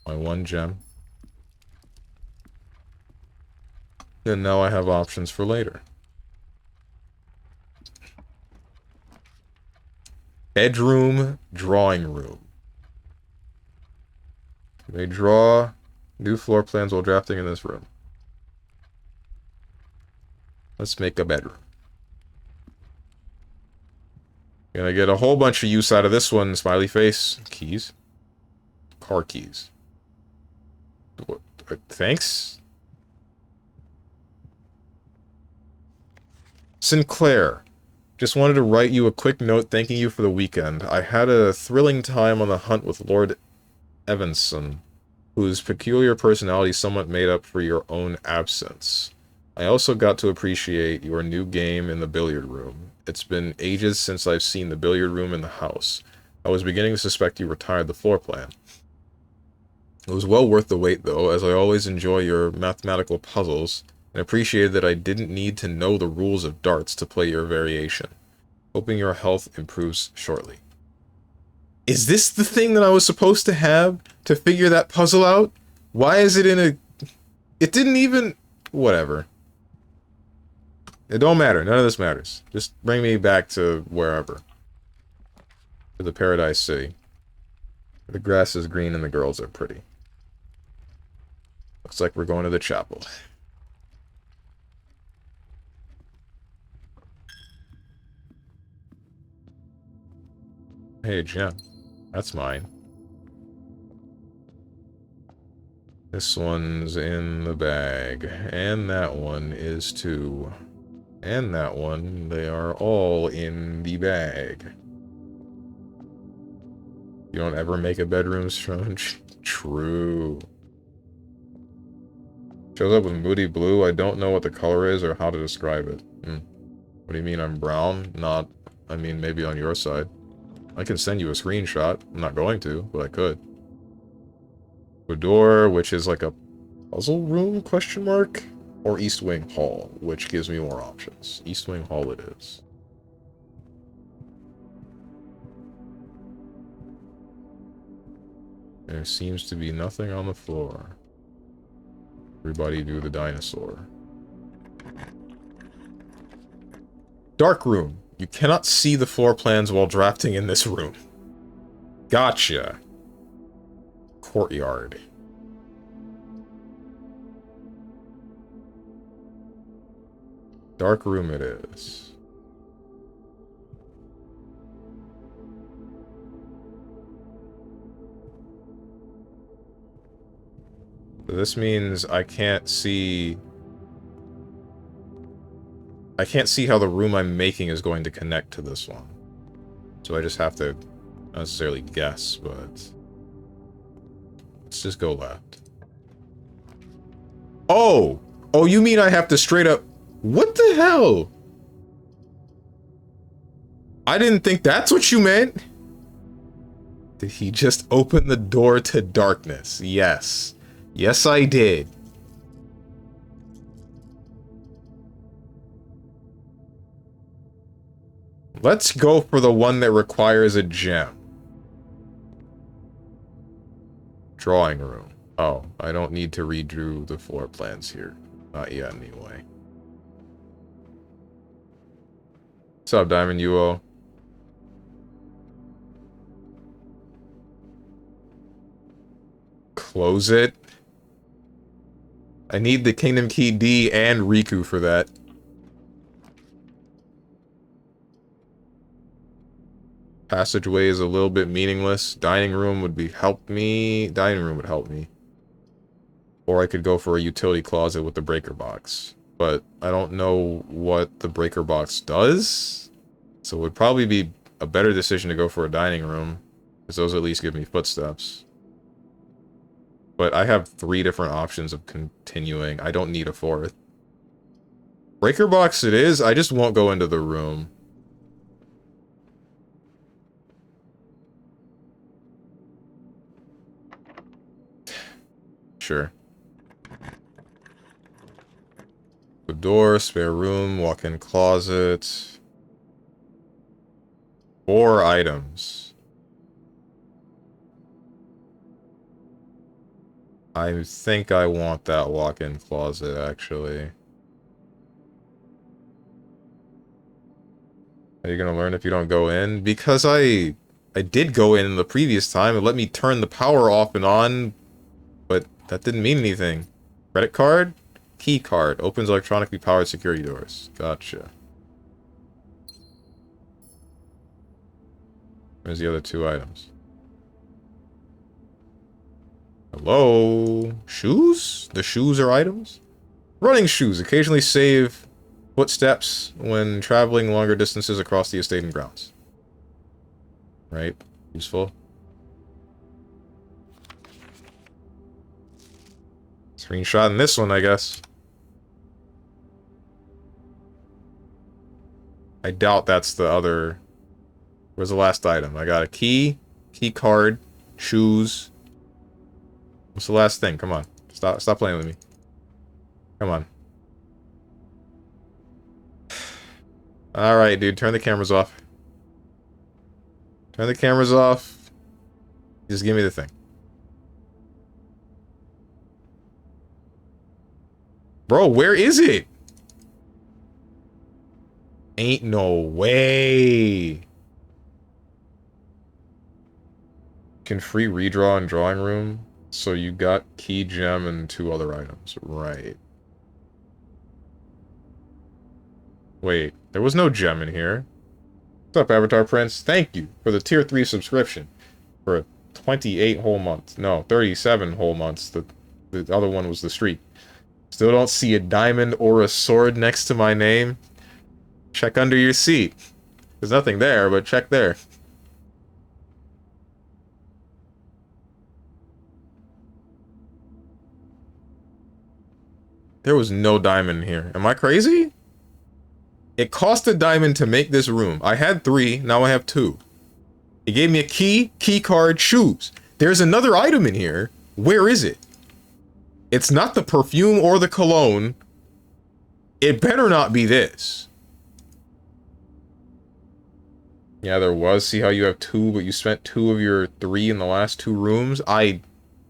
My 1 gem. And now I have options for later. Bedroom, drawing room. You may draw new floor plans while drafting in this room. Let's make a bedroom. Gonna get a whole bunch of use out of this one. Smiley face. Keys. Car keys. What, thanks? Sinclair. Just wanted to write you a quick note thanking you for the weekend. I had a thrilling time on the hunt with Lord Evanson, whose peculiar personality somewhat made up for your own absence. I also got to appreciate your new game in the billiard room. It's been ages since I've seen the billiard room in the house. I was beginning to suspect you retired the floor plan. It was well worth the wait, though, as I always enjoy your mathematical puzzles, and appreciated that I didn't need to know the rules of darts to play your variation. Hoping your health improves shortly. Is this the thing that I was supposed to have to figure that puzzle out? Why is it in a... It didn't even... Whatever. It don't matter. None of this matters. Just bring me back to wherever. To the Paradise City. The grass is green and the girls are pretty. Looks like we're going to the chapel. Hey, gem. That's mine. This one's in the bag. And that one is too. And that one. They are all in the bag. You don't ever make a bedroom strange. True. Shows up with moody blue. I don't know what the color is or how to describe it. What do you mean I'm brown? Not, I mean, maybe on your side. I can send you a screenshot. I'm not going to, but I could. A door, which is like a puzzle room, question mark? Or East Wing Hall, which gives me more options. East Wing Hall it is. There seems to be nothing on the floor. Everybody do the dinosaur. Dark room. You cannot see the floor plans while drafting in this room. Gotcha. Courtyard. Dark room it is. So this means I can't see how the room I'm making is going to connect to this one. So I just have to not necessarily guess, but let's just go left. Oh! Oh, you mean I have to straight up... What the hell? I didn't think that's what you meant. Did he just open the door to darkness? Yes. Yes, I did. Let's go for the one that requires a gem. Drawing room. Oh, I don't need to redo the floor plans here. Not yet, anyway. What's up, Diamond UO? Close it. I need the Kingdom Key D and Riku for that. Passageway is a little bit meaningless. Dining room would help me. Dining room would help me. Or I could go for a utility closet with the breaker box. But I don't know what the breaker box does. So it would probably be a better decision to go for a dining room. Because those at least give me footsteps. But I have 3 different options of continuing. I don't need a 4th. Breaker box it is. I just won't go into the room. Sure. The door, spare room, walk-in closet. 4 items. I think I want that walk-in closet, actually. Are you gonna learn if you don't go in? Because I did go in the previous time. It let me turn the power off and on, but that didn't mean anything. Credit card? Key card. Opens electronically powered security doors. Gotcha. Where's the other 2 items? Hello? Shoes? The shoes are items? Running shoes. Occasionally save footsteps when traveling longer distances across the estate and grounds. Right? Useful. Screenshot in this one, I guess. I doubt that's the other... Where's the last item? I got a key card, shoes. What's the last thing? Come on. Stop playing with me. Come on. Alright, dude. Turn the cameras off. Turn the cameras off. Just give me the thing. Bro, where is it? Ain't no way. Can free redraw in drawing room. So you got key gem and 2 other items. Right. Wait, there was no gem in here. What's up, Avatar Prince? Thank you for the tier 3 subscription. For 28 whole months. No, 37 whole months. The other one was the streak. Still don't see a diamond or a sword next to my name. Check under your seat. There's nothing there, but check there. There was no diamond here. Am I crazy? It cost a diamond to make this room. I had 3, now I have 2. It gave me a key card, shoes. There's another item in here. Where is it? It's not the perfume or the cologne. It better not be this. Yeah, there was. See how you have 2, but you spent 2 of your 3 in the last 2 rooms? I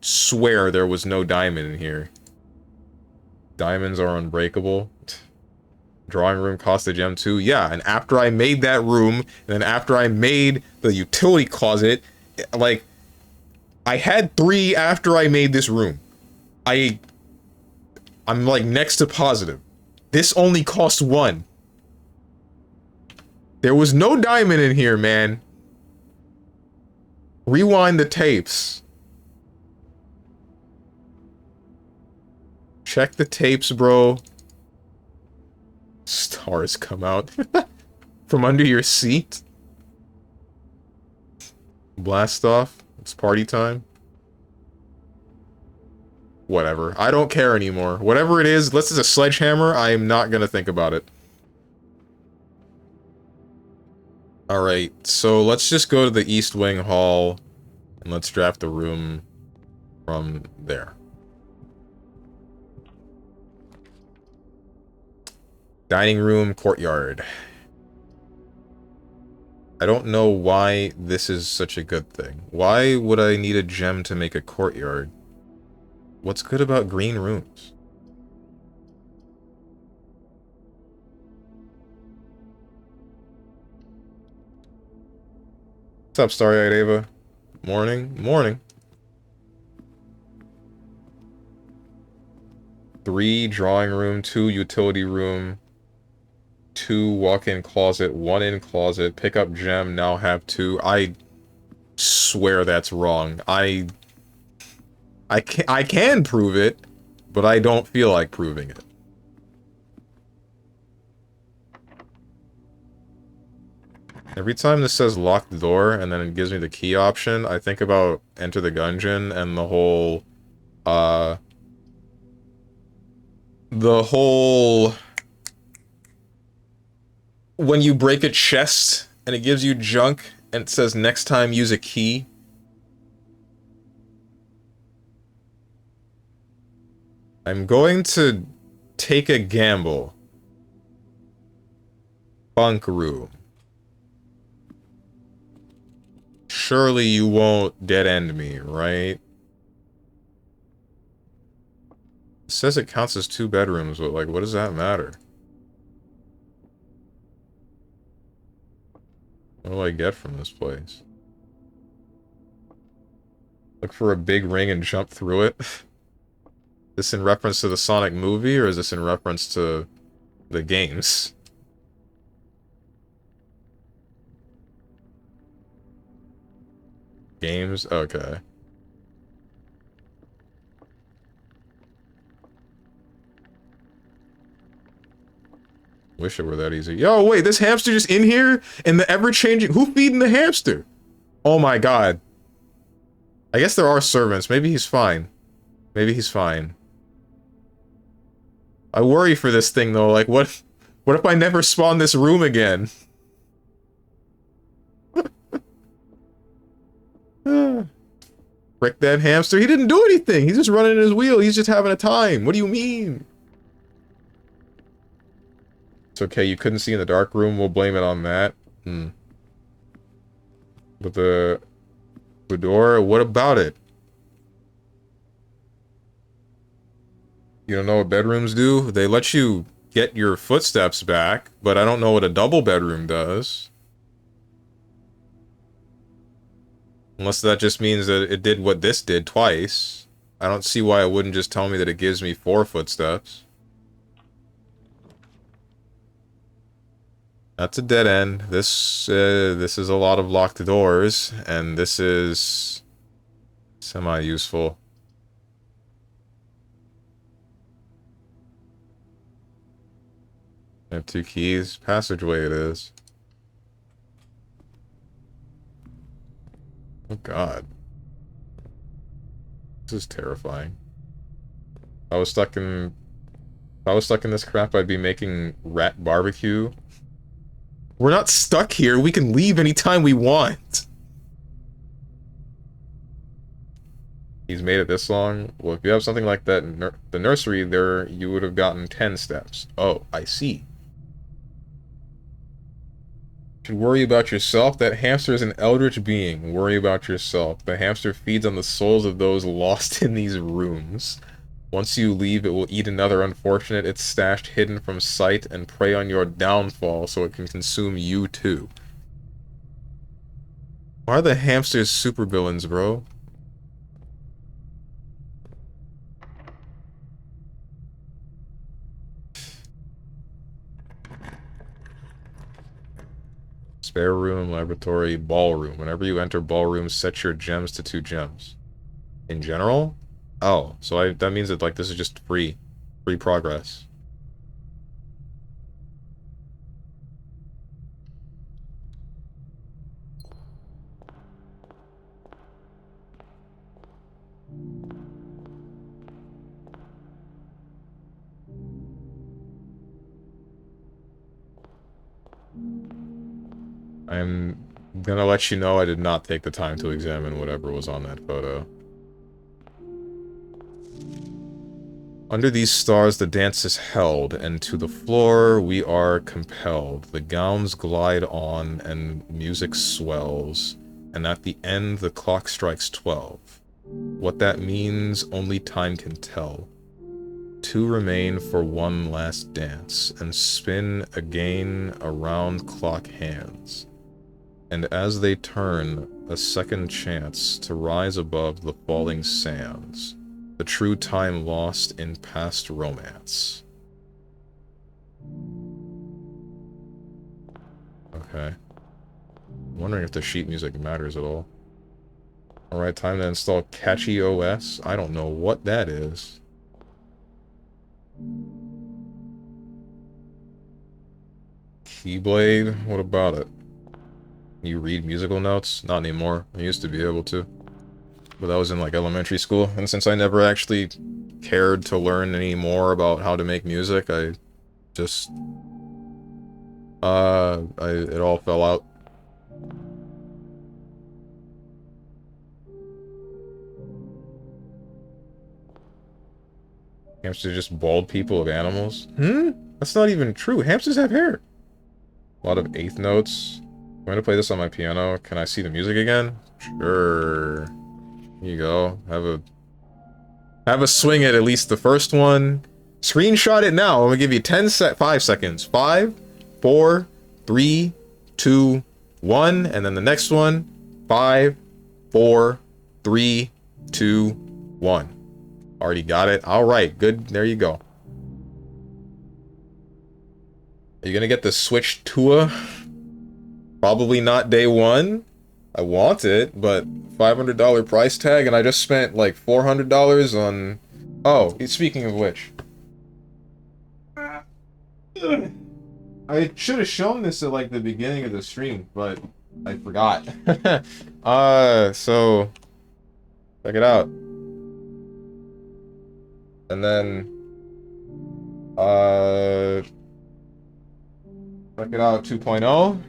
swear there was no diamond in here. Diamonds are unbreakable. Drawing room cost a gem too. Yeah, and after I made that room, and then after I made the utility closet, like, I had 3 after I made this room. I'm like next to positive. This only cost 1. There was no diamond in here, man. Rewind the tapes. Check the tapes, bro. Stars come out from under your seat. Blast off. It's party time. Whatever. I don't care anymore. Whatever it is, unless it's a sledgehammer, I am not gonna think about it. Alright, so let's just go to the East Wing Hall, and let's draft the room from there. Dining room, courtyard. I don't know why this is such a good thing. Why would I need a gem to make a courtyard? What's good about green rooms? What's up, Starry-Eyed Ava? Morning. Morning. 3 drawing room, 2 utility room, 2 walk-in closet, 1 in closet, pick up gem, now have 2. I swear that's wrong. I can prove it, but I don't feel like proving it. Every time this says lock the door and then it gives me the key option, I think about Enter the Gungeon and the whole when you break a chest and it gives you junk and it says next time use a key. I'm going to take a gamble. Bunk room. Surely you won't dead end me, right? It says it counts as 2 bedrooms, but like, what does that matter? What do I get from this place? Look for a big ring and jump through it? This in reference to the Sonic movie, or is this in reference to the games? Games? Okay. Wish it were that easy. Yo, wait, this hamster just in here? And the ever-changing... Who feeding the hamster? Oh my god. I guess there are servants. Maybe he's fine. Maybe he's fine. I worry for this thing, though. Like, what if I never spawn this room again? Frick that hamster. He didn't do anything. He's just running his wheel. He's just having a time. What do you mean? It's okay. You couldn't see in the dark room. We'll blame it on that. But the door, what about it? You don't know what bedrooms do? They let you get your footsteps back, but I don't know what a double bedroom does. Unless that just means that it did what this did twice. I don't see why it wouldn't just tell me that it gives me 4 footsteps. That's a dead end. This is a lot of locked doors, and this is semi-useful. I have 2 keys. Passageway it is. Oh god. This is terrifying. If I was stuck in this crap, I'd be making rat barbecue. We're not stuck here. We can leave anytime we want. He's made it this long. Well, if you have something like that in the nursery, there you would have gotten 10 steps. Oh, I see. Should worry about yourself. That hamster is an eldritch being. Worry about yourself. The hamster feeds on the souls of those lost in these rooms. Once you leave, it will eat another unfortunate. It's stashed hidden from sight and prey on your downfall so it can consume you too. Why are the hamsters supervillains, bro? Spare room, laboratory, ballroom. Whenever you enter ballroom, set your gems to 2 gems. In general? Oh, so that means that, like, this is just free progress. I'm gonna let you know I did not take the time to examine whatever was on that photo. Under these stars the dance is held, and to the floor we are compelled. The gowns glide on, and music swells, and at the end the clock strikes 12. What that means, only time can tell. 2 remain for one last dance, and spin again around clock hands. And as they turn, a second chance to rise above the falling sands. The true time lost in past romance. Okay. I'm wondering if the sheet music matters at all. Alright, time to install Catchy OS. I don't know what that is. Keyblade? What about it? You read musical notes? Not anymore. I used to be able to. But that was in, like, elementary school. And since I never actually cared to learn any more about how to make music, I just... it all fell out. Hamsters are just bald people of animals? That's not even true. Hamsters have hair. A lot of eighth notes. I'm going to play this on my piano. Can I see the music again? Sure. Here you go. Have a swing at least the first one. Screenshot it now. I'm going to give you 5 seconds. 5, 4, 3, 2, 1. And then the next one. 5, 4, 3, 2, 1. Already got it. Alright, good. There you go. Are you going to get the Switch Tua? Probably not day 1. I want it, but $500 price tag, and I just spent like $400 on... Oh, speaking of which. I should have shown this at like the beginning of the stream, but I forgot. So... check it out. And then... check it out 2.0.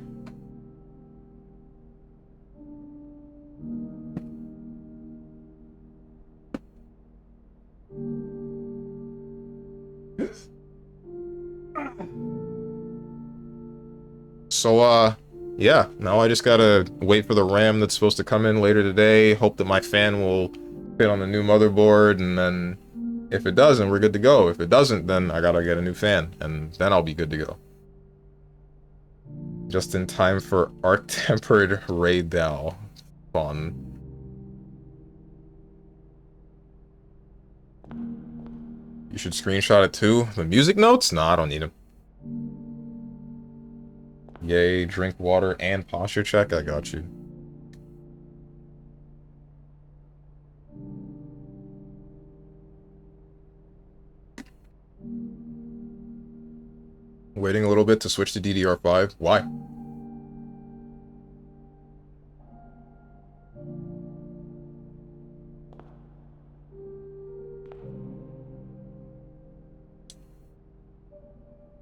So, yeah, now I just gotta wait for the RAM that's supposed to come in later today, hope that my fan will fit on the new motherboard, and then If it does, then we're good to go. If it doesn't, then I gotta get a new fan, and then I'll be good to go. Just in time for Arc-Tempered Raydell. Fun. You should screenshot it too. The music notes? Nah, I don't need them. Yay, drink water and posture check. I got you. Waiting a little bit to switch to DDR5. Why?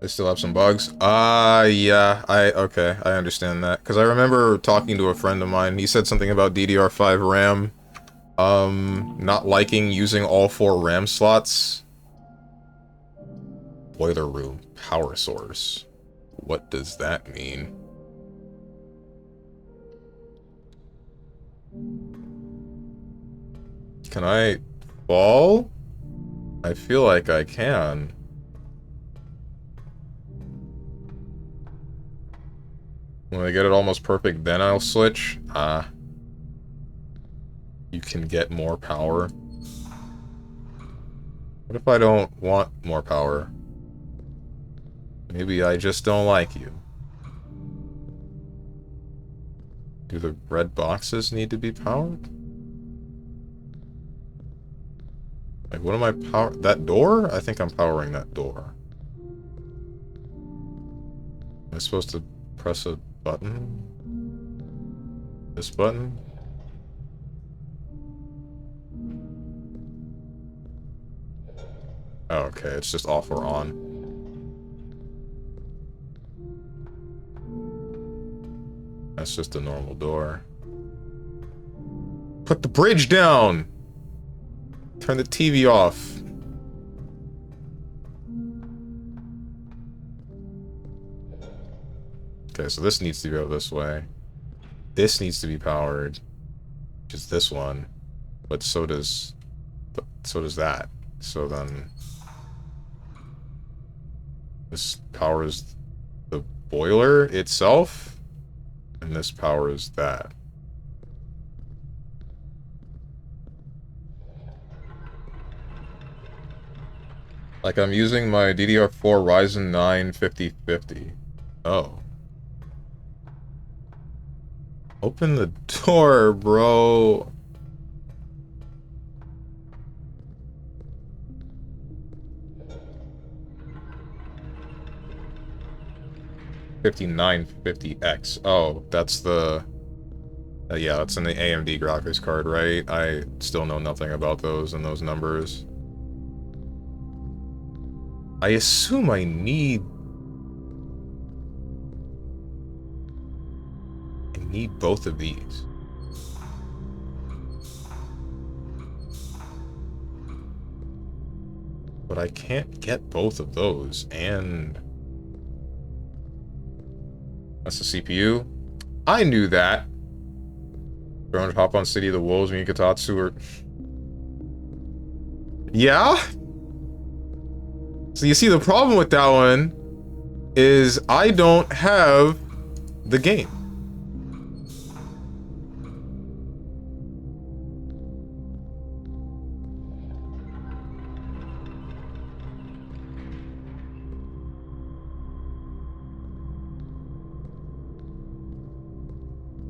They still have some bugs. Yeah, okay, I understand that. Because I remember talking to a friend of mine, he said something about DDR5 RAM, not liking using all 4 RAM slots. Boiler room, power source. What does that mean? Can I fall? I feel like I can. When I get it almost perfect, then I'll switch. You can get more power. What if I don't want more power? Maybe I just don't like you. Do the red boxes need to be powered? Like, what am I power? That door? I think I'm powering that door. Am I supposed to press a button? This button? Oh, okay, it's just off or on. That's just a normal door. Put the bridge down! Turn the TV off. Okay, so this needs to go this way. This needs to be powered. Which is this one. But so does that. So then this powers the boiler itself. And this powers that. Like, I'm using my DDR4 Ryzen 9 5050. Oh. Open the door, bro. $5950X. Oh, that's the... yeah, that's in the AMD graphics card, right? I still know nothing about those and those numbers. I assume I need both of these. But I can't get both of those, and... That's the CPU? I knew that! Going to hop on City of the Wolves, me and Katatsu or... Yeah? So you see, the problem with that one is I don't have the game.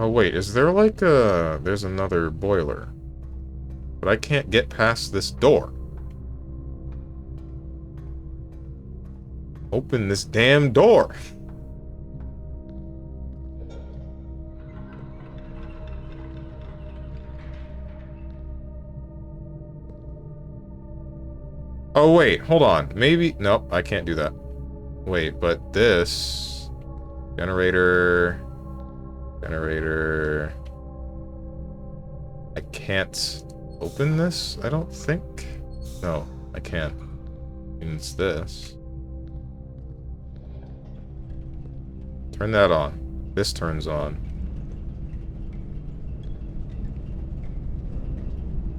Oh wait, is there like a... There's another boiler. But I can't get past this door. Open this damn door. Oh wait, hold on. Maybe... Nope, I can't do that. Wait, but this... Generator... Generator... I can't open this, I don't think? No, I can't. And it's this. Turn that on. This turns on.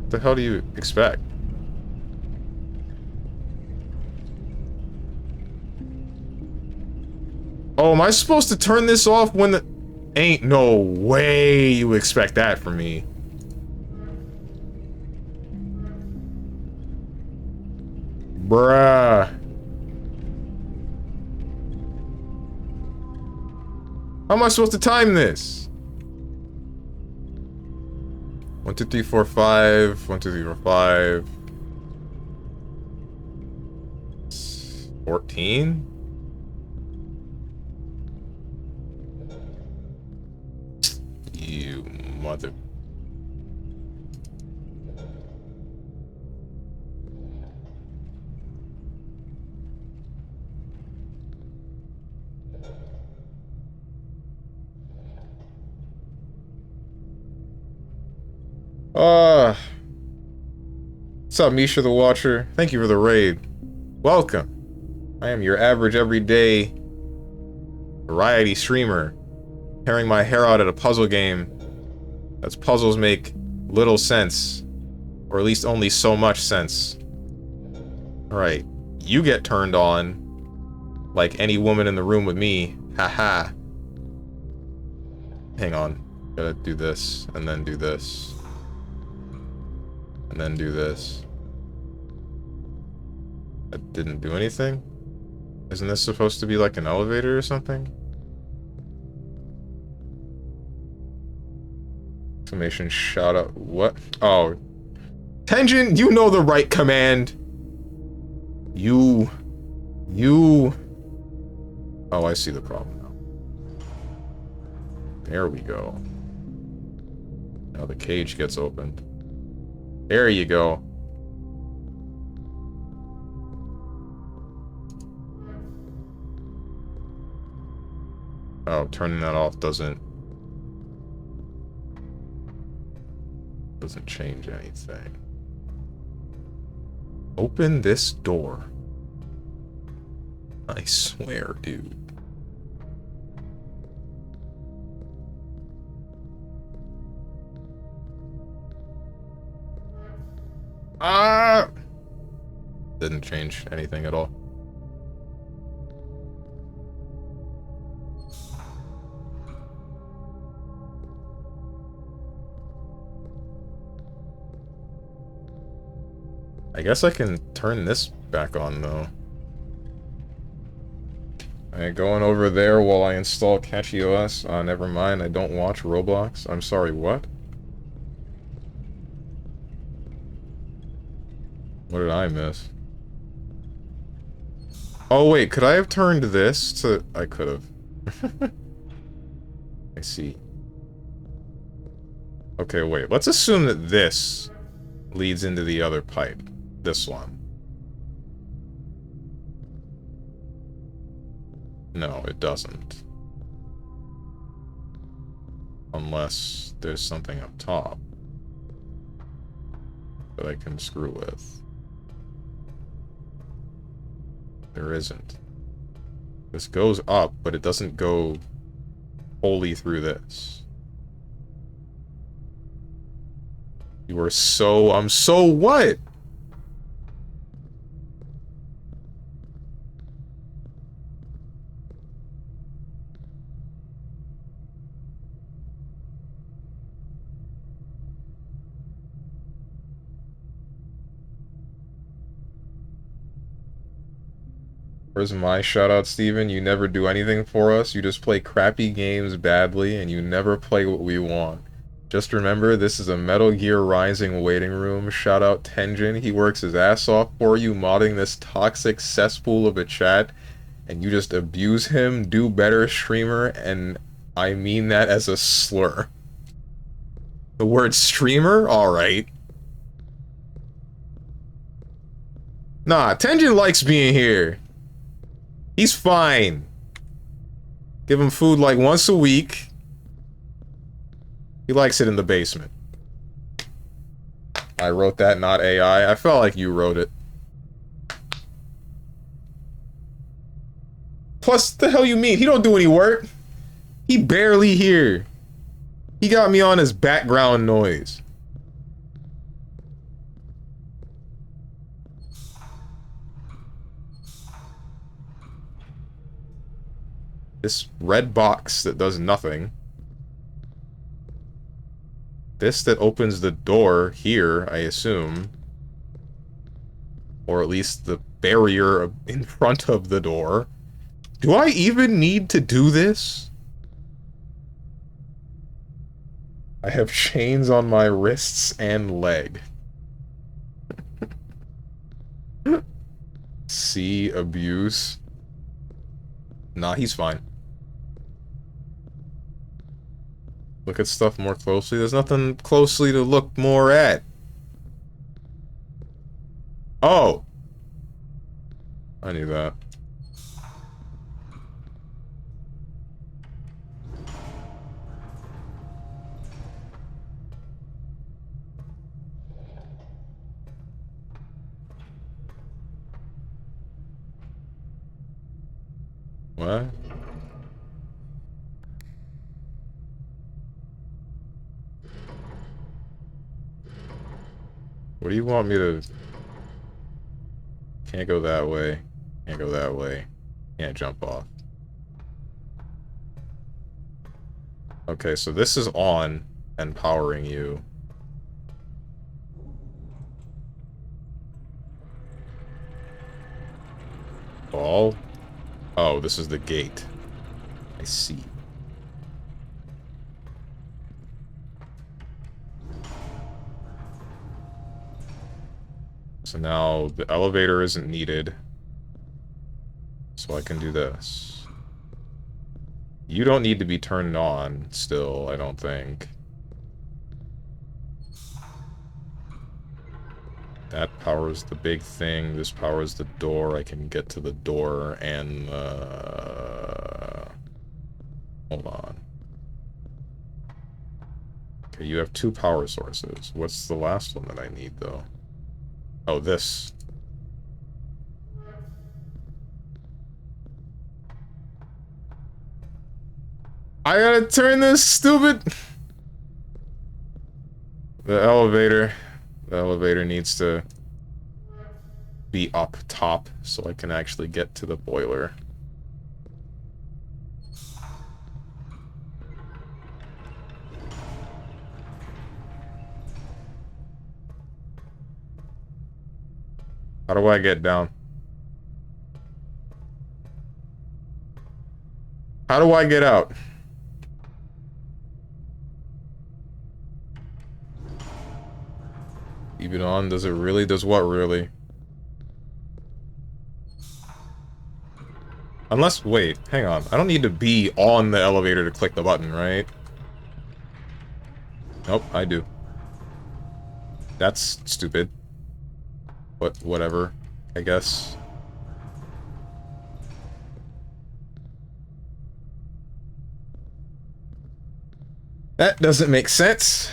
What the hell do you expect? Oh, am I supposed to turn this off when the... Ain't no way you expect that from me. Bruh. How am I supposed to time this? 1, 2, 3, 4, 5. 1, 2, 3, 4, 5. 14? You mother... What's up, Misha the Watcher? Thank you for the raid. Welcome. I am your average everyday variety streamer, tearing my hair out at a puzzle game that's puzzles make little sense, or at least only so much sense. Alright, you get turned on like any woman in the room with me. Haha. Hang on. Gotta do this, and then do this. And then do this. That didn't do anything? Isn't this supposed to be like an elevator or something? Exclamation shout out. What? Oh. Tenjin, you know the right command. You. Oh, I see the problem now. There we go. Now the cage gets opened. There you go. Oh, turning that off doesn't change anything. Open this door. I swear, dude. Ah! Didn't change anything at all. I guess I can turn this back on, though. Alright, going over there while I install Catchy OS. Never mind, I don't watch Roblox. I'm sorry, what? What did I miss? Oh, wait, could I have turned this to... I could have. I see. Okay, wait, let's assume that this leads into the other pipe. This one. No, it doesn't. Unless there's something up top that I can screw with. There isn't. This goes up, but it doesn't go wholly through this. You are so... I'm so what? Where's my shoutout, Steven? You never do anything for us. You just play crappy games badly, and you never play what we want. Just remember, this is a Metal Gear Rising waiting room. Shout out Tenjin. He works his ass off for you, modding this toxic cesspool of a chat, and you just abuse him. Do better, streamer, and I mean that as a slur. The word streamer? Alright. Nah, Tenjin likes being here. He's fine. Give him food like once a week. He likes it in the basement. I wrote that, not AI. I felt like you wrote it. Plus, the hell you mean? He don't do any work. He barely here. He got me on his background noise. This red box that does nothing. This that opens the door here, I assume. Or at least the barrier in front of the door. Do I even need to do this? I have chains on my wrists and leg. See abuse. Nah, he's fine. Look at stuff more closely. There's nothing closely to look more at. Oh! I knew that. What? What do you want me to... Can't go that way. Can't go that way. Can't jump off. Okay, so this is on and powering you. Ball? Oh, this is the gate. I see. So now the elevator isn't needed. So I can do this. You don't need to be turned on still, I don't think. That powers the big thing. This powers the door. I can get to the door and, hold on. Okay, you have 2 power sources. What's the last one that I need, though? Oh, this. I gotta turn this stupid... The elevator. The elevator needs to be up top so I can actually get to the boiler. How do I get down? How do I get out? Even on? Does it really? Does what really? Unless, wait, hang on. I don't need to be on the elevator to click the button, right? Nope, I do. That's stupid. But whatever, I guess. That doesn't make sense.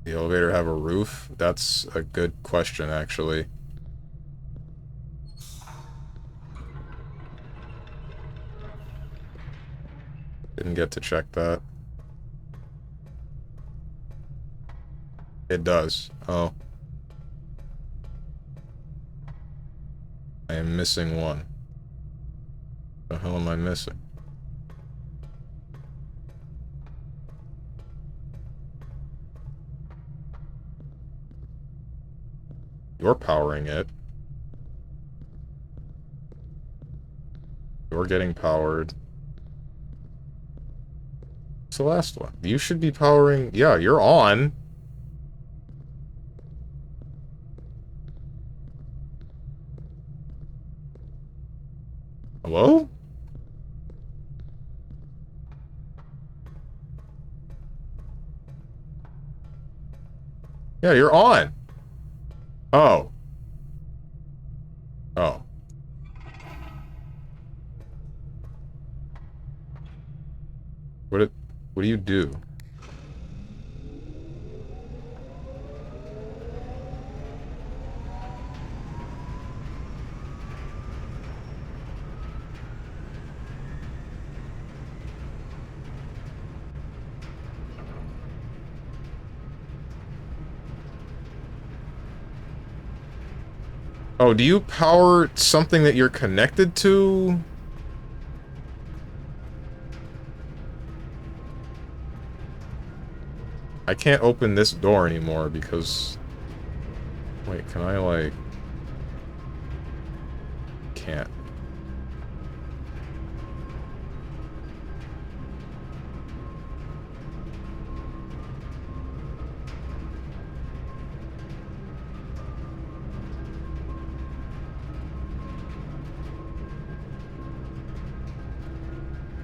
The elevator have a roof? That's a good question, actually. Didn't get to check that. It does. Oh. I am missing one. The hell am I missing? You're powering it. You're getting powered. What's the last one? You should be powering... Yeah, you're on. Hello? Yeah, you're on. Oh. Oh. What do you do? Oh, do you power something that you're connected to? I can't open this door anymore because... Wait, can I, like... Can't.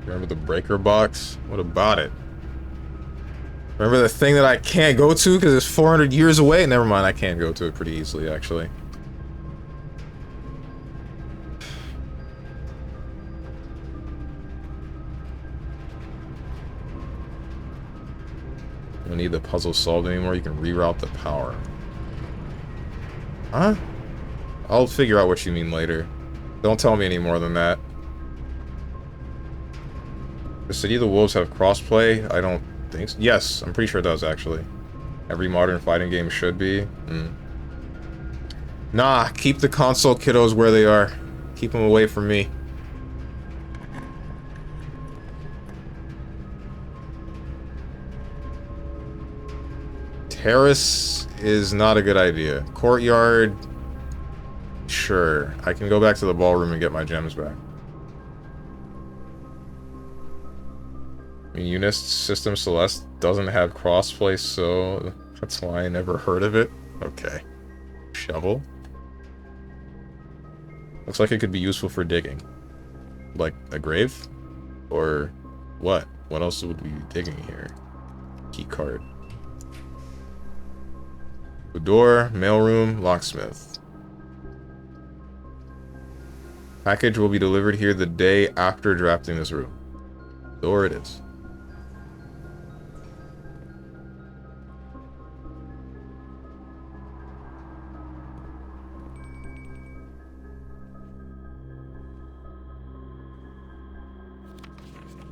Remember the breaker box? What about it? Remember the thing that I can't go to because it's 400 years away? Never mind, I can go to it pretty easily, actually. You don't need the puzzle solved anymore, you can reroute the power. Huh? I'll figure out what you mean later. Don't tell me any more than that. Does City of the Wolves have crossplay? I don't think so. Yes, I'm pretty sure it does, actually. Every modern fighting game should be. Nah, keep the console kiddos where they are. Keep them away from me. Terrace is not a good idea. Courtyard... Sure. I can go back to the ballroom and get my gems back. I mean, Unis System Celeste doesn't have crossplay, so that's why I never heard of it. Okay. Shovel. Looks like it could be useful for digging. Like a grave? Or what? What else would we be digging here? Key card. The door, mailroom, locksmith. Package will be delivered here the day after drafting this room. Door it is.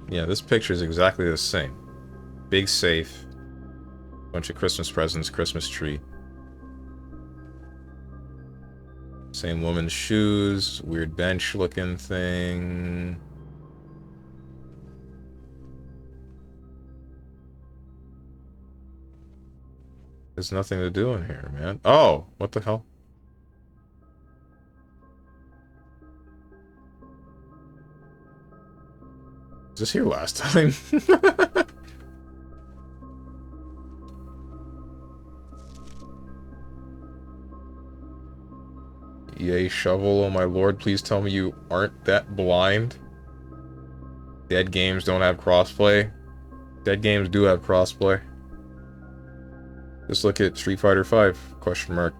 Yeah, this picture is exactly the same. Big safe. Bunch of Christmas presents, Christmas tree. Same woman's shoes, weird bench looking thing. There's nothing to do in here, man. Oh, what the hell? Was this here last time? EA shovel, oh my lord, please tell me you aren't that blind. Dead games don't have crossplay. Dead games do have crossplay. Just look at Street Fighter V, question mark.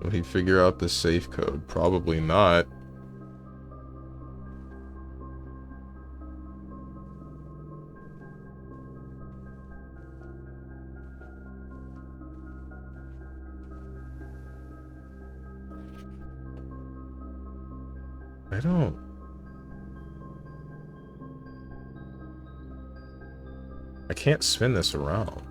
Will he figure out the safe code? Probably not. I don't... I can't spin this around.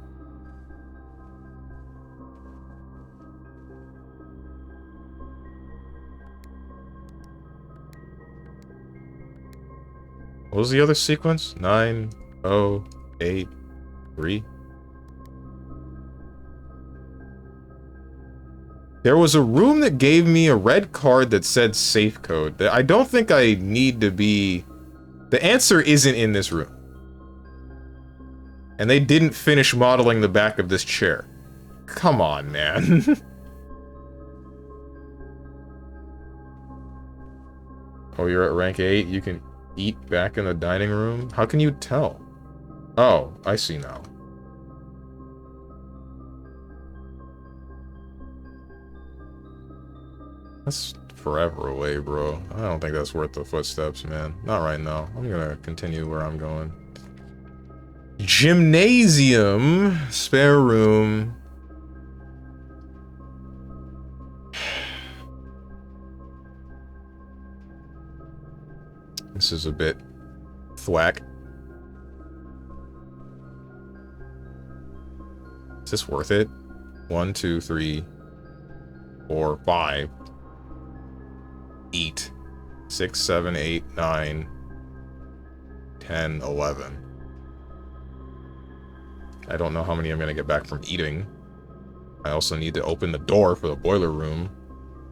What was the other sequence? 9, 0, 8, 3. There was a room that gave me a red card that said safe code. I don't think I need to be... The answer isn't in this room. And they didn't finish modeling the back of this chair. Come on, man. Oh, you're at rank 8? You can eat back in the dining room? How can you tell? Oh, I see now. That's forever away, bro. I don't think that's worth the footsteps, man. Not right now. I'm gonna continue where I'm going. Gymnasium. Spare room. This is a bit thwack. Is this worth it? 1, 2, 3, 4, 5, 8, 6, 7, 8, 9, 10, 11. I don't know how many I'm going to get back from eating. I also need to open the door for the boiler room.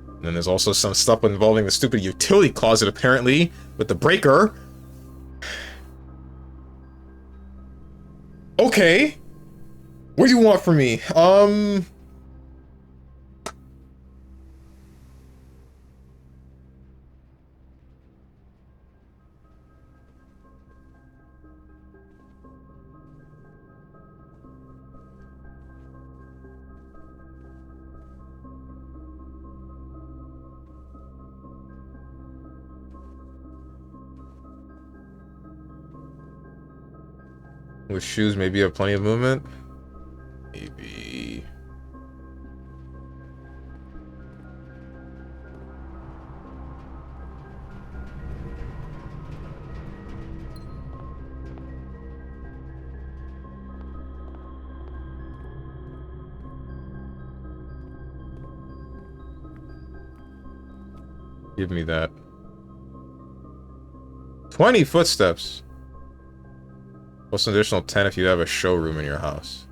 And then there's also some stuff involving the stupid utility closet, apparently, with the breaker. Okay. What do you want from me? With shoes, maybe you have plenty of movement? Maybe. Give me that. 20 footsteps. What's an additional 10 if you have a showroom in your house?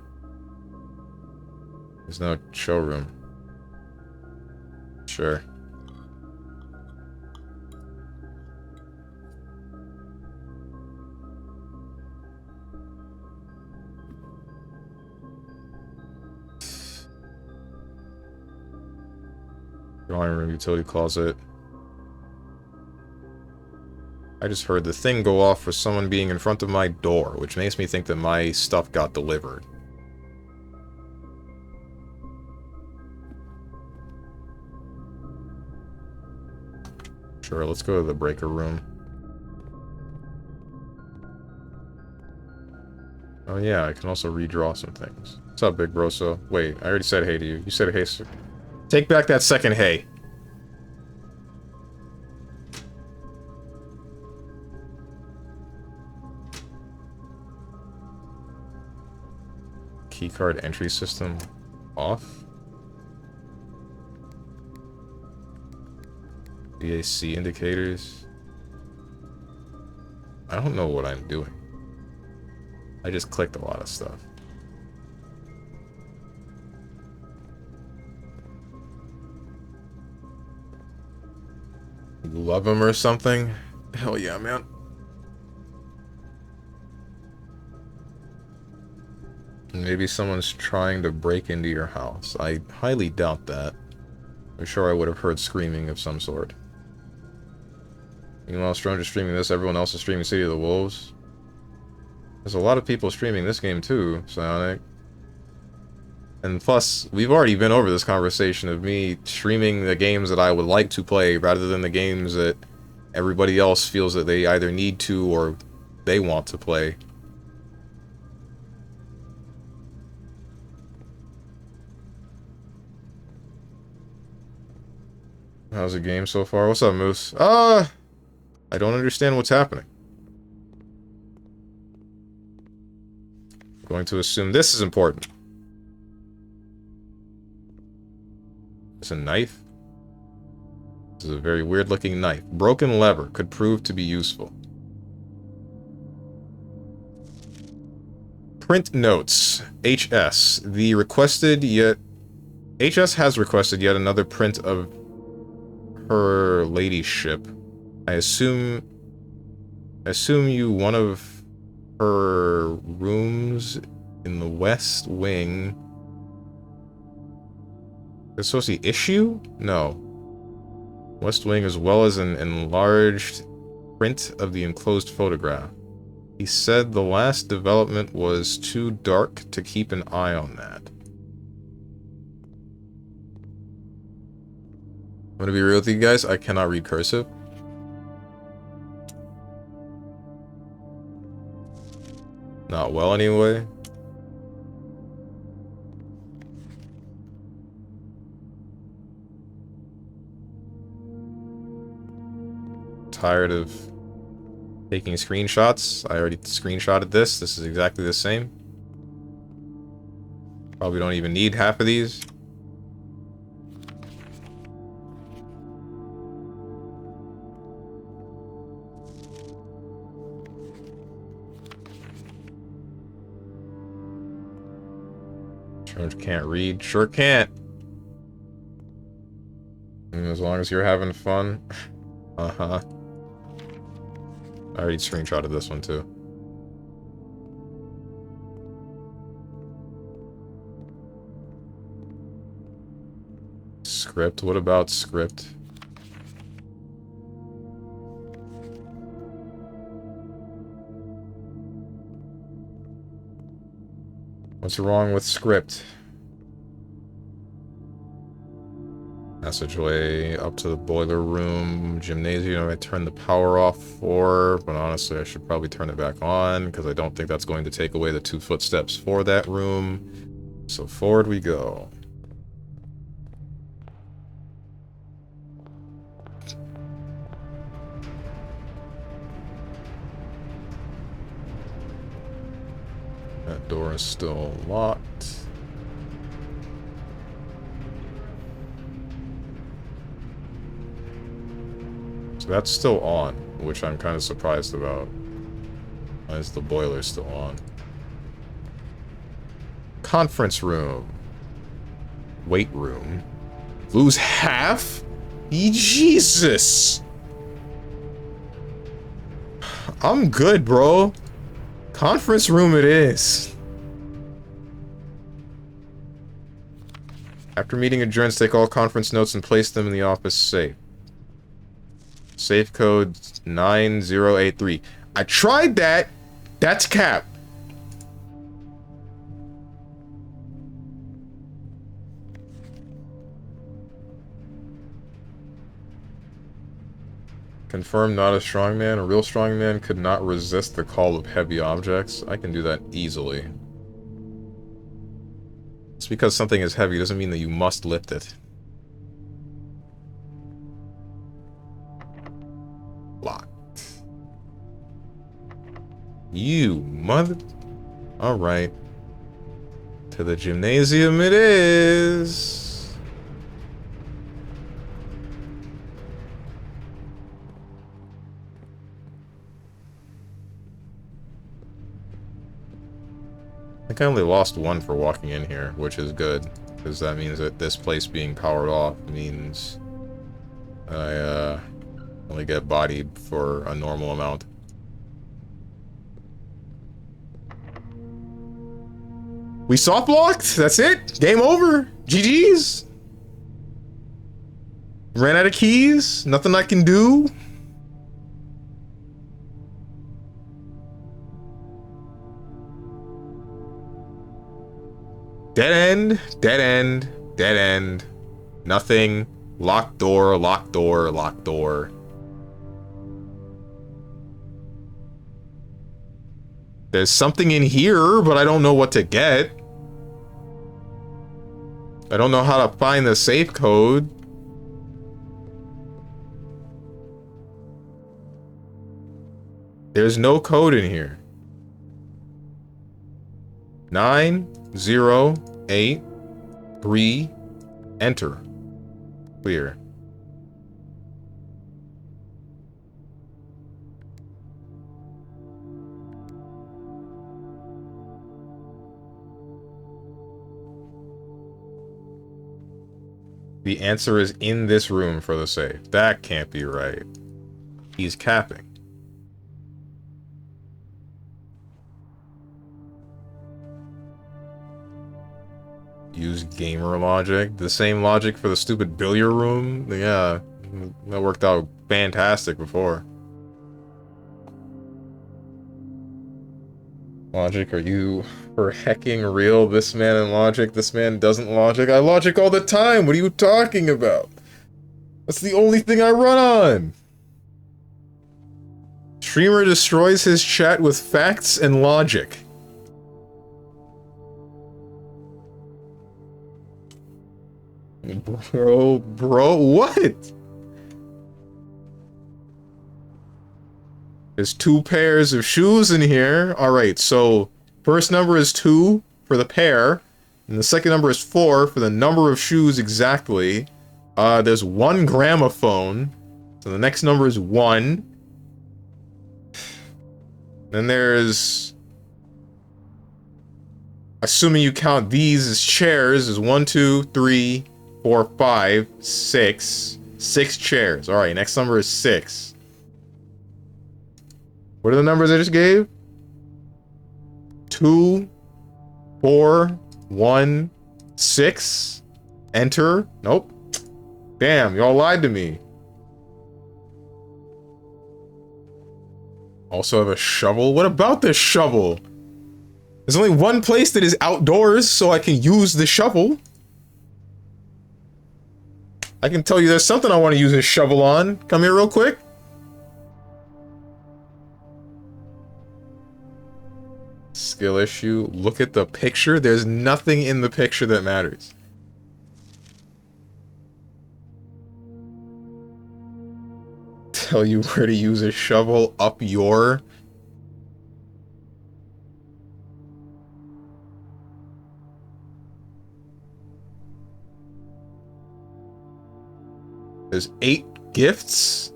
There's no showroom. Sure. Drawing room, utility closet. I just heard the thing go off for someone being in front of my door, which makes me think that my stuff got delivered. Sure, let's go to the breaker room. Oh yeah, I can also redraw some things. What's up, Big Broso? Wait, I already said hey to you. You said hey, sir. Take back that second hey. Keycard entry system off. BAC indicators. I don't know what I'm doing. I just clicked a lot of stuff. Love him or something? Hell yeah, man. Maybe someone's trying to break into your house. I highly doubt that. I'm sure I would have heard screaming of some sort. Meanwhile, Stranger's streaming this, everyone else is streaming City of the Wolves. There's a lot of people streaming this game too, Psionic. And plus, we've already been over this conversation of me streaming the games that I would like to play rather than the games that everybody else feels that they either need to or they want to play. How's the game so far? What's up, Moose? I don't understand what's happening. I'm going to assume this is important. It's a knife. This is a very weird-looking knife. Broken lever could prove to be useful. Print notes. HS. HS has requested yet another print of her ladyship. I assume you one of her rooms in the West Wing. It's supposed to be issue? No. West Wing, as well as an enlarged print of the enclosed photograph. He said the last development was too dark to keep an eye on that. I'm gonna be real with you guys, I cannot read cursive. Not well, anyway. Tired of taking screenshots. I already screenshotted this. This is exactly the same. Probably don't even need half of these. Sure can't read. Sure can't. As long as you're having fun. Uh-huh. I already screenshotted this one too. Script? What about script? What's wrong with script? Passageway up to the boiler room, gymnasium. I turned the power off for, but honestly I should probably turn it back on because I don't think that's going to take away the 2 footsteps for that room. So forward we go. That door is still locked. So that's still on, which I'm kind of surprised about. Why is the boiler still on? Conference room. Weight room. Lose half? Jesus! I'm good, bro. Conference room it is. After meeting adjourns, take all conference notes and place them in the office safe. Safe code 9083. I tried that. That's cap. Confirm not a strongman. A real strongman could not resist the call of heavy objects. I can do that easily. Just because something is heavy doesn't mean that you must lift it. Locked. You mother... Alright. To the gymnasium it is. I think I only lost 1 for walking in here, which is good. Because that means that this place being powered off means I only get bodied for a normal amount. We soft blocked? That's it? Game over? GG's? Ran out of keys? Nothing I can do? Dead end, dead end, dead end. Nothing. Locked door, locked door, locked door. There's something in here, but I don't know what to get. I don't know how to find the safe code. There's no code in here. 9083. Enter. Clear. The answer is in this room for the safe. That can't be right. He's capping. Use gamer logic. The same logic for the stupid billiard room. Yeah, that worked out fantastic before. Logic, are you for hecking real? This man in logic, this man doesn't logic. I logic all the time. What are you talking about? That's the only thing I run on. Streamer destroys his chat with facts and logic. Bro, what? There's 2 pairs of shoes in here. Alright, so first number is 2 for the pair. And the second number is 4 for the number of shoes exactly. There's 1 gramophone. So the next number is 1. Then there's... Assuming you count these as chairs, is 1, 2, 3, 4, 5, 6. 6 chairs. Alright, next number is 6. What are the numbers I just gave? 2, 4, 1, 6. Enter. Nope. Damn, y'all lied to me. Also have a shovel? What about this shovel? There's only one place that is outdoors, so I can use the shovel. I can tell you there's something I want to use this shovel on. Come here real quick. Skill issue. Look at the picture. There's nothing in the picture that matters. Tell you where to use a shovel up your... There's 8 gifts.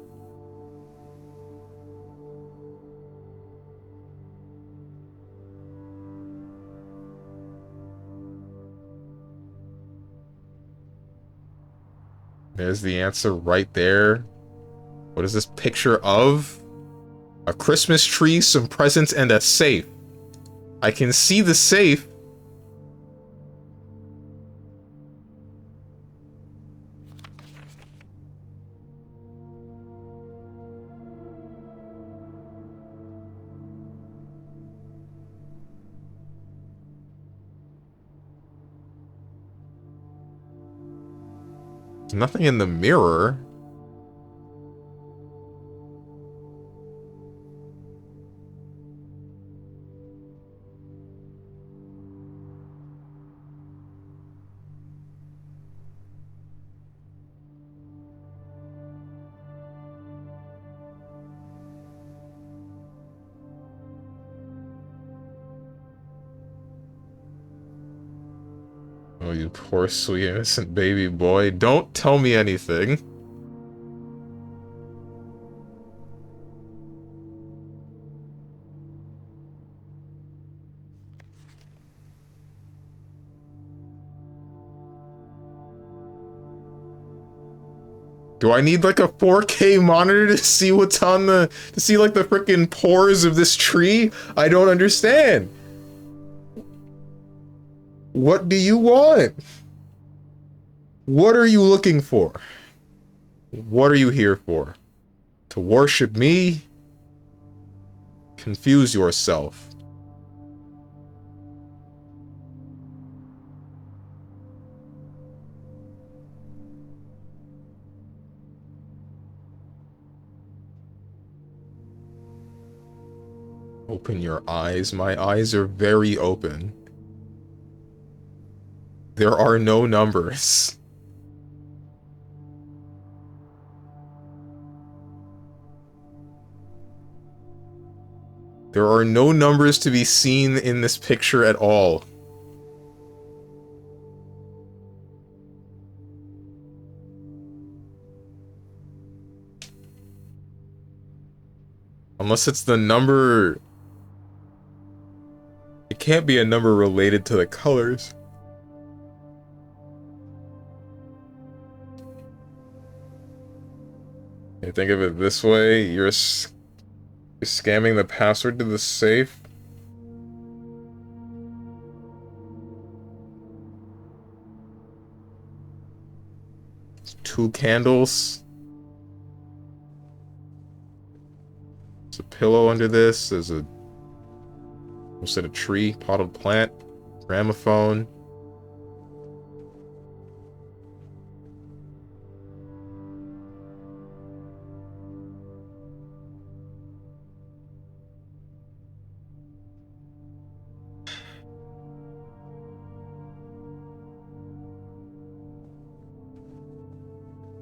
There's the answer right there. What is this picture of? A Christmas tree, some presents, and a safe. I can see the safe. There's nothing in the mirror. Oh, you poor, sweet, innocent baby boy. Don't tell me anything. Do I need like a 4K monitor to see what's on the... to see like the freaking pores of this tree? I don't understand. What do you want? What are you looking for? What are you here for? To worship me? Confuse yourself. Open your eyes. My eyes are very open. There are no numbers. There are no numbers to be seen in this picture at all. Unless it's the number... It can't be a number related to the colors. You think of it this way, you're scamming the password to the safe. It's 2 candles. There's a pillow under this. There's a... What's that, a tree? Potted plant? Gramophone?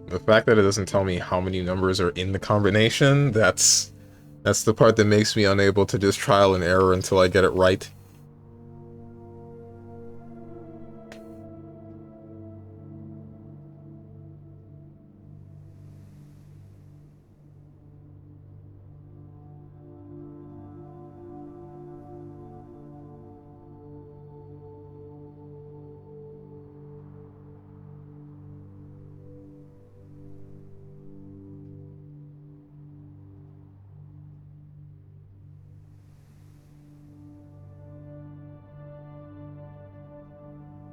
The fact that it doesn't tell me how many numbers are in the combination, that's the part that makes me unable to just trial and error until I get it right.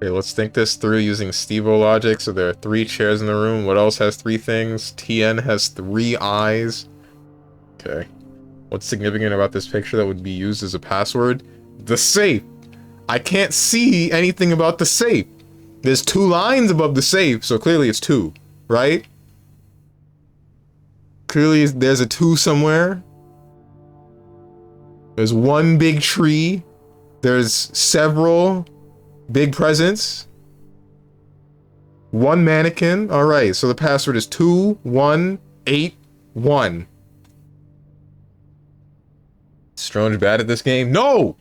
Okay, let's think this through using Stevo logic. So there are 3 chairs in the room. What else has 3 things? TN has 3 eyes. Okay. What's significant about this picture that would be used as a password? The safe. I can't see anything about the safe. There's 2 lines above the safe, so clearly it's 2, right? Clearly there's a 2 somewhere. There's 1 big tree. There's several big presents. 1 mannequin. Alright, so the password is 2181. Strange bad at this game? No!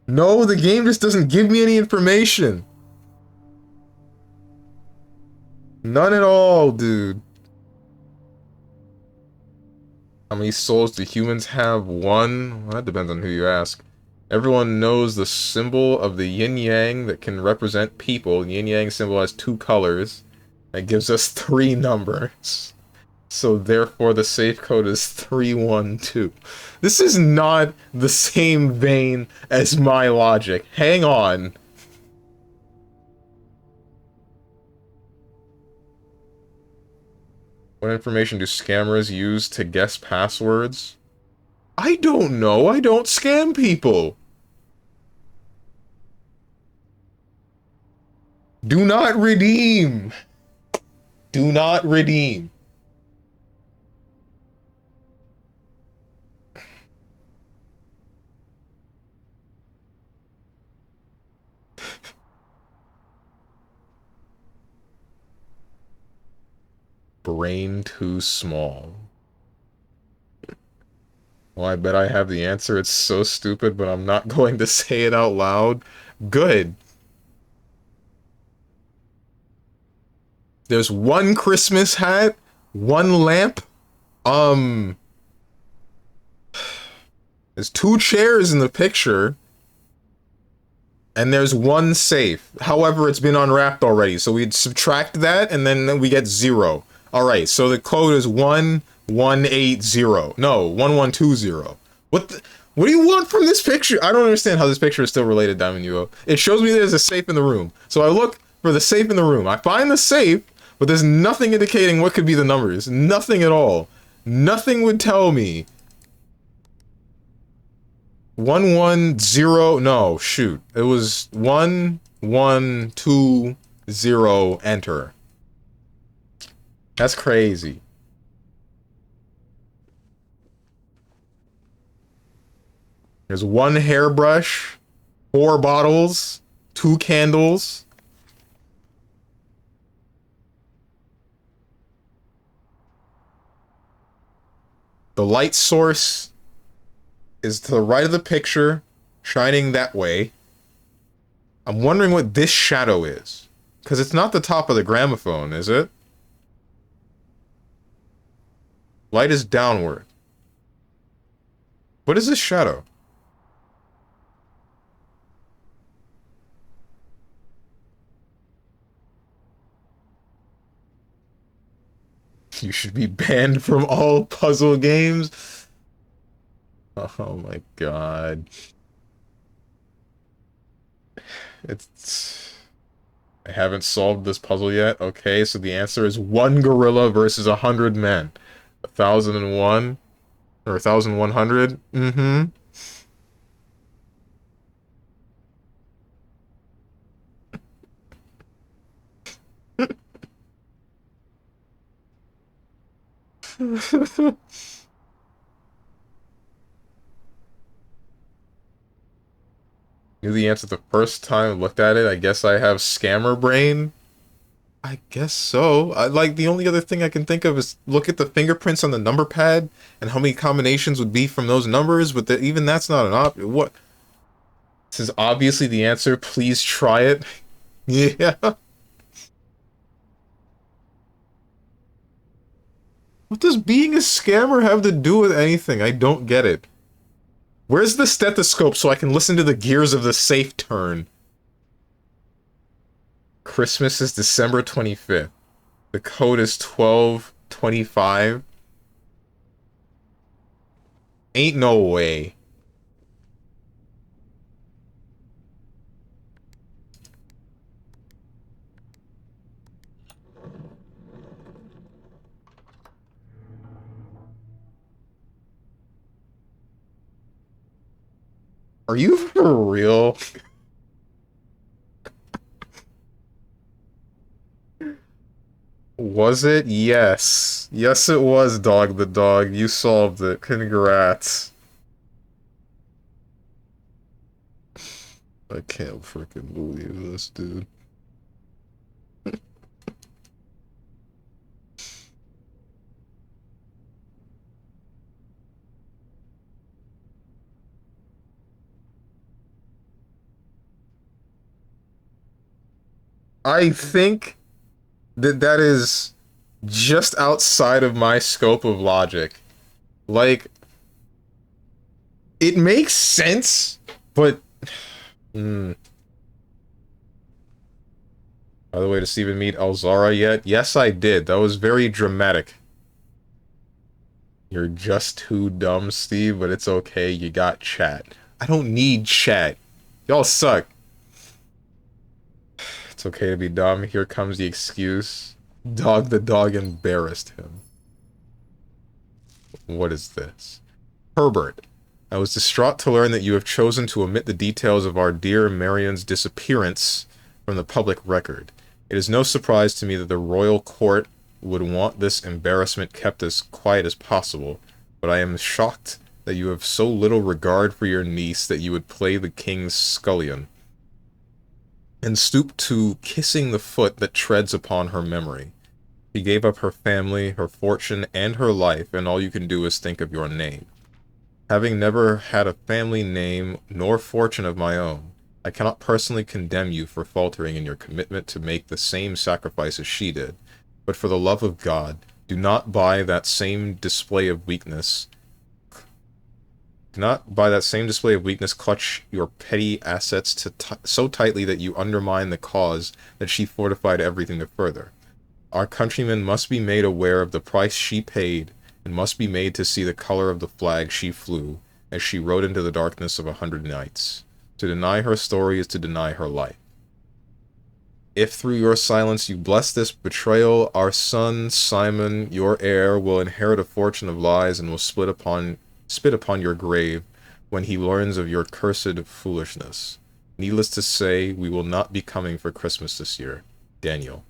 No, the game just doesn't give me any information. None at all, dude. How many souls do humans have? 1? Well, that depends on who you ask. Everyone knows the symbol of the yin-yang that can represent people. The yin-yang symbol has 2 colors. That gives us 3 numbers. So therefore the safe code is 312. This is not the same vein as my logic. Hang on. What information do scammers use to guess passwords? I don't know. I don't scam people. Do not redeem. Do not redeem. Brain too small. Well, I bet I have the answer. It's so stupid, but I'm not going to say it out loud. Good. There's 1 Christmas hat, 1 lamp. There's 2 chairs in the picture. And there's 1 safe. However, it's been unwrapped already. So we'd subtract that, and then we get 0. Alright, so the code is 1180. No, 1120. What do you want from this picture? I don't understand how this picture is still related, Diamond UO. It shows me there's a safe in the room. So I look for the safe in the room. I find the safe, but there's nothing indicating what could be the numbers. Nothing at all. Nothing would tell me. 110, no, shoot. It was 1120, enter. That's crazy. There's 1 hairbrush, 4 bottles, 2 candles. The light source is to the right of the picture, shining that way. I'm wondering what this shadow is. Because it's not the top of the gramophone, is it? Light is downward. What is this shadow? You should be banned from all puzzle games. Oh my god. I haven't solved this puzzle yet. Okay, so the answer is 1 gorilla versus 100 men. 1001? Or 1100? Mm-hmm. Knew the answer the first time, looked at it. I guess I have scammer brain. I guess so. Like, the only other thing I can think of is look at the fingerprints on the number pad and how many combinations would be from those numbers, but even that's not an option. What? This is obviously the answer. Please try it. Yeah. What does being a scammer have to do with anything? I don't get it. Where's the stethoscope so I can listen to the gears of the safe turn? Christmas is December 25th. The code is 1225. Ain't no way. Are you for real? Was it? Yes. Yes, it was, Dog the Dog. You solved it. Congrats. I can't freaking believe this, dude. I think that that is just outside of my scope of logic. Like, it makes sense, but... Mm. By the way, to Steven meet Elzara yet? Yes, I did. That was very dramatic. You're just too dumb, Steve, but it's okay. You got chat. I don't need chat. Y'all suck. It's okay to be dumb. Here comes the excuse. Dog the Dog embarrassed him. What is this? Herbert, I was distraught to learn that you have chosen to omit the details of our dear Marion's disappearance from the public record. It is no surprise to me that the royal court would want this embarrassment kept as quiet as possible, but I am shocked that you have so little regard for your niece that you would play the king's scullion and stoop to kissing the foot that treads upon her memory. She gave up her family, her fortune, and her life, and all you can do is think of your name. Having never had a family name nor fortune of my own, I cannot personally condemn you for faltering in your commitment to make the same sacrifice as she did, but for the love of God, do not by that same display of weakness clutch your petty assets so tightly that you undermine the cause that she fortified everything to further. Our countrymen must be made aware of the price she paid, and must be made to see the color of the flag she flew, as she rode into the darkness of 100 nights. To deny her story is to deny her life. If through your silence you bless this betrayal, our son, Simon, your heir, will inherit a fortune of lies and will spit upon your grave when he learns of your cursed foolishness. Needless to say, we will not be coming for Christmas this year. Daniel.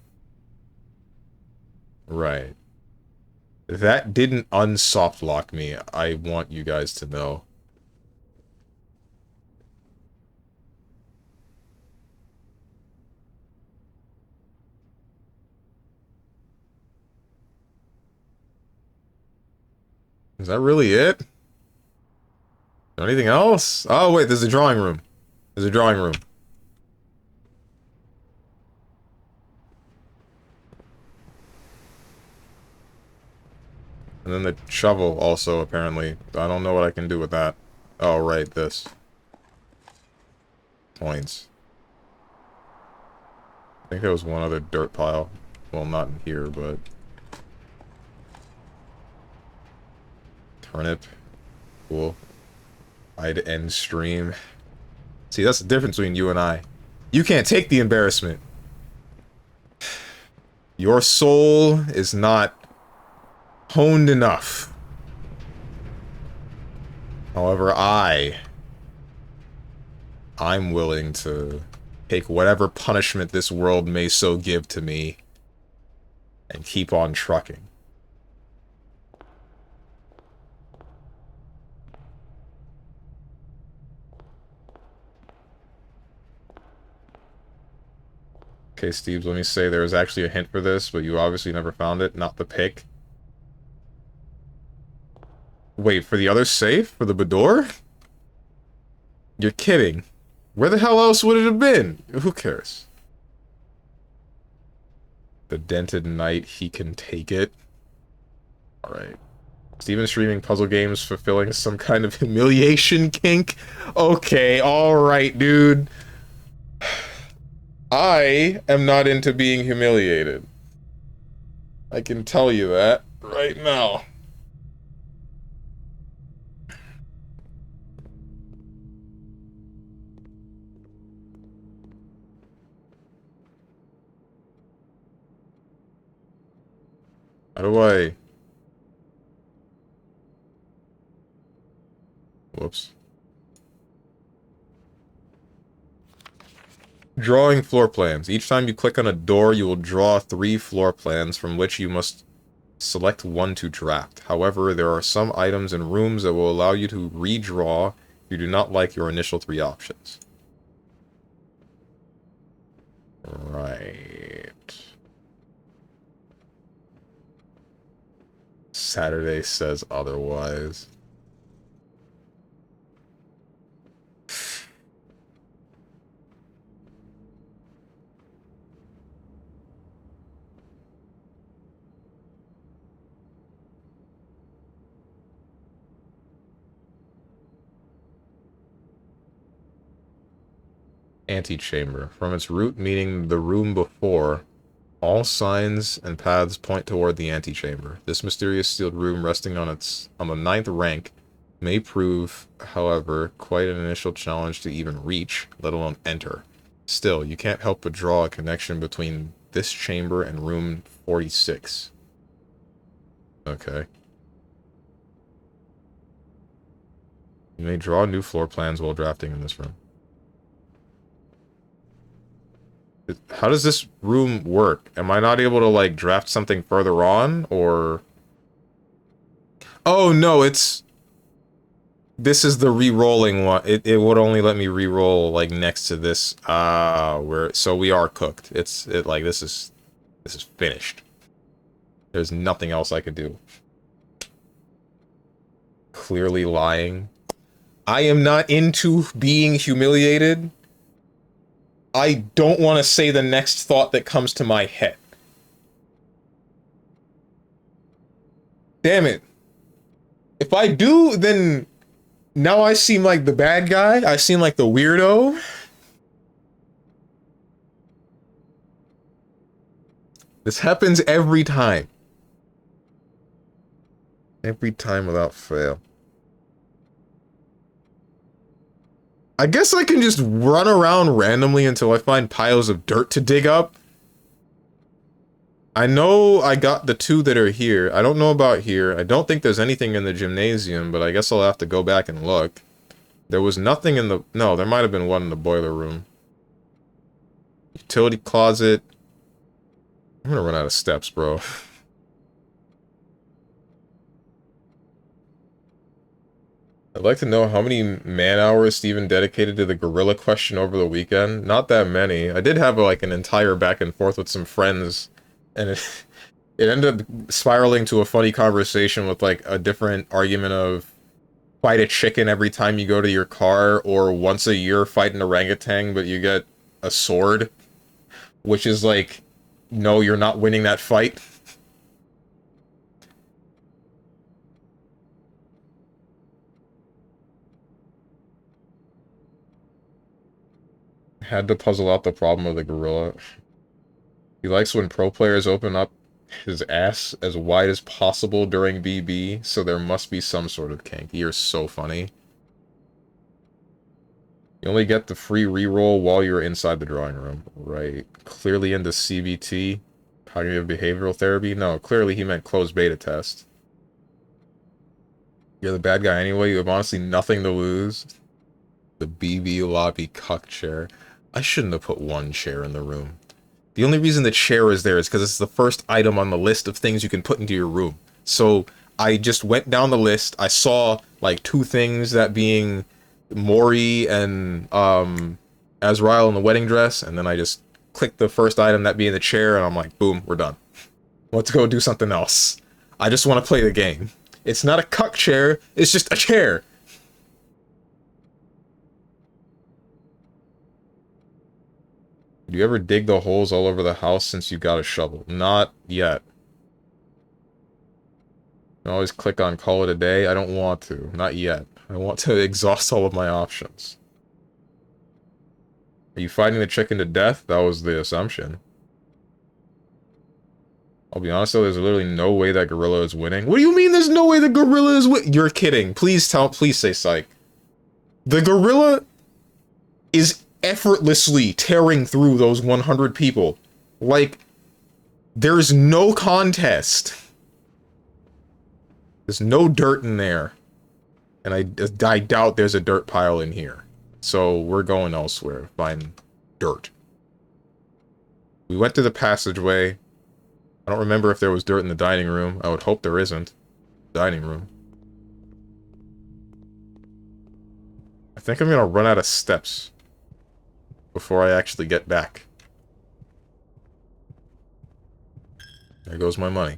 Right. That didn't unsoftlock me, I want you guys to know. Is that really it? Anything else? Oh, wait, there's a drawing room. There's a drawing room. And then the shovel also, apparently. I don't know what I can do with that. Oh, right, this. Points. I think there was one other dirt pile. Well, not in here, but... Turnip. Cool. I'd end stream. See, that's the difference between you and I. You can't take the embarrassment. Your soul is not honed enough. However, I'm willing to take whatever punishment this world may so give to me and keep on trucking. Okay, Steve, let me say there was actually a hint for this, but you obviously never found it. Not the pick. Wait, for the other safe? For the Bador? You're kidding. Where the hell else would it have been? Who cares? The dented knight, he can take it. Alright. Steven streaming puzzle games fulfilling some kind of humiliation kink? Okay, alright, dude. I am not into being humiliated. I can tell you that right now. How do I... Whoops. Drawing floor plans. Each time you click on a door, you will draw 3 floor plans from which you must select one to draft. However, there are some items and rooms that will allow you to redraw if you do not like your initial 3 options. Right. Saturday says otherwise. Antechamber. From its root meaning the room before, all signs and paths point toward the antechamber. This mysterious sealed room resting on the 9th rank may prove, however, quite an initial challenge to even reach, let alone enter. Still, you can't help but draw a connection between this chamber and room 46. Okay. You may draw new floor plans while drafting in this room. How does this room work? Am I not able to, like, draft something further on, or... Oh, no, it's... This is the re-rolling one. It would only let me re-roll, like, next to this. So we are cooked. This is finished. There's nothing else I could do. Clearly lying. I am not into being humiliated. I don't want to say the next thought that comes to my head. Damn it. If I do, then now I seem like the bad guy. I seem like the weirdo. This happens every time. Every time without fail. I guess I can just run around randomly until I find piles of dirt to dig up. I know I got the 2 that are here. I don't know about here. I don't think there's anything in the gymnasium, but I guess I'll have to go back and look. There was nothing in the... No, there might have been one in the boiler room. Utility closet. I'm gonna run out of steps, bro. I'd like to know how many man-hours Steven dedicated to the gorilla question over the weekend. Not that many. I did have, like, an entire back and forth with some friends, and it ended up spiraling to a funny conversation with, like, a different argument of fight a chicken every time you go to your car, or once a year fight an orangutan, but you get a sword, which is like, no, you're not winning that fight. Had to puzzle out the problem of the gorilla. He likes when pro players open up his ass as wide as possible during BB, so there must be some sort of kink. You're so funny. You only get the free reroll while you're inside the drawing room. Right. Clearly into CBT. Cognitive behavioral therapy? No, clearly he meant closed beta test. You're the bad guy anyway, you have honestly nothing to lose. The BB lobby cuck chair. I shouldn't have put one chair in the room. The only reason the chair is there is because it's the first item on the list of things you can put into your room. So I just went down the list. I saw like 2 things, that being Maury and Azrael in the wedding dress, and then I just clicked the first item, that being the chair, and I'm like, boom, we're done. Let's go do something else. I just want to play the game. It's not a cuck chair, it's just a chair. Do you ever dig the holes all over the house since you got a shovel? Not yet. I always click on call it a day. I don't want to. Not yet. I want to exhaust all of my options. Are you fighting the chicken to death? That was the assumption. I'll be honest though, there's literally no way that gorilla is winning. What do you mean there's no way the gorilla is winning? You're kidding. Please say psych. The gorilla is effortlessly tearing through those 100 people. Like, there's no contest. There's no dirt in there. And I doubt there's a dirt pile in here. So we're going elsewhere. Find dirt. We went to the passageway. I don't remember if there was dirt in the dining room. I would hope there isn't. Dining room. I think I'm gonna run out of steps before I actually get back. There goes my money.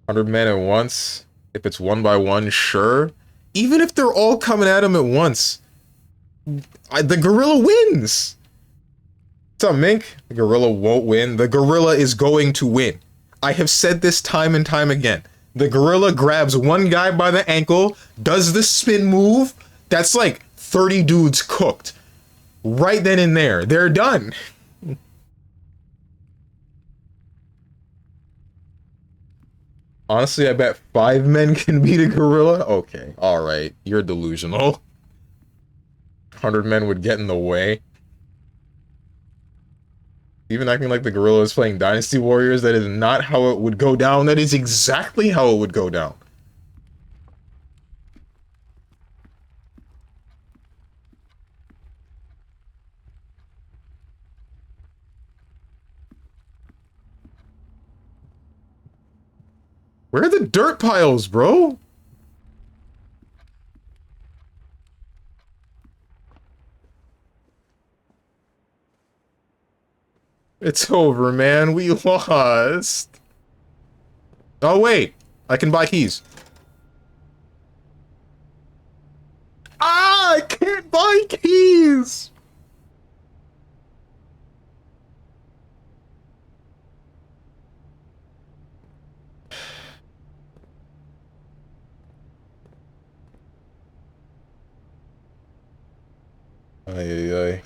100 men at once. If it's one by one, sure. Even if they're all coming at him at once, the gorilla wins. What's up, Mink? The gorilla won't win. The gorilla is going to win. I have said this time and time again. The gorilla grabs one guy by the ankle, does the spin move. That's like 30 dudes cooked. Right then and there. They're done. Honestly, I bet 5 men can beat a gorilla. Okay, alright. You're delusional. 100 men would get in the way. Even acting like the gorilla is playing Dynasty Warriors, that is not how it would go down. That is exactly how it would go down. Where are the dirt piles, bro? It's over, man. We lost. Oh, wait. I can buy keys. Ah, I can't buy keys!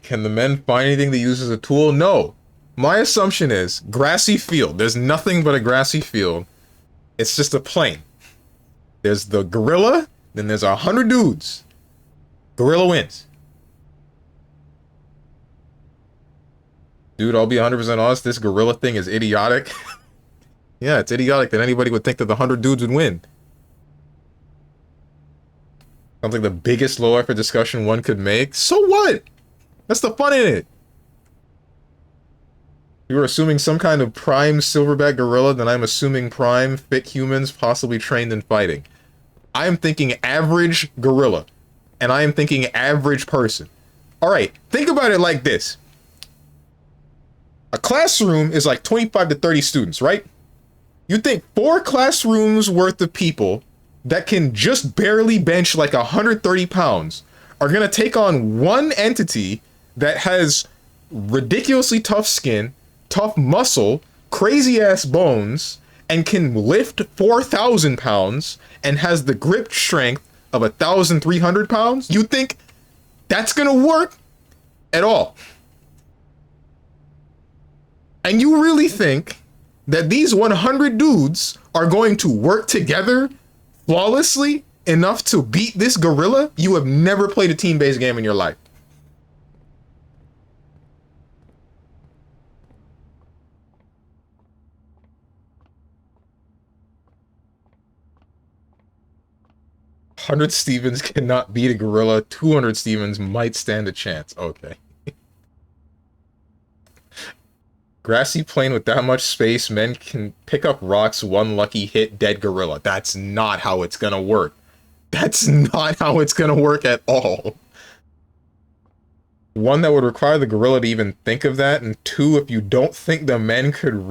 Can the men find anything to use as a tool? No. My assumption is grassy field. There's nothing but a grassy field. It's just a plain. There's the gorilla, then there's 100 dudes. Gorilla wins. Dude, I'll be 100% honest, this gorilla thing is idiotic. Yeah, it's idiotic that anybody would think that the 100 dudes would win. Sounds like the biggest low effort discussion one could make. So what? That's the fun in it. You were assuming some kind of prime silverback gorilla, then I'm assuming prime fit humans possibly trained in fighting. I am thinking average gorilla. And I am thinking average person. Alright, think about it like this. A classroom is like 25 to 30 students, right? You think 4 classrooms worth of people that can just barely bench like 130 pounds are gonna take on one entity that has ridiculously tough skin, tough muscle, crazy ass bones, and can lift 4,000 pounds and has the grip strength of 1,300 pounds? You think that's gonna work at all? And you really think that these 100 dudes are going to work together flawlessly enough to beat this gorilla? You have never played a team-based game in your life. $100 Stevens cannot beat a gorilla. 200 Stevens might stand a chance. Okay. Grassy plain with that much space, men can pick up rocks, one lucky hit, dead gorilla. That's not how it's gonna work. That's not how it's gonna work at all. One, that would require the gorilla to even think of that, and 2, if you don't think the men could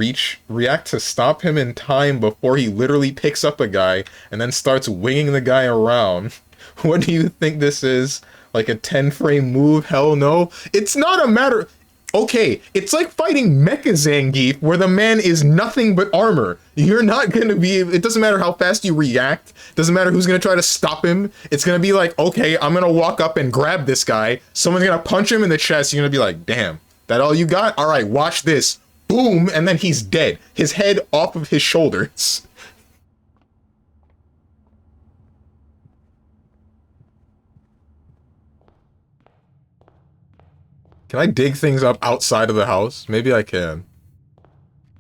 react to stop him in time before he literally picks up a guy and then starts winging the guy around. What do you think this is? Like a 10-frame move? Hell no. It's not a matter... Okay, it's like fighting Mecha Zangief, where the man is nothing but armor. You're not gonna be... It doesn't matter how fast you react. Doesn't matter who's gonna try to stop him. It's gonna be like, okay, I'm gonna walk up and grab this guy. Someone's gonna punch him in the chest. You're gonna be like, damn, that all you got? All right, watch this. Boom, and then he's dead. His head off of his shoulders. Can I dig things up outside of the house? Maybe I can.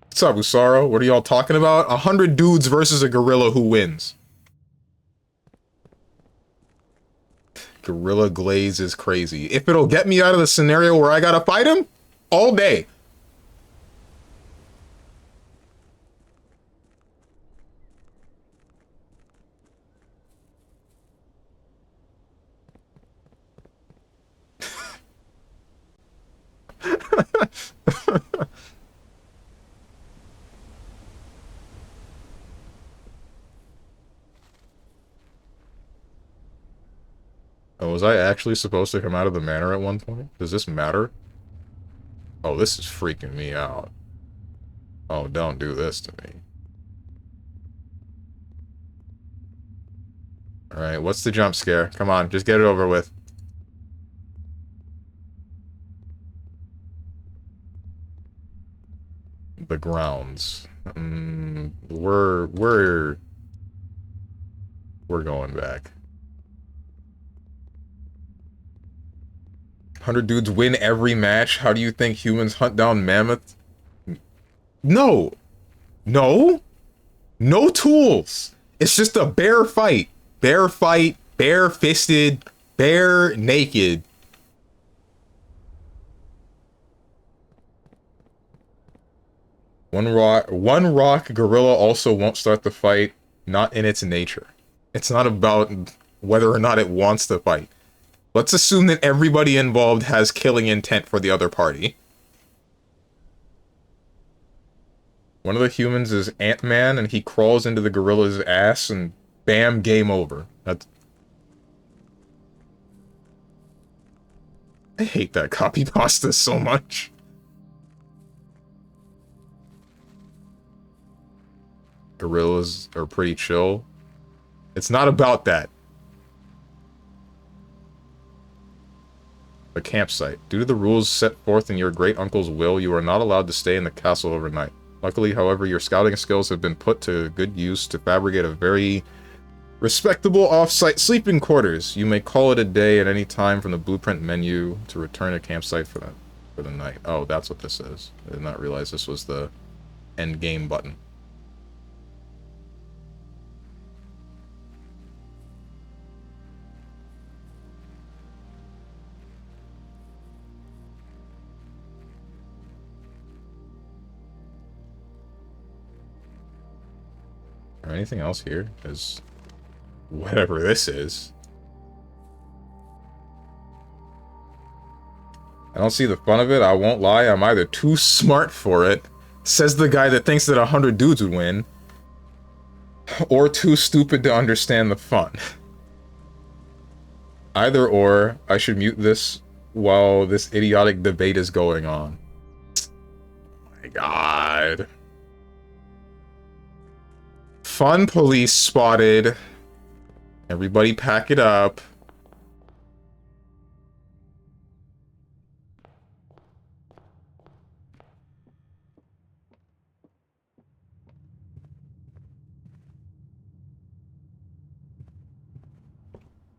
What's up, Usaro? What are y'all talking about? 100 dudes versus a gorilla, who wins? Gorilla Glaze is crazy. If it'll get me out of the scenario where I gotta fight him, all day. Oh, was I actually supposed to come out of the manor at one point? Does this matter? Oh, this is freaking me out. Oh, don't do this to me. Alright, what's the jump scare? Come on, just get it over with. The grounds. We're going back. 100 dudes win every match. How do you think humans hunt down mammoths? No. No. No tools. It's just a bare fight. Bare fight. Bare-fisted. Bare naked. One rock gorilla also won't start the fight. Not in its nature. It's not about whether or not it wants to fight. Let's assume that everybody involved has killing intent for the other party. One of the humans is Ant-Man, and he crawls into the gorilla's ass, and bam, game over. That's... I hate that copy pasta so much. Gorillas are pretty chill. It's not about that. A campsite. Due to the rules set forth in your great uncle's will, you are not allowed to stay in the castle overnight. Luckily, however, your scouting skills have been put to good use to fabricate a very respectable off-site sleeping quarters. You may call it a day at any time from the blueprint menu to return a campsite for the night. Oh, that's what this is. I did not realize this was the end game button. Or anything else here? Because whatever this is. I don't see the fun of it, I won't lie. I'm either too smart for it, says the guy that thinks that 100 dudes would win, or too stupid to understand the fun. Either or, I should mute this while this idiotic debate is going on. Oh my god. Fun police spotted. Everybody pack it up.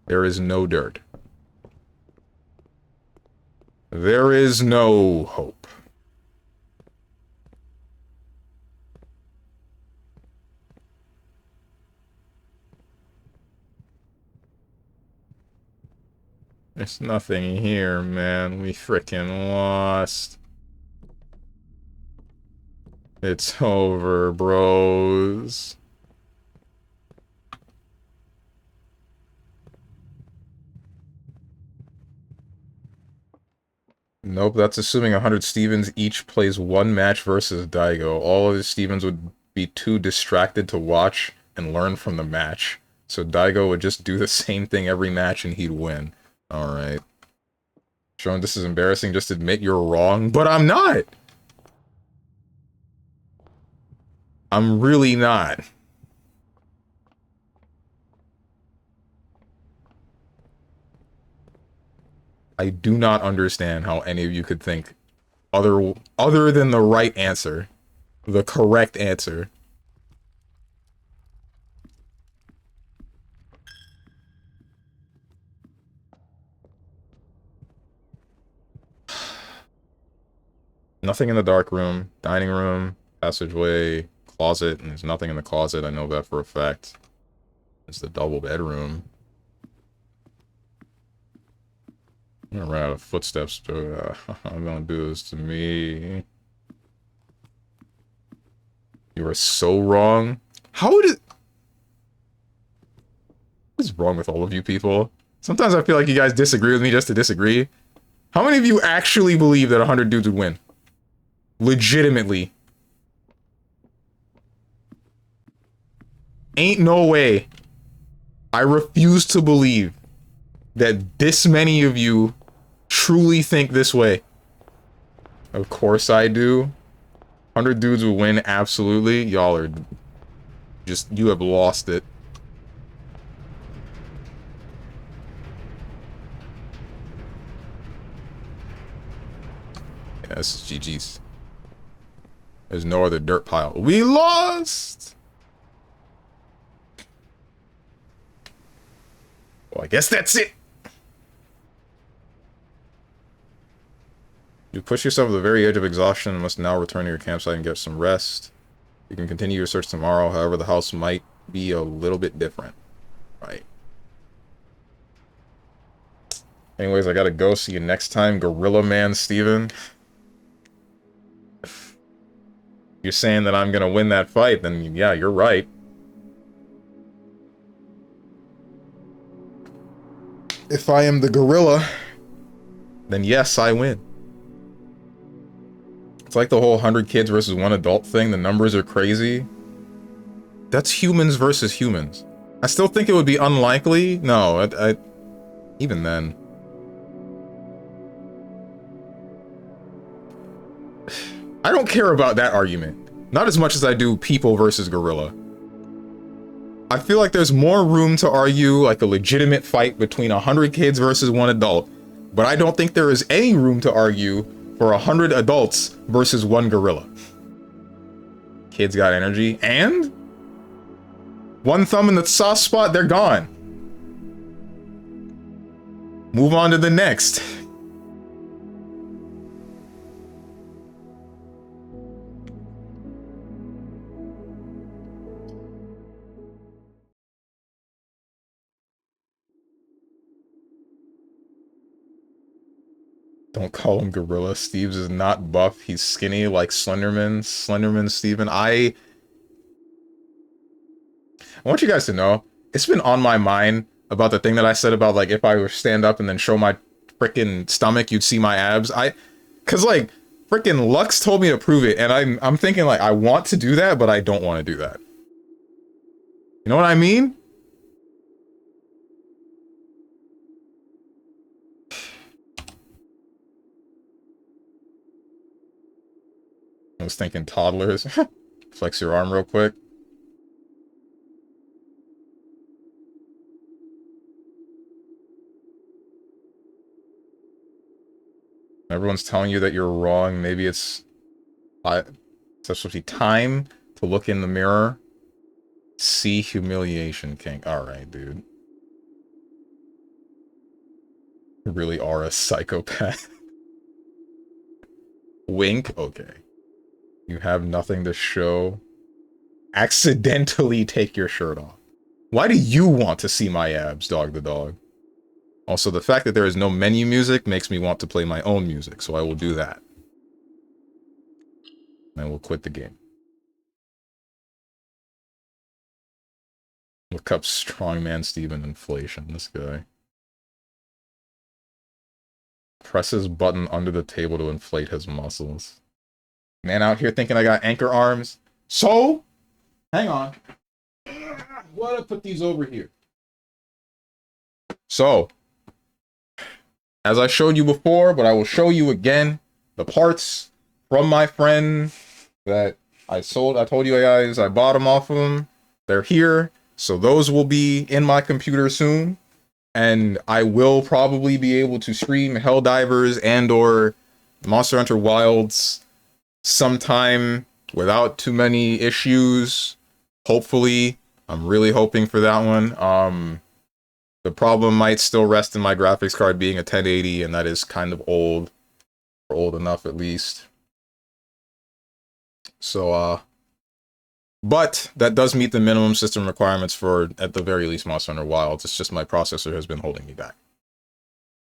There is no dirt. There is no hope. There's nothing here, man. We frickin' lost. It's over, bros. Nope, that's assuming 100 Stevens each plays one match versus Daigo. All of the Stevens would be too distracted to watch and learn from the match. So Daigo would just do the same thing every match and he'd win. Alright. Sean, this is embarrassing. Just admit you're wrong. But I'm not! I'm really not. I do not understand how any of you could think other than the right answer. The correct answer. Nothing in the dark room, dining room, passageway, closet, and there's nothing in the closet. I know that for a fact. It's the double bedroom. I'm gonna run out of footsteps, but I'm gonna do this to me. You are so wrong. What is wrong with all of you people? Sometimes I feel like you guys disagree with me just to disagree. How many of you actually believe that 100 dudes would win? Legitimately. Ain't no way. I refuse to believe that this many of you truly think this way. Of course I do. 100 dudes will win, absolutely. Y'all are just, you have lost it. Yeah, this is GG's. There's no other dirt pile. We lost! Well, I guess that's it. You push yourself to the very edge of exhaustion and must now return to your campsite and get some rest. You can continue your search tomorrow, however the house might be a little bit different. Right. Anyways, I gotta go. See you next time, StrongmanSteven. You're saying that I'm gonna win that fight, then yeah, you're right. If I am the gorilla, then yes, I win. It's like the whole 100 kids versus 1 adult thing. The numbers are crazy. That's humans versus humans. I still think it would be unlikely. No, even then. I don't care about that argument. Not as much as I do people versus gorilla. I feel like there's more room to argue like a legitimate fight between 100 kids versus 1 adult, but I don't think there is any room to argue for 100 adults versus 1 gorilla. Kids got energy, and 1 thumb in the soft spot, they're gone. Move on to the next. Don't call him gorilla. Steve's is not buff. He's skinny like Slenderman. StrongmanSteven. I want you guys to know, it's been on my mind about the thing that I said about, like, if I were stand up and then show my freaking stomach, you'd see my abs. Cause like, freaking Lux told me to prove it, and I'm thinking like, I want to do that, but I don't want to do that. You know what I mean? I was thinking toddlers. Flex your arm real quick. Everyone's telling you that you're wrong. Maybe it's especially time to look in the mirror. See humiliation king. Alright, dude. You really are a psychopath. Wink? Okay. You have nothing to show. Accidentally take your shirt off. Why do you want to see my abs, dog the dog? Also, the fact that there is no menu music makes me want to play my own music, so I will do that. And we'll quit the game. Look up StrongmanSteven inflation, this guy. Presses button under the table to inflate his muscles. Man out here thinking I got anchor arms. So, hang on. Why did I put these over here? So, as I showed you before, but I will show you again, the parts from my friend that I sold. I told you guys I bought them off of him. They're here. So those will be in my computer soon. And I will probably be able to stream Helldivers and or Monster Hunter Wilds sometime without too many issues. Hopefully. I'm really hoping for that one. The problem might still rest in my graphics card being a 1080, and that is kind of old. Or old enough, at least. So, but that does meet the minimum system requirements for, at the very least, Monster Hunter Wilds. It's just my processor has been holding me back.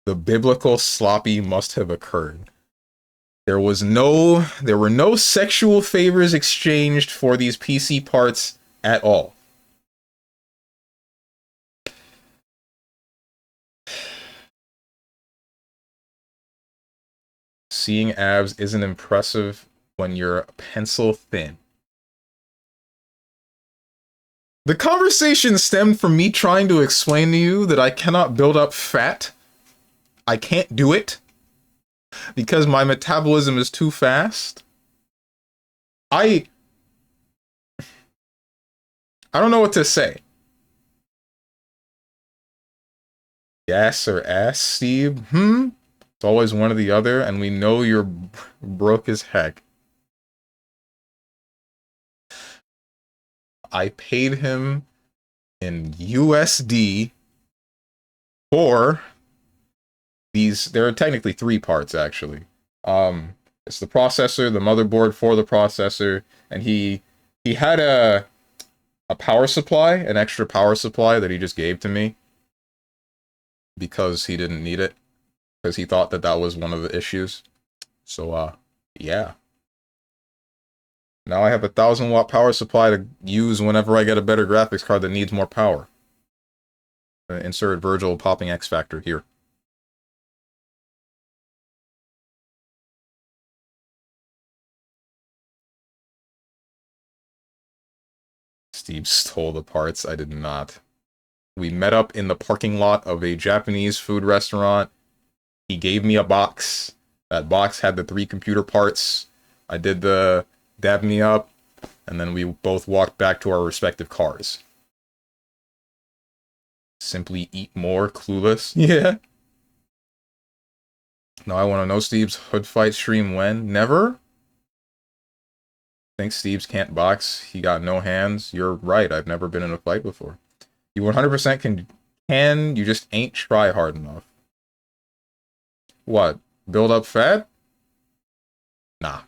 the biblical sloppy must have occurred. There were no sexual favors exchanged for these PC parts at all. Seeing abs isn't impressive when you're pencil thin. The conversation stemmed from me trying to explain to you that I cannot build up fat. I can't do it because my metabolism is too fast. I don't know what to say. Yes or ass, Steve? It's always one or the other, and we know you're broke as heck. I paid him in USD for these. There are technically 3 parts, actually. It's the processor, the motherboard for the processor, and he had a power supply, an extra power supply that he just gave to me because he didn't need it, because he thought that was one of the issues. So, yeah. Now I have a 1,000-watt power supply to use whenever I get a better graphics card that needs more power. Insert Virgil popping X Factor here. Steve stole the parts. I did not. We met up in the parking lot of a Japanese food restaurant. He gave me a box. That box had the 3 computer parts. I did the dab me up, and then we both walked back to our respective cars. Simply eat more, clueless. Yeah. Now I want to know Steve's hood fight stream when? Never? Think Steve's can't box? He got no hands? You're right, I've never been in a fight before. You 100% can, you just ain't try hard enough. What? Build up fat? Nah.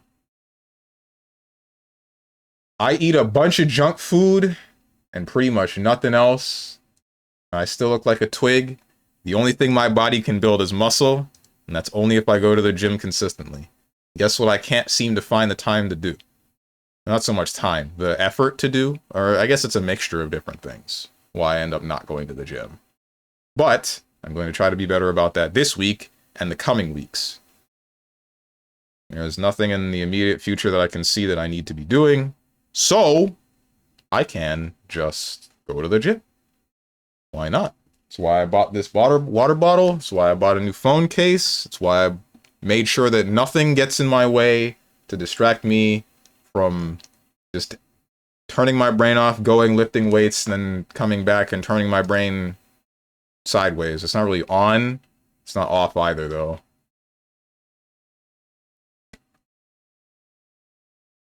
I eat a bunch of junk food and pretty much nothing else. I still look like a twig. The only thing my body can build is muscle, and that's only if I go to the gym consistently. Guess what I can't seem to find the time to do? Not so much time, the effort to do, or I guess it's a mixture of different things. Why I end up not going to the gym. But I'm going to try to be better about that this week and the coming weeks. There's nothing in the immediate future that I can see that I need to be doing, so I can just go to the gym. Why not? That's why I bought this water bottle. That's why I bought a new phone case. That's why I made sure that nothing gets in my way to distract me from just turning my brain off, going, lifting weights, and then coming back and turning my brain sideways. It's not really on. It's not off either, though.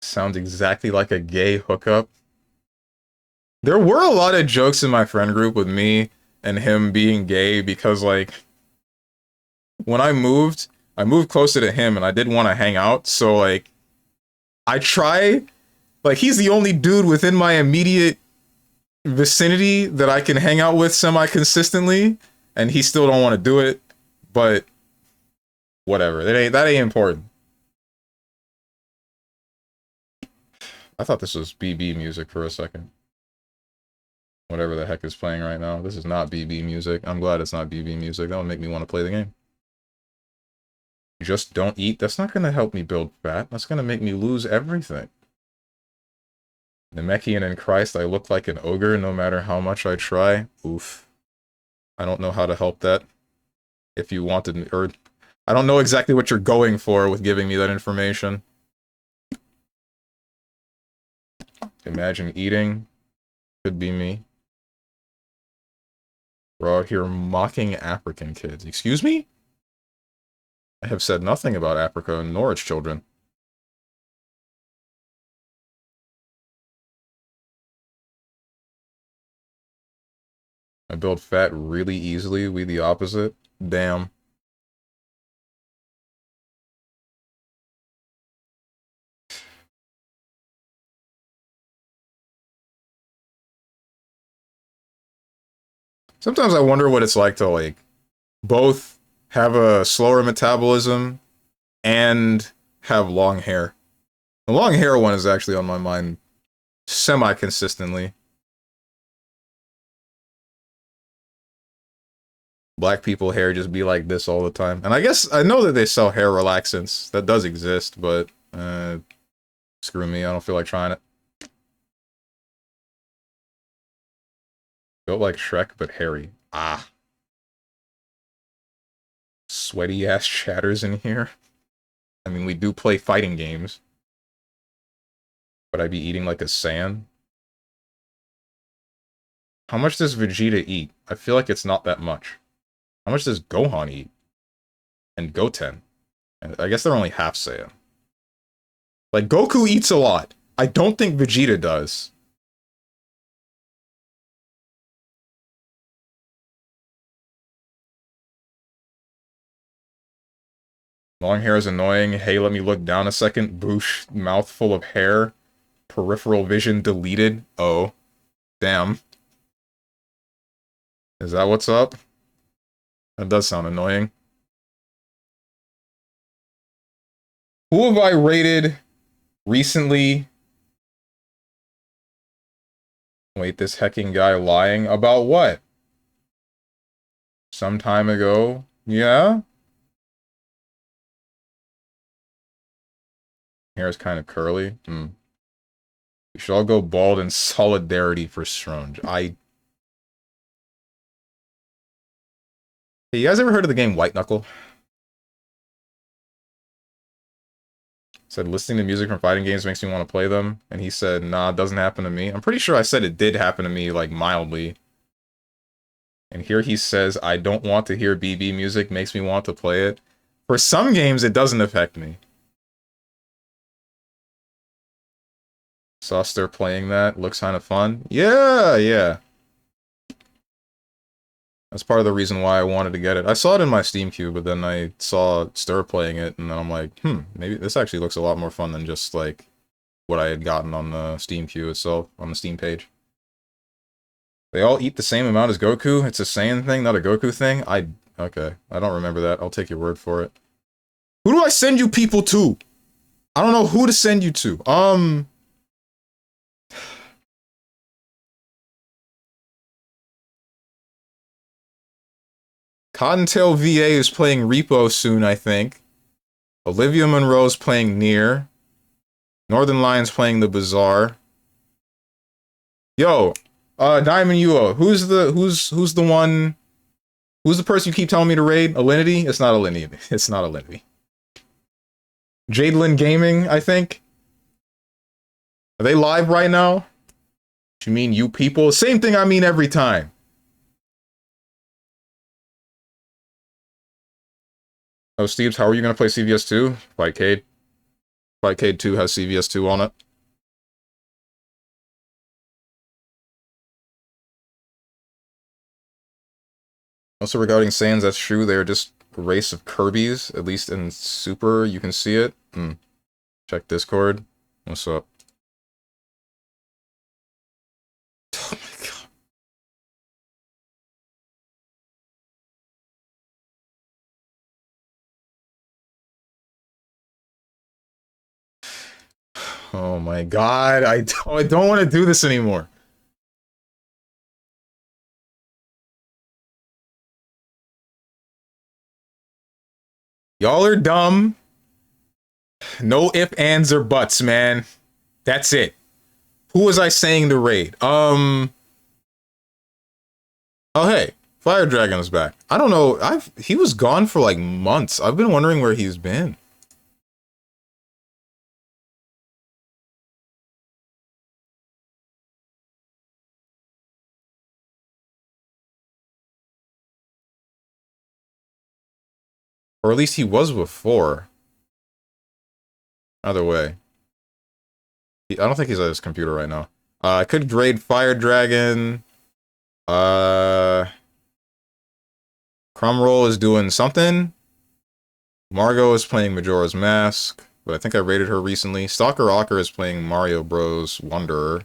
Sounds exactly like a gay hookup. There were a lot of jokes in my friend group with me and him being gay because, like, when I moved closer to him and I did want to hang out, so, like, I try, like, he's the only dude within my immediate vicinity that I can hang out with semi-consistently, and he still don't want to do it, but whatever, that ain't important. I thought this was BB music for a second. Whatever the heck is playing right now. This is not BB music. I'm glad it's not BB music. That would make me want to play the game. Just don't eat. That's not going to help me build fat. That's going to make me lose everything. Namekian in Christ, I look like an ogre no matter how much I try. Oof. I don't know how to help that. If you wanted, or I don't know exactly what you're going for with giving me that information. Imagine eating. Could be me. We're out here mocking African kids. Excuse me? I have said nothing about Africa nor its children. I build fat really easily. We the opposite. Damn. Sometimes I wonder what it's like to, like, both have a slower metabolism, and have long hair. The long hair one is actually on my mind semi-consistently. Black people hair just be like this all the time. And I guess, I know that they sell hair relaxants. That does exist, but, screw me, I don't feel like trying it. Built like Shrek, but hairy. Ah. Sweaty ass chatters in here. I mean, we do play fighting games. Would I be eating like a Saiyan? How much does Vegeta eat? I feel like it's not that much. How much does Gohan eat? And Goten? And I guess they're only half Saiyan. Like, Goku eats a lot. I don't think Vegeta does. Long hair is annoying. Hey, let me look down a second. Boosh, mouthful of hair. Peripheral vision deleted. Oh. Damn. Is that what's up? That does sound annoying. Who have I rated recently? Wait, this hecking guy lying? About what? Some time ago? Yeah? Hair is kind of curly. We should all go bald in solidarity for Stronge. Hey, you guys ever heard of the game White Knuckle? Said listening to music from fighting games makes me want to play them. And he said, nah, it doesn't happen to me. I'm pretty sure I said it did happen to me, like, mildly. And here he says, I don't want to hear BB music, makes me want to play it. For some games, it doesn't affect me. Saw Stir playing that. Looks kind of fun. Yeah. That's part of the reason why I wanted to get it. I saw it in my Steam queue, but then I saw Stir playing it, and then I'm like, maybe this actually looks a lot more fun than just, like, what I had gotten on the Steam queue itself, on the Steam page. They all eat the same amount as Goku? It's a Saiyan thing, not a Goku thing? Okay, I don't remember that. I'll take your word for it. Who do I send you people to? I don't know who to send you to. Cottontail VA is playing Repo soon, I think. Olivia Monroe's playing Nier. Northern Lion's playing The Bazaar. Yo, Diamond Yuo, who's the one? Who's the person you keep telling me to raid? Alinity? It's not Alinity. It's not Alinity. Jadelin Gaming, I think. Are they live right now? What you mean, you people? Same thing I mean every time. Oh, Steves, how are you going to play CVS 2? Fightcade. Fightcade 2 has CVS 2 on it. Also, regarding Saiyans, that's true. They're just a race of Kirby's. At least in Super, you can see it. Check Discord. What's up? Oh my god. Oh my god, I don't want to do this anymore. Y'all are dumb. No ifs, ands, or buts, man. That's it. Who was I saying to raid? Oh hey, Fire Dragon is back. I don't know. He was gone for like months. I've been wondering where he's been. Or at least he was before. Either way. I don't think he's at his computer right now. I could raid Fire Dragon. Crumroll is doing something. Margot is playing Majora's Mask, but I think I raided her recently. Stalker Ocker is playing Mario Bros. Wanderer.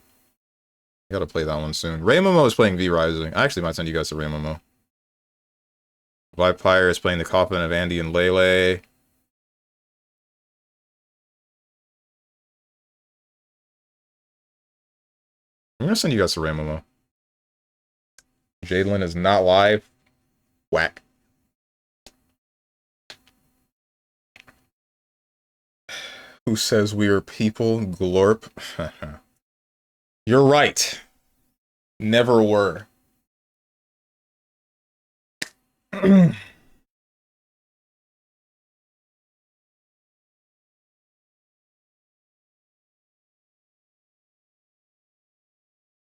I gotta play that one soon. Ray Momo is playing V Rising. I actually might send you guys to Ray Momo. Vampire is playing the coffin of Andy and Lele. I'm gonna send you guys a Ramomo. Jadelyn is not live. Whack. Who says we are people? Glorp. You're right. Never were.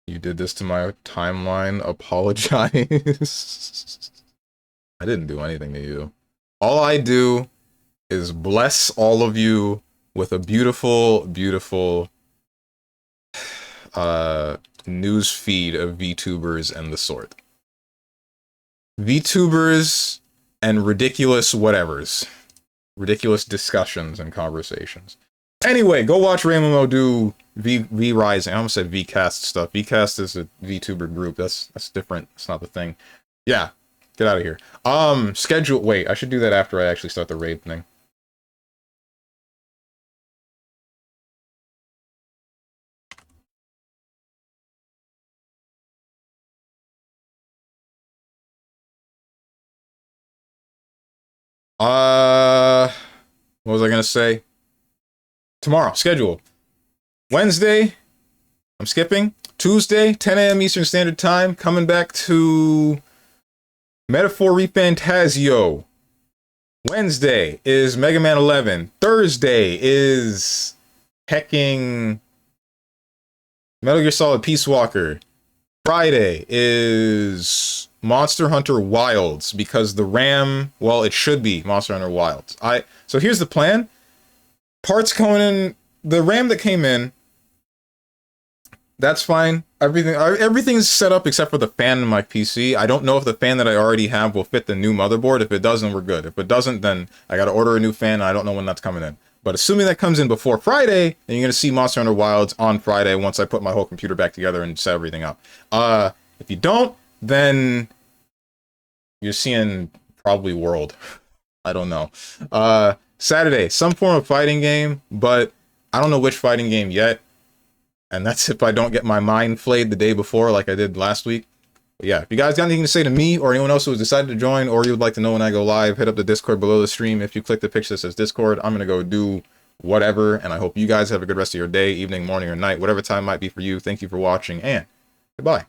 You did this to my timeline. Apologize. I didn't do anything to you. All I do is bless all of you with a beautiful, beautiful news feed of VTubers and the sort. VTubers and ridiculous whatevers. Ridiculous discussions and conversations. Anyway, go watch Ramomo do V Rising. I almost said VCast stuff. VCast is a VTuber group. That's different. It's not the thing. Yeah, get out of here. Schedule. Wait, I should do that after I actually start the raid thing. What was I gonna say? Tomorrow, schedule. Wednesday, I'm skipping. Tuesday, 10 a.m. Eastern Standard Time, coming back to Metaphor Refantasio. Wednesday is Mega Man 11. Thursday is hecking Metal Gear Solid Peace Walker. Friday is Monster Hunter Wilds, because the RAM, well, it should be Monster Hunter Wilds. So here's the plan. Parts coming in, the RAM that came in, that's fine. Everything's set up except for the fan in my PC. I don't know if the fan that I already have will fit the new motherboard. If it doesn't, we're good. If it doesn't, then I gotta order a new fan, and I don't know when that's coming in. But assuming that comes in before Friday, then you're gonna see Monster Hunter Wilds on Friday once I put my whole computer back together and set everything up. If you don't, then you're seeing probably World. I don't know. Saturday, some form of fighting game, but I don't know which fighting game yet. And that's if I don't get my mind flayed the day before like I did last week. But yeah, if you guys got anything to say to me or anyone else who has decided to join, or you would like to know when I go live, hit up the Discord below the stream. If you click the picture that says Discord, I'm going to go do whatever. And I hope you guys have a good rest of your day, evening, morning, or night, whatever time might be for you. Thank you for watching, and goodbye.